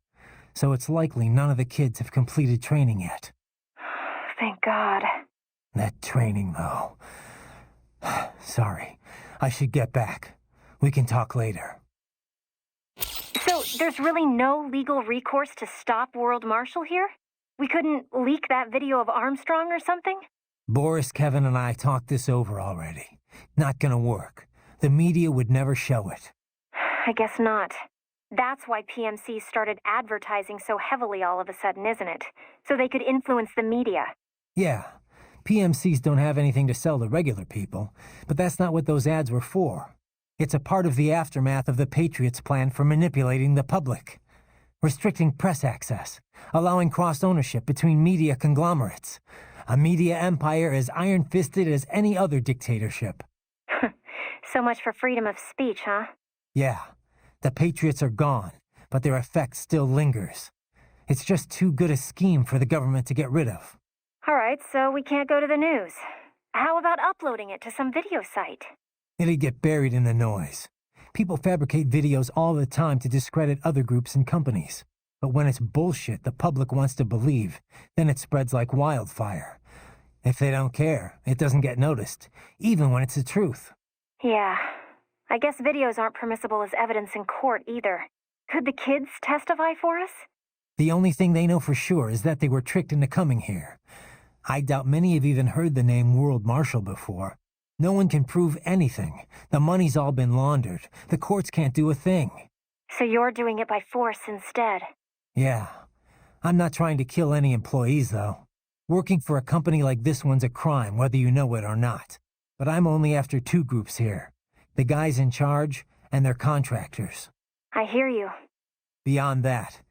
So it's likely none of the kids have completed training yet. Thank God. That training, though. Sorry, I should get back. We can talk later. So there's really no legal recourse to stop World Marshal here? We couldn't leak that video of Armstrong or something? Boris, Kevin, and I talked this over already. Not gonna work. The media would never show it. I guess not. That's why PMC started advertising so heavily all of a sudden, isn't it? So they could influence the media. Yeah, PMCs don't have anything to sell to regular people, but that's not what those ads were for. It's a part of the aftermath of the Patriots' plan for manipulating the public. Restricting press access, allowing cross-ownership between media conglomerates. A media empire as iron-fisted as any other dictatorship. So much for freedom of speech, huh? Yeah, the Patriots are gone, but their effect still lingers. It's just too good a scheme for the government to get rid of. All right, so we can't go to the news. How about uploading it to some video site? It'd get buried in the noise. People fabricate videos all the time to discredit other groups and companies. But when it's bullshit the public wants to believe, then it spreads like wildfire. If they don't care, it doesn't get noticed, even when it's the truth. Yeah. I guess videos aren't permissible as evidence in court either. Could the kids testify for us? The only thing they know for sure is that they were tricked into coming here. I doubt many have even heard the name World Marshal before. No one can prove anything. The money's all been laundered. The courts can't do a thing. So you're doing it by force instead? Yeah. I'm not trying to kill any employees, though. Working for a company like this one's a crime, whether you know it or not. But I'm only after two groups here. The guys in charge and their contractors. I hear you. Beyond that,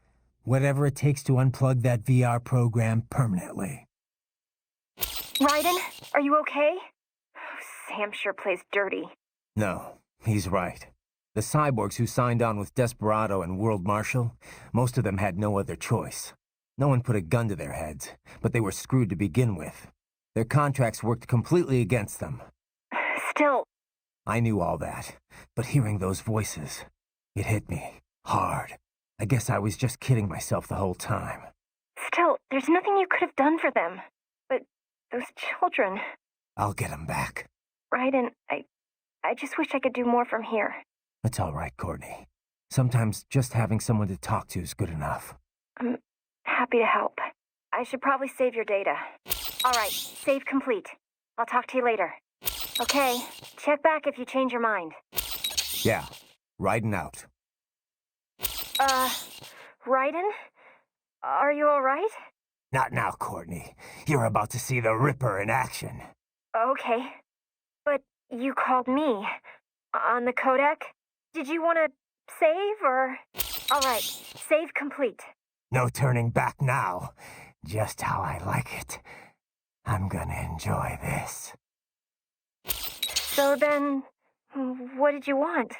whatever it takes to unplug that VR program permanently. Raiden, are you okay? Sam sure plays dirty. No, he's right. The cyborgs who signed on with Desperado and World Marshal, most of them had no other choice. No one put a gun to their heads, but they were screwed to begin with. Their contracts worked completely against them. Still... I knew all that, but hearing those voices, it hit me hard. I guess I was just kidding myself the whole time. Still, there's nothing you could have done for them. But those children... I'll get them back. Raiden, I just wish I could do more from here. It's all right, Courtney. Sometimes just having someone to talk to is good enough. I'm happy to help. I should probably save your data. All right, save complete. I'll talk to you later. Okay, check back if you change your mind. Yeah, riding out. Raiden? Are you all right? Not now, Courtney. You're about to see the Ripper in action. Okay. But you called me. On the codec? Did you want to save, or...? All right, save complete. No turning back now. Just how I like it. I'm gonna enjoy this. So then, what did you want?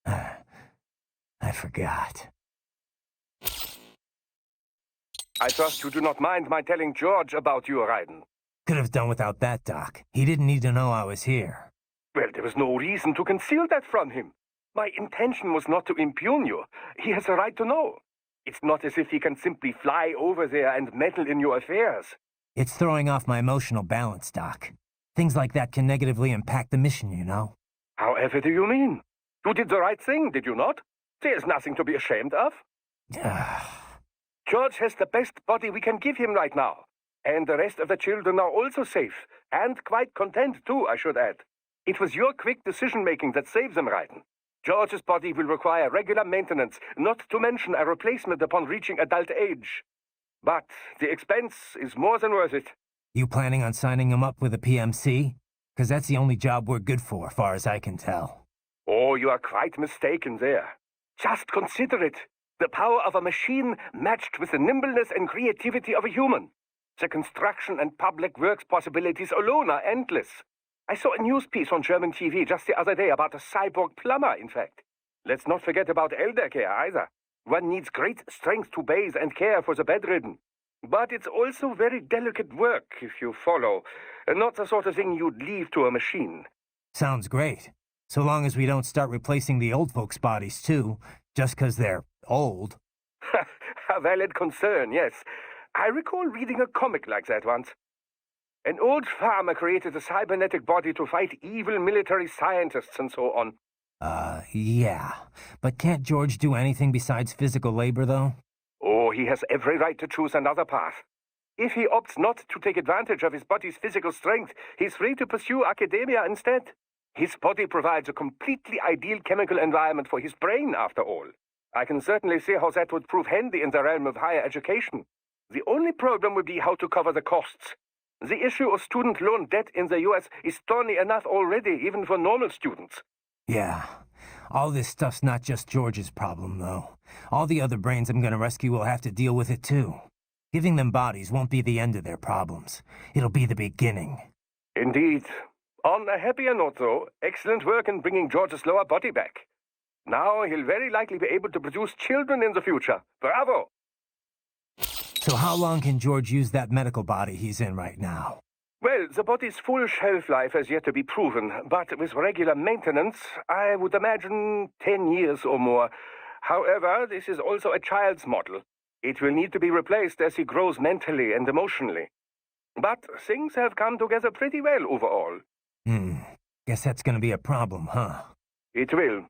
I forgot. I trust you do not mind my telling George about you, Raiden. Could have done without that, Doc. He didn't need to know I was here. Well, there was no reason to conceal that from him. My intention was not to impugn you. He has a right to know. It's not as if he can simply fly over there and meddle in your affairs. It's throwing off my emotional balance, Doc. Things like that can negatively impact the mission, you know? However do you mean? You did the right thing, did you not? There's nothing to be ashamed of. George has the best body we can give him right now. And the rest of the children are also safe. And quite content, too, I should add. It was your quick decision-making that saved them, Raiden. George's body will require regular maintenance, not to mention a replacement upon reaching adult age. But the expense is more than worth it. You planning on signing him up with a PMC? Because that's the only job we're good for, far as I can tell. Oh, you are quite mistaken there. Just consider it. The power of a machine matched with the nimbleness and creativity of a human. The construction and public works possibilities alone are endless. I saw a news piece on German TV just the other day about a cyborg plumber, in fact. Let's not forget about elder care either. One needs great strength to bathe and care for the bedridden. But it's also very delicate work, if you follow. Not the sort of thing you'd leave to a machine. Sounds great. So long as we don't start replacing the old folks' bodies, too, just 'cause they're old. A valid concern, yes. I recall reading a comic like that once. An old farmer created a cybernetic body to fight evil military scientists and so on. Yeah. But can't George do anything besides physical labor, though? Oh, he has every right to choose another path. If he opts not to take advantage of his body's physical strength, he's free to pursue academia instead. His body provides a completely ideal chemical environment for his brain, after all. I can certainly see how that would prove handy in the realm of higher education. The only problem would be how to cover the costs. The issue of student loan debt in the US is thorny enough already, even for normal students. Yeah. All this stuff's not just George's problem, though. All the other brains I'm gonna rescue will have to deal with it, too. Giving them bodies won't be the end of their problems. It'll be the beginning. Indeed. On a happier note, though, excellent work in bringing George's lower body back. Now he'll very likely be able to produce children in the future. Bravo! So how long can George use that medical body he's in right now? Well, the body's full shelf life has yet to be proven, but with regular maintenance, I would imagine 10 years or more. However, this is also a child's model. It will need to be replaced as he grows mentally and emotionally. But things have come together pretty well overall. Guess that's gonna be a problem, huh? It will.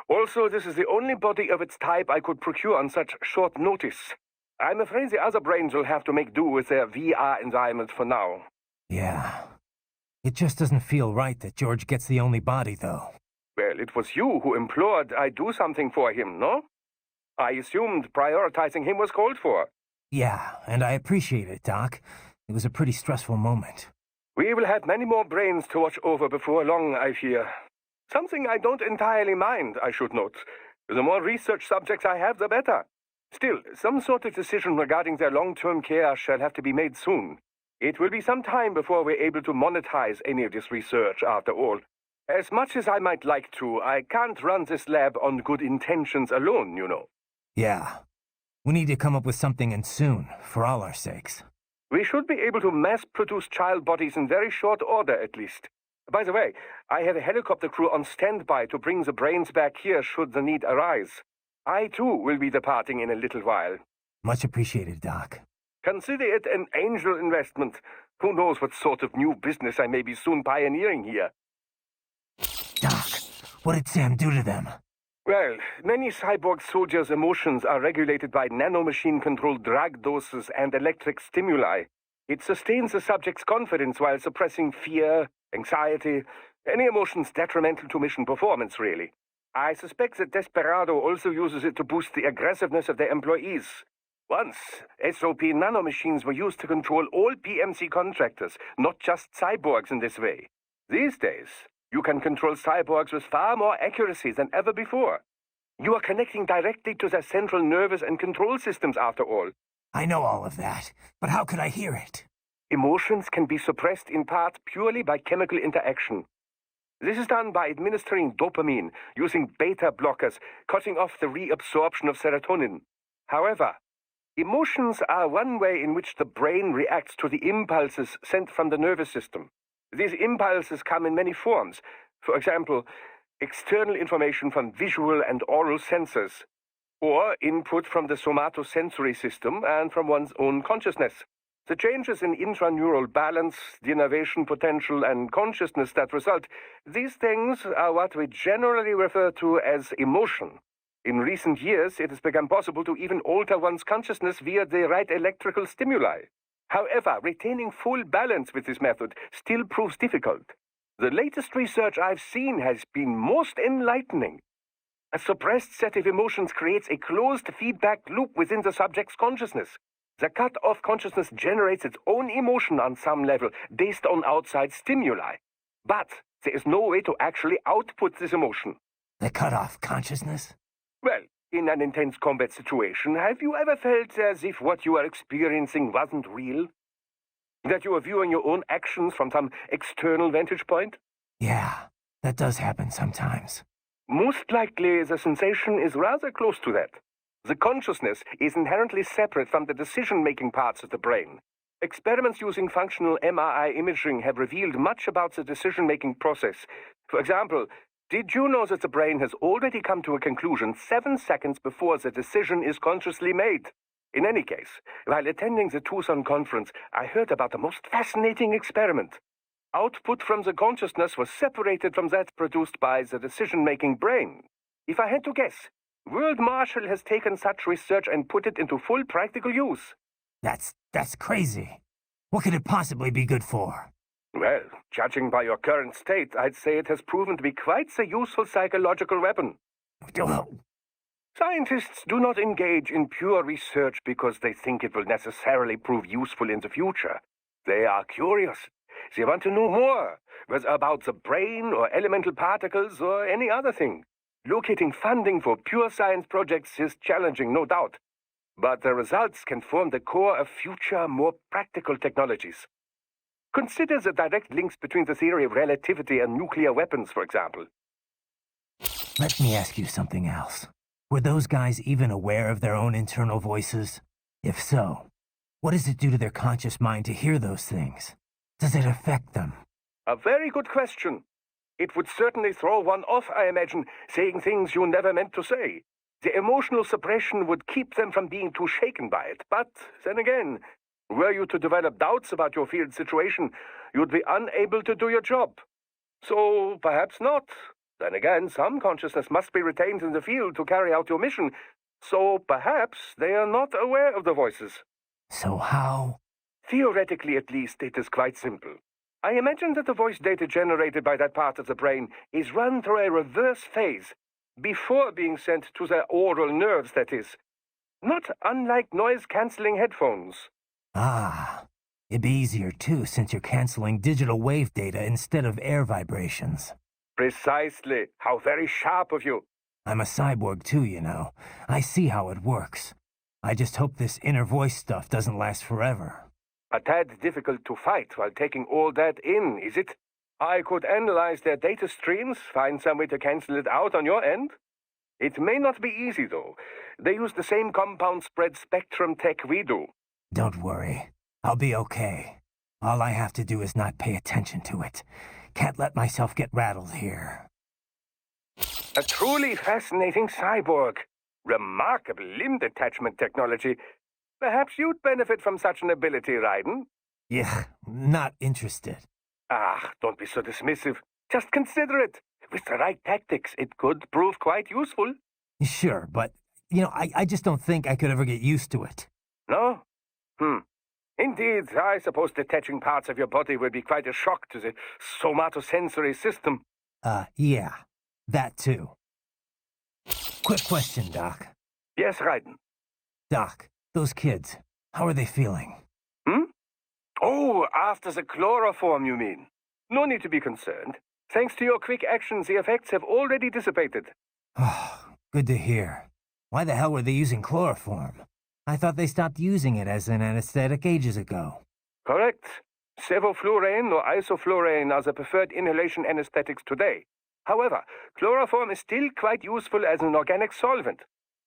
Also, this is the only body of its type I could procure on such short notice. I'm afraid the other brains will have to make do with their VR environment for now. Yeah. It just doesn't feel right that George gets the only body, though. Well, it was you who implored I do something for him, no? I assumed prioritizing him was called for. Yeah, and I appreciate it, Doc. It was a pretty stressful moment. We will have many more brains to watch over before long, I fear. Something I don't entirely mind, I should note. The more research subjects I have, the better. Still, some sort of decision regarding their long-term care shall have to be made soon. It will be some time before we're able to monetize any of this research, after all. As much as I might like to, I can't run this lab on good intentions alone, you know. Yeah. We need to come up with something, and soon, for all our sakes. We should be able to mass-produce child bodies in very short order, at least. By the way, I have a helicopter crew on standby to bring the brains back here should the need arise. I, too, will be departing in a little while. Much appreciated, Doc. Consider it an angel investment. Who knows what sort of new business I may be soon pioneering here. Doc, what did Sam do to them? Well, many cyborg soldiers' emotions are regulated by nanomachine-controlled drug doses and electric stimuli. It sustains the subject's confidence while suppressing fear, anxiety, any emotions detrimental to mission performance, really. I suspect that Desperado also uses it to boost the aggressiveness of their employees. Once, SOP nanomachines were used to control all PMC contractors, not just cyborgs in this way. These days, you can control cyborgs with far more accuracy than ever before. You are connecting directly to their central nervous and control systems, after all. I know all of that, but how could I hear it? Emotions can be suppressed in part purely by chemical interaction. This is done by administering dopamine, using beta blockers, cutting off the reabsorption of serotonin. However, emotions are one way in which the brain reacts to the impulses sent from the nervous system. These impulses come in many forms. For example, external information from visual and oral sensors, or input from the somatosensory system and from one's own consciousness. The changes in intraneural balance, the innervation potential, and consciousness that result, these things are what we generally refer to as emotion. In recent years, it has become possible to even alter one's consciousness via the right electrical stimuli. However, retaining full balance with this method still proves difficult. The latest research I've seen has been most enlightening. A suppressed set of emotions creates a closed feedback loop within the subject's consciousness. The cut-off consciousness generates its own emotion on some level, based on outside stimuli. But there is no way to actually output this emotion. The cut-off consciousness? Well, In an intense combat situation, have you ever felt as if what you are experiencing wasn't real? That you are viewing your own actions from some external vantage point? Yeah, that does happen sometimes. Most likely, the sensation is rather close to that. The consciousness is inherently separate from the decision-making parts of the brain. Experiments using functional MRI imaging have revealed much about the decision-making process. For example, did you know that the brain has already come to a conclusion 7 seconds before the decision is consciously made? In any case, while attending the Tucson conference, I heard about the most fascinating experiment. Output from the consciousness was separated from that produced by the decision-making brain. If I had to guess, World Marshall has taken such research and put it into full practical use. That's crazy. What could it possibly be good for? Well, judging by your current state, I'd say it has proven to be quite a useful psychological weapon. Scientists do not engage in pure research because they think it will necessarily prove useful in the future. They are curious. They want to know more, whether about the brain or elemental particles or any other thing. Locating funding for pure science projects is challenging, no doubt. But the results can form the core of future, more practical technologies. Consider the direct links between the theory of relativity and nuclear weapons, for example. Let me ask you something else. Were those guys even aware of their own internal voices? If so, what does it do to their conscious mind to hear those things? Does it affect them? A very good question. It would certainly throw one off, I imagine, saying things you never meant to say. The emotional suppression would keep them from being too shaken by it. But, then again, were you to develop doubts about your field situation, you'd be unable to do your job. So, perhaps not. Then again, some consciousness must be retained in the field to carry out your mission. So, perhaps they are not aware of the voices. So how? Theoretically, at least, it is quite simple. I imagine that the voice data generated by that part of the brain is run through a reverse phase, before being sent to the aural nerves, that is. Not unlike noise-canceling headphones. Ah, it'd be easier too since you're canceling digital wave data instead of air vibrations. Precisely. How very sharp of you. I'm a cyborg too, you know. I see how it works. I just hope this inner voice stuff doesn't last forever. A tad difficult to fight while taking all that in, is it? I could analyze their data streams, find some way to cancel it out on your end. It may not be easy, though. They use the same compound spread spectrum tech we do. Don't worry. I'll be okay. All I have to do is not pay attention to it. Can't let myself get rattled here. A truly fascinating cyborg. Remarkable limb detachment technology. Perhaps you'd benefit from such an ability, Raiden. Yeah, not interested. Ah, don't be so dismissive. Just consider it. With the right tactics, it could prove quite useful. Sure, but, I just don't think I could ever get used to it. No? Indeed, I suppose detaching parts of your body would be quite a shock to the somatosensory system. Yeah, that too. Quick question, Doc. Yes, Raiden. Doc, those kids, how are they feeling? Oh, after the chloroform, you mean? No need to be concerned. Thanks to your quick actions, the effects have already dissipated. Oh, good to hear. Why the hell were they using chloroform? I thought they stopped using it as an anesthetic ages ago. Correct. Sevoflurane or isoflurane are the preferred inhalation anesthetics today. However, chloroform is still quite useful as an organic solvent.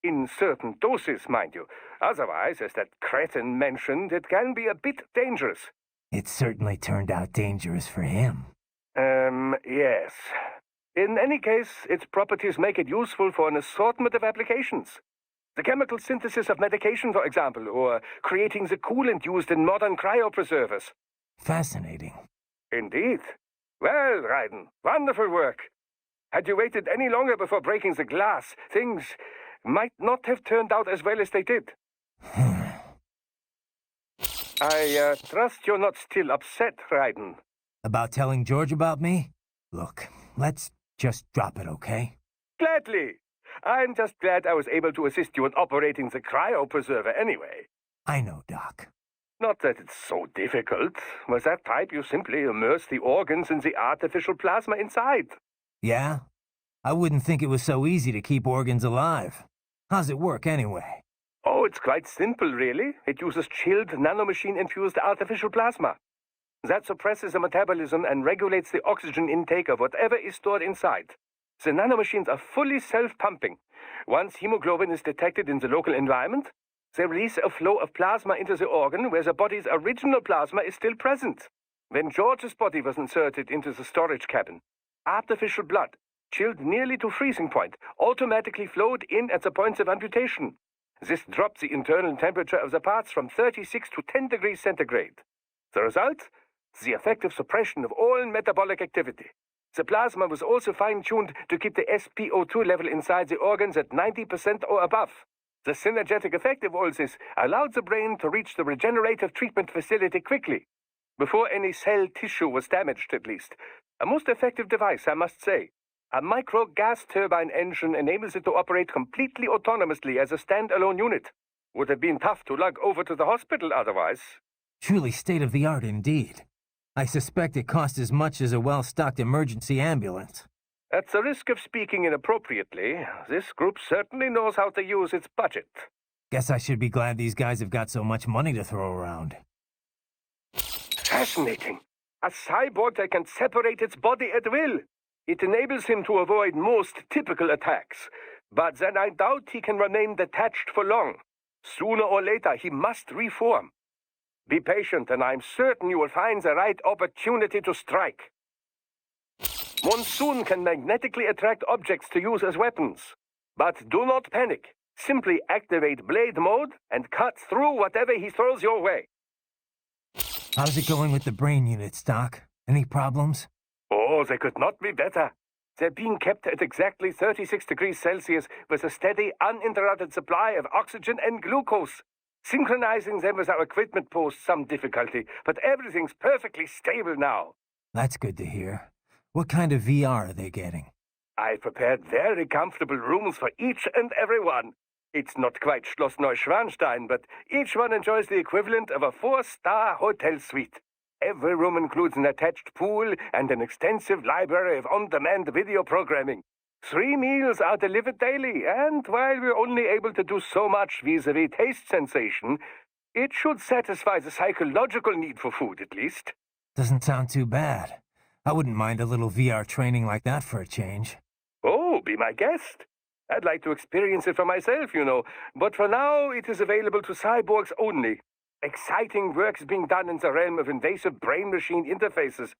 In certain doses, mind you. Otherwise, as that cretin mentioned, it can be a bit dangerous. It certainly turned out dangerous for him. Yes. In any case, its properties make it useful for an assortment of applications. The chemical synthesis of medication, for example, or creating the coolant used in modern cryopreservers. Fascinating. Indeed. Well, Raiden, wonderful work. Had you waited any longer before breaking the glass, things might not have turned out as well as they did. I trust you're not still upset, Raiden. About telling George about me? Look, let's just drop it, okay? Gladly. I'm just glad I was able to assist you in operating the cryopreserver anyway. I know, Doc. Not that it's so difficult. With that type, you simply immerse the organs in the artificial plasma inside. Yeah? I wouldn't think it was so easy to keep organs alive. How's it work, anyway? Oh, it's quite simple, really. It uses chilled, nanomachine-infused artificial plasma. That suppresses the metabolism and regulates the oxygen intake of whatever is stored inside. The nanomachines are fully self-pumping. Once hemoglobin is detected in the local environment, they release a flow of plasma into the organ where the body's original plasma is still present. When George's body was inserted into the storage cabin, artificial blood, chilled nearly to freezing point, automatically flowed in at the points of amputation. This dropped the internal temperature of the parts from 36 to 10 degrees centigrade. The result? The effective suppression of all metabolic activity. The plasma was also fine-tuned to keep the SpO2 level inside the organs at 90% or above. The synergetic effect of all this allowed the brain to reach the regenerative treatment facility quickly, before any cell tissue was damaged at least. A most effective device, I must say. A micro gas turbine engine enables it to operate completely autonomously as a standalone unit. Would have been tough to lug over to the hospital otherwise. Truly state-of-the-art indeed. I suspect it cost as much as a well-stocked emergency ambulance. At the risk of speaking inappropriately, this group certainly knows how to use its budget. Guess I should be glad these guys have got so much money to throw around. Fascinating. A cyborg that can separate its body at will. It enables him to avoid most typical attacks. But then I doubt he can remain detached for long. Sooner or later, he must reform. Be patient, and I'm certain you will find the right opportunity to strike. Monsoon can magnetically attract objects to use as weapons. But do not panic. Simply activate blade mode and cut through whatever he throws your way. How's it going with the brain units, Doc? Any problems? Oh, they could not be better. They're being kept at exactly 36 degrees Celsius with a steady, uninterrupted supply of oxygen and glucose. Synchronizing them with our equipment posed some difficulty, but everything's perfectly stable now. That's good to hear. What kind of VR are they getting? I prepared very comfortable rooms for each and every one. It's not quite Schloss Neuschwanstein, but each one enjoys the equivalent of a 4-star hotel suite. Every room includes an attached pool and an extensive library of on-demand video programming. 3 meals are delivered daily, and while we're only able to do so much vis-a-vis taste sensation, it should satisfy the psychological need for food, at least. Doesn't sound too bad. I wouldn't mind a little VR training like that for a change. Oh, be my guest. I'd like to experience it for myself, you know, but for now it is available to cyborgs only. Exciting work is being done in the realm of invasive brain-machine interfaces,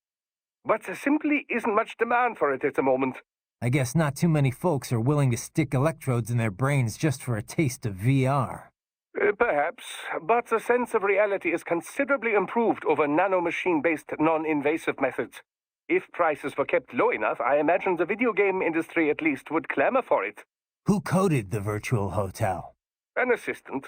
but there simply isn't much demand for it at the moment. I guess not too many folks are willing to stick electrodes in their brains just for a taste of VR. Perhaps, but the sense of reality is considerably improved over nanomachine-based non-invasive methods. If prices were kept low enough, I imagine the video game industry at least would clamor for it. Who coded the virtual hotel? An assistant.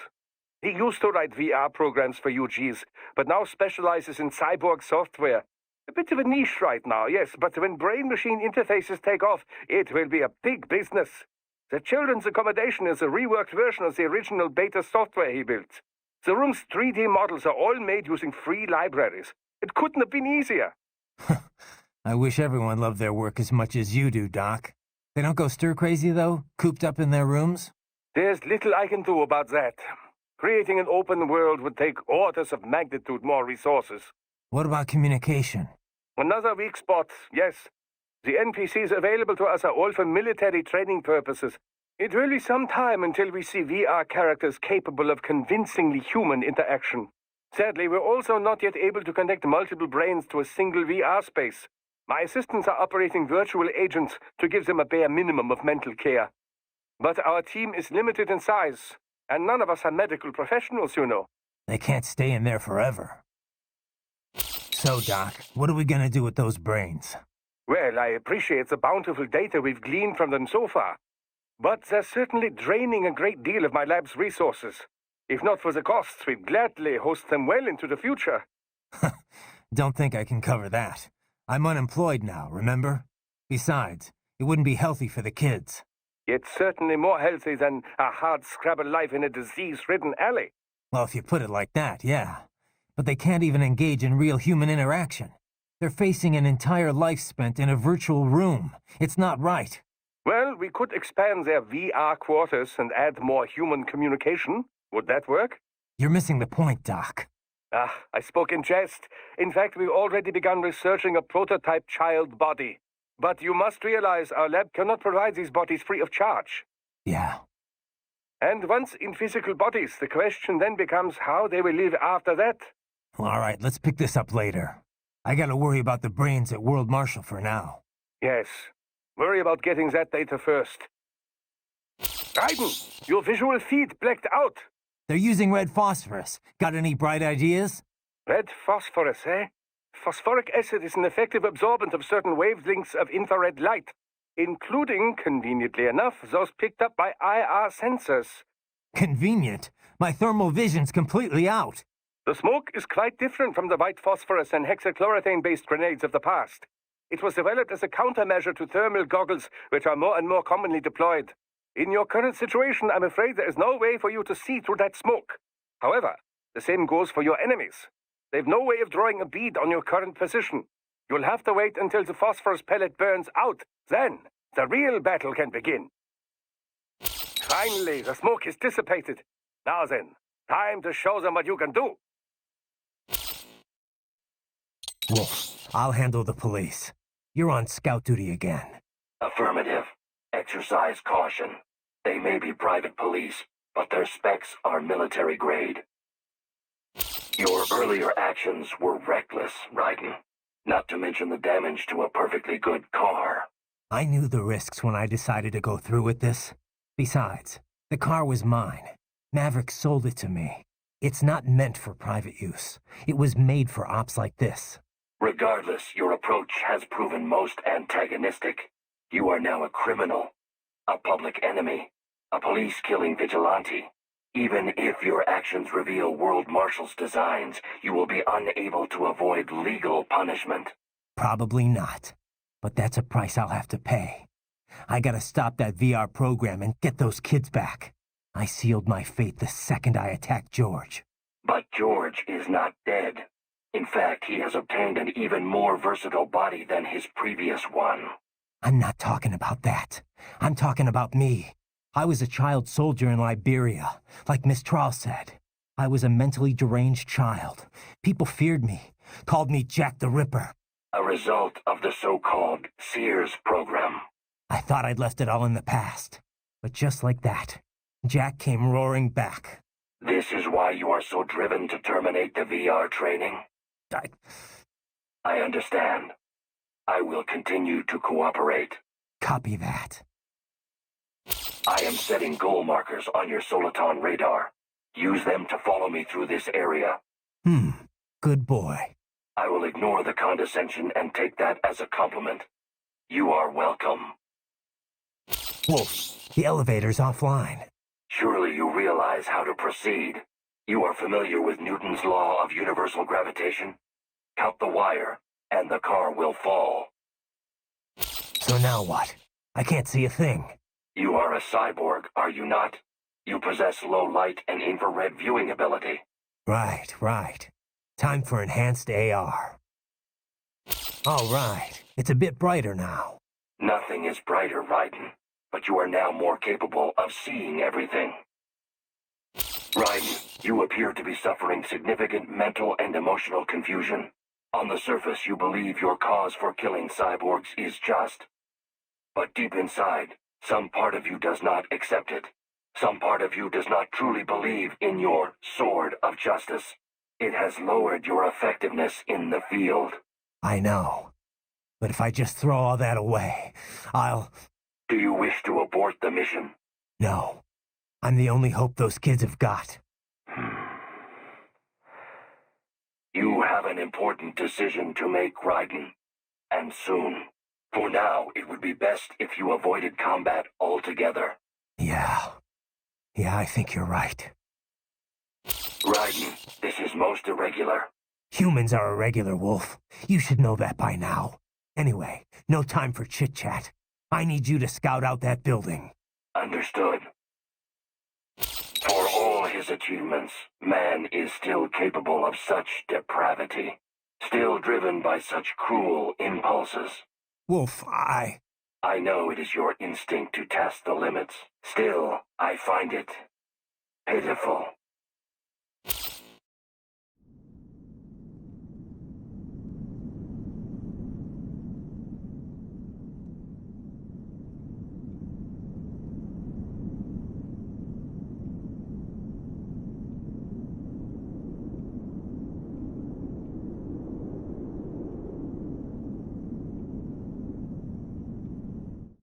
He used to write VR programs for UGs, but now specializes in cyborg software. A bit of a niche right now, yes, but when brain-machine interfaces take off, it will be a big business. The children's accommodation is a reworked version of the original beta software he built. The room's 3D models are all made using free libraries. It couldn't have been easier. I wish everyone loved their work as much as you do, Doc. They don't go stir-crazy, though, cooped up in their rooms? There's little I can do about that. Creating an open world would take orders of magnitude more resources. What about communication? Another weak spot, yes. The NPCs available to us are all for military training purposes. It will be some time until we see VR characters capable of convincingly human interaction. Sadly, we're also not yet able to connect multiple brains to a single VR space. My assistants are operating virtual agents to give them a bare minimum of mental care. But our team is limited in size, and none of us are medical professionals, you know. They can't stay in there forever. So, Doc, what are we gonna do with those brains? Well, I appreciate the bountiful data we've gleaned from them so far, but they're certainly draining a great deal of my lab's resources. If not for the costs, we'd gladly host them well into the future. Don't think I can cover that. I'm unemployed now, remember? Besides, it wouldn't be healthy for the kids. It's certainly more healthy than a hard-scrabble life in a disease-ridden alley. Well, if you put it like that, yeah. But they can't even engage in real human interaction. They're facing an entire life spent in a virtual room. It's not right. Well, we could expand their VR quarters and add more human communication. Would that work? You're missing the point, Doc. I spoke in jest. In fact, we've already begun researching a prototype child body. But you must realize our lab cannot provide these bodies free of charge. Yeah. And once in physical bodies, the question then becomes how they will live after that. All right, let's pick this up later. I gotta worry about the brains at World Marshal for now. Yes. Worry about getting that data first. Raiden, your visual feed blacked out. They're using red phosphorus. Got any bright ideas? Red phosphorus, eh? Phosphoric acid is an effective absorbent of certain wavelengths of infrared light, including, conveniently enough, those picked up by IR sensors. Convenient. My thermal vision's completely out. The smoke is quite different from the white phosphorus and hexachlorothane-based grenades of the past. It was developed as a countermeasure to thermal goggles, which are more and more commonly deployed. In your current situation, I'm afraid there is no way for you to see through that smoke. However, the same goes for your enemies. They've no way of drawing a bead on your current position. You'll have to wait until the phosphorus pellet burns out. Then, the real battle can begin. Finally, the smoke is dissipated. Now then, time to show them what you can do. Wolf, I'll handle the police. You're on scout duty again. Affirmative. Exercise caution. They may be private police, but their specs are military grade. Your earlier actions were reckless, Raiden. Not to mention the damage to a perfectly good car. I knew the risks when I decided to go through with this. Besides, the car was mine. Maverick sold it to me. It's not meant for private use. It was made for ops like this. Regardless, your approach has proven most antagonistic. You are now a criminal, a public enemy, a police-killing vigilante. Even if your actions reveal World Marshal's designs, you will be unable to avoid legal punishment. Probably not. But that's a price I'll have to pay. I gotta stop that VR program and get those kids back. I sealed my fate the second I attacked George. But George is not dead. In fact, he has obtained an even more versatile body than his previous one. I'm not talking about that. I'm talking about me. I was a child soldier in Liberia, like Miss Trawl said. I was a mentally deranged child. People feared me, called me Jack the Ripper. A result of the so-called Sears program. I thought I'd left it all in the past. But just like that, Jack came roaring back. This is why you are so driven to terminate the VR training? I understand. I will continue to cooperate. Copy that. I am setting goal markers on your Soliton radar. Use them to follow me through this area. Good boy. I will ignore the condescension and take that as a compliment. You are welcome. Wolf, the elevator's offline. Surely you realize how to proceed. You are familiar with Newton's law of universal gravitation? Count the wire, and the car will fall. So now what? I can't see a thing. You are a cyborg, are you not? You possess low light and infrared viewing ability. Right. Time for enhanced AR. All right, it's a bit brighter now. Nothing is brighter, Raiden, but you are now more capable of seeing everything. Raiden, you appear to be suffering significant mental and emotional confusion. On the surface, you believe your cause for killing cyborgs is just. But deep inside, some part of you does not accept it. Some part of you does not truly believe in your sword of justice. It has lowered your effectiveness in the field. I know. But if I just throw all that away, I'll... Do you wish to abort the mission? No. I'm the only hope those kids have got. You have an important decision to make, Raiden. And soon. For now, it would be best if you avoided combat altogether. Yeah, I think you're right. Raiden, this is most irregular. Humans are irregular, Wolf. You should know that by now. Anyway, no time for chit-chat. I need you to scout out that building. Understood. For all his achievements, man is still capable of such depravity. Still driven by such cruel impulses. Wolf, I know it is your instinct to test the limits. Still, I find it pitiful.